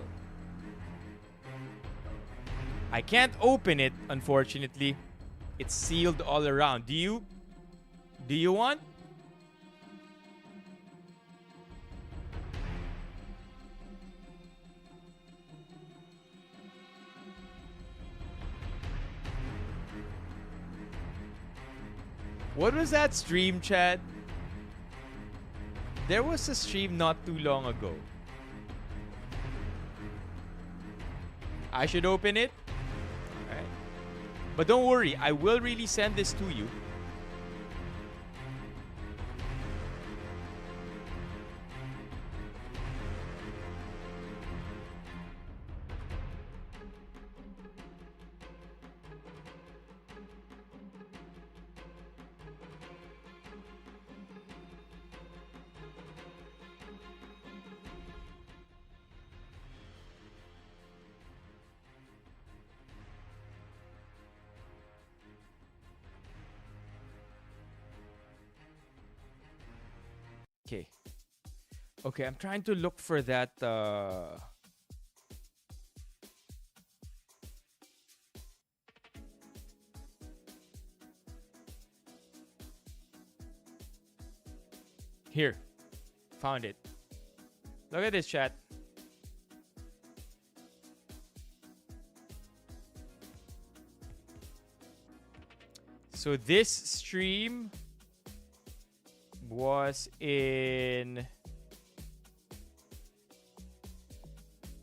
I can't open it, unfortunately. It's sealed all around. Do you want? What was that stream, chat? There was a stream not too long ago. I should open it? Alright. But don't worry, I will really send this to you. Okay. Okay, I'm trying to look for that. Here. Found it. Look at this, chat. So this stream was in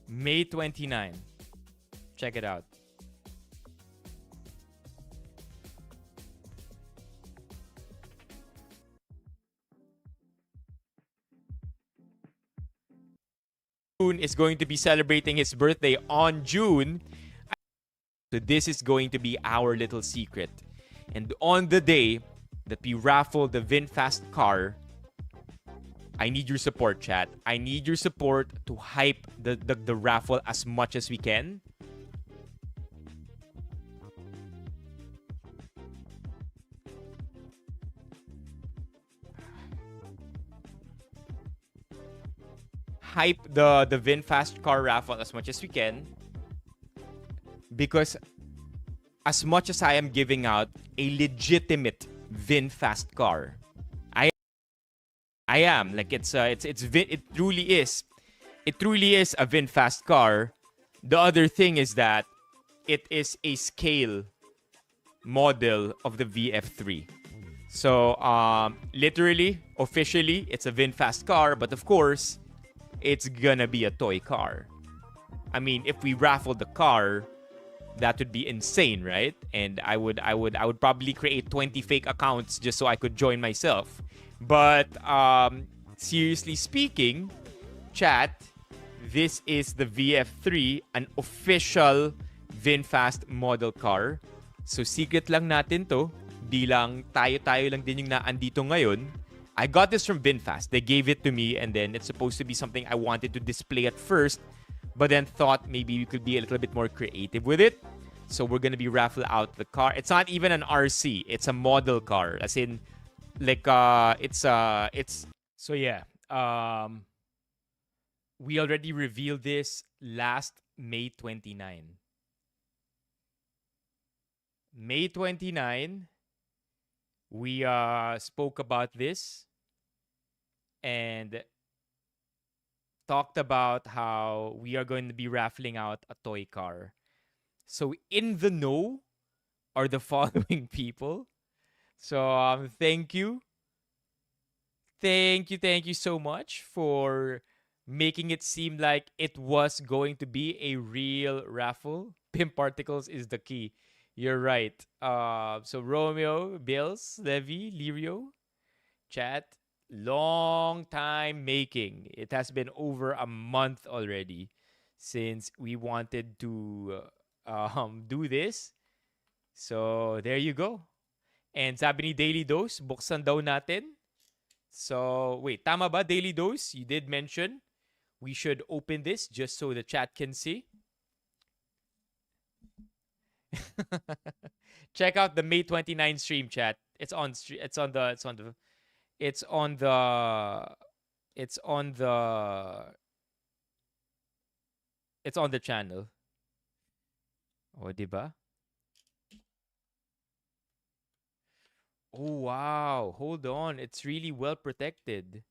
May 29. Check it out. Is going to be celebrating his birthday on June. So this is going to be our little secret. And on the day that we raffle the Vinfast car, I need your support, chat. I need your support to hype the raffle as much as we can. Hype the Vinfast car raffle as much as we can, because as much as I am giving out a legitimate Vinfast car, I am like it truly is a Vinfast car. The other thing is that it is a scale model of the VF3. So literally, officially, it's a Vinfast car, but of course, it's gonna be a toy car. I mean, if we raffle the car, that would be insane, right? And I would probably create 20 fake accounts just so I could join myself. But seriously speaking, chat, this is the VF3, an official Vinfast model car. So secret lang natin to, bilang tayo lang din yung naandito ngayon. I got this from Vinfast. They gave it to me, and then it's supposed to be something I wanted to display at first, but then thought maybe we could be a little bit more creative with it. So we're gonna be raffle out the car. It's not even an RC. It's a model car, as in, like it's so yeah. We already revealed this last May 29. May 29. We spoke about this and talked about how we are going to be raffling out a toy car. So in the know are the following people. So thank you. Thank you so much for making it seem like it was going to be a real raffle. Pimp particles is the key. You're right. So Romeo, Bills, Levi, Lirio, chat, long time making. It has been over a month already since we wanted to do this. So there you go. And sabi ni Daily Dose, buksan daw natin. So wait, tama ba Daily Dose? You did mention we should open this just so the chat can see. Check out the May 29 stream, chat. It's on the channel. Oh, diba? Oh, wow. Hold on. It's really well protected.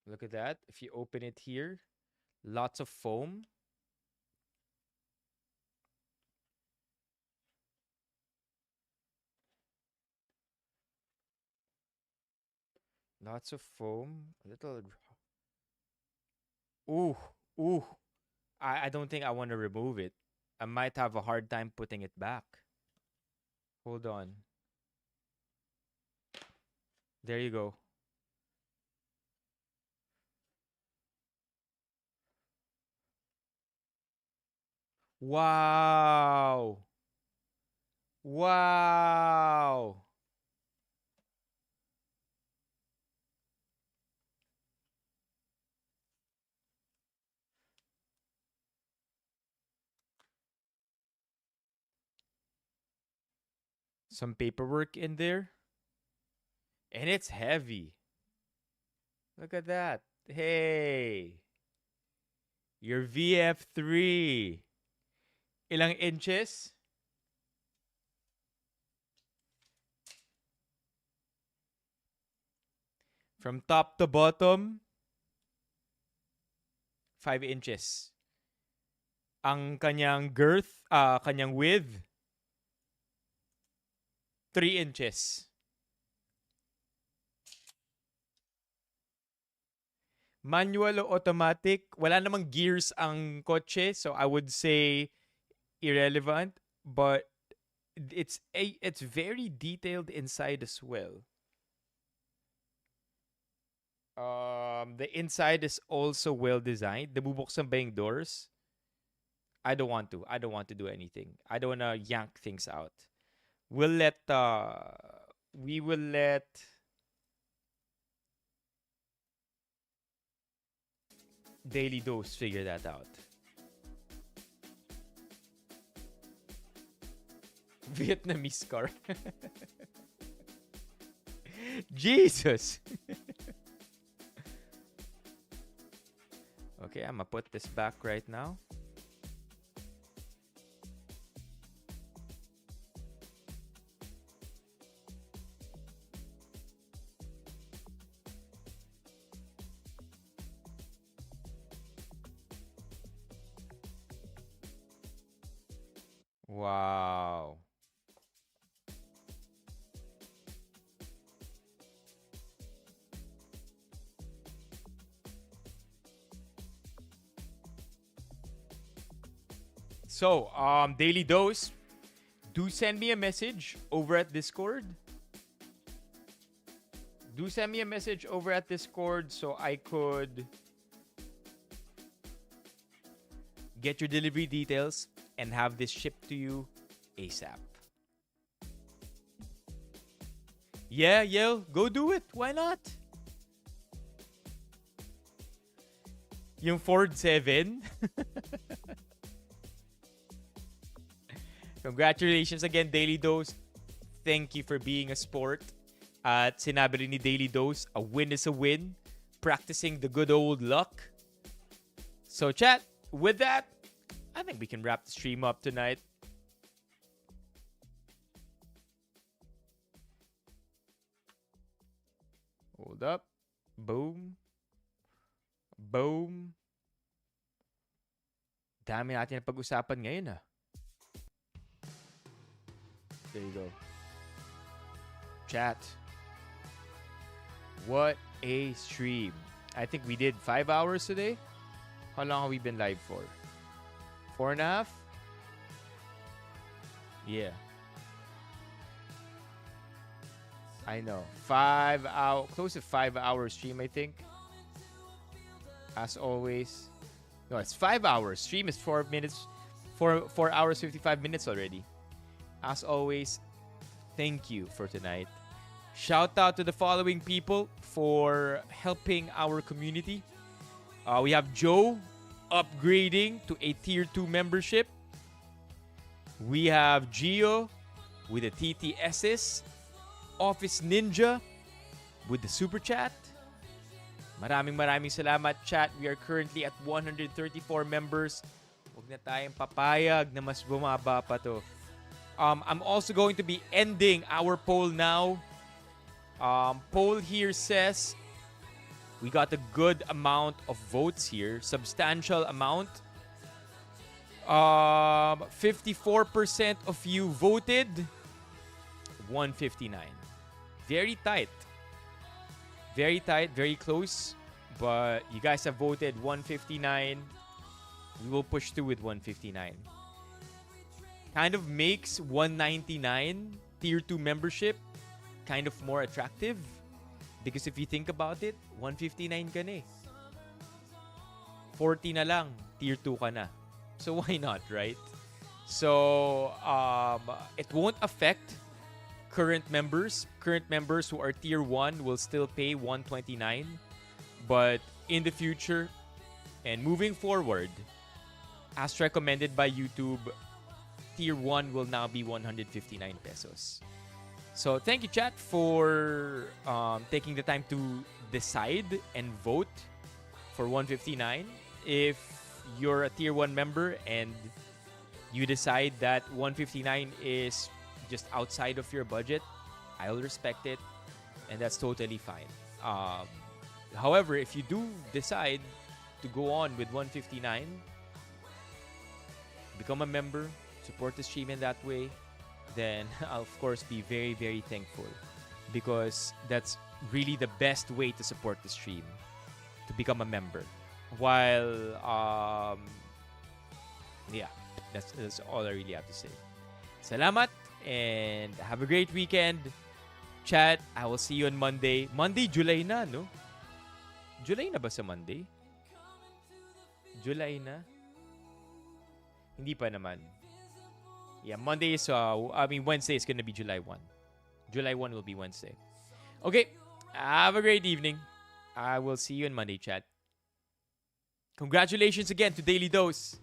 Look at that. If you open it here, lots of foam. Lots of foam. A little. Ooh, ooh. I don't think I want to remove it. I might have a hard time putting it back. Hold on. There you go. Wow. Wow. Some paperwork in there. And it's heavy. Look at that. Hey. Your VF3. Ilang inches? From top to bottom, 5 inches. Ang kanyang girth, kanyang width, 3 inches. Manual o automatic, wala namang gears ang kotse, so I would say irrelevant, but it's very detailed inside as well. The inside is also well designed. Nabubuksan ba yung doors? I don't want to. I don't want to do anything. I don't want to yank things out. We will let Daily Dose figure that out. Vietnamese car. Jesus. Okay, I'm gonna put this back right now. Wow. So, Daily Dose, do send me a message over at Discord. Do send me a message over at Discord so I could get your delivery details and have this shipped to you ASAP. Yeah, go do it. Why not? Yung Ford 7. Congratulations again, Daily Dose. Thank you for being a sport. At sinabi rin ni Daily Dose, a win is a win. Practicing the good old luck. So chat, with that, I think we can wrap the stream up tonight. Hold up. Boom. Boom. Dami natin na pag-usapan ngayon ah. There you go. Chat. What a stream. I think we did 5 hours today. How long have we been live for? 4.5? Yeah. I know. 5 hour, close to 5 hour stream, I think. As always. No, it's 5 hours. Stream is 4 minutes. 4 hours, 55 minutes already. As always, thank you for tonight. Shout out to the following people for helping our community. We have Joe upgrading to a tier 2 membership. We have Gio with the TTSs. Office Ninja with the super chat. Maraming salamat, chat. We are currently at 134 members. Huwag na tayong papayag na mas bumaba pa to. I'm also going to be ending our poll now. Poll here says we got a good amount of votes here. Substantial amount. 54% of you voted. 159. Very tight. Very tight, very close. But you guys have voted 159. We will push through with 159. Kind of makes 199 tier 2 membership kind of more attractive. Because if you think about it, 159 ka na eh. 40 na lang, tier 2 ka na. So why not, right? So it won't affect current members. Current members who are tier 1 will still pay 129. But in the future and moving forward, as recommended by YouTube, tier 1 will now be 159 pesos. So thank you, chat, for taking the time to decide and vote for 159. If you're a tier 1 member and you decide that 159 is just outside of your budget, I'll respect it, and that's totally fine. However, if you do decide to go on with 159, become a member, support the stream in that way, then I'll of course be very, very thankful, because that's really the best way to support the stream, to become a member. While yeah, that's all I really have to say. Salamat and have a great weekend. Chat, I will see you on Monday. Monday, July na, no? July na ba sa Monday? July na? Hindi pa naman. Yeah, Monday is, Wednesday is gonna be July 1. July 1 will be Wednesday. Okay, have a great evening. I will see you on Monday, chat. Congratulations again to Daily Dose.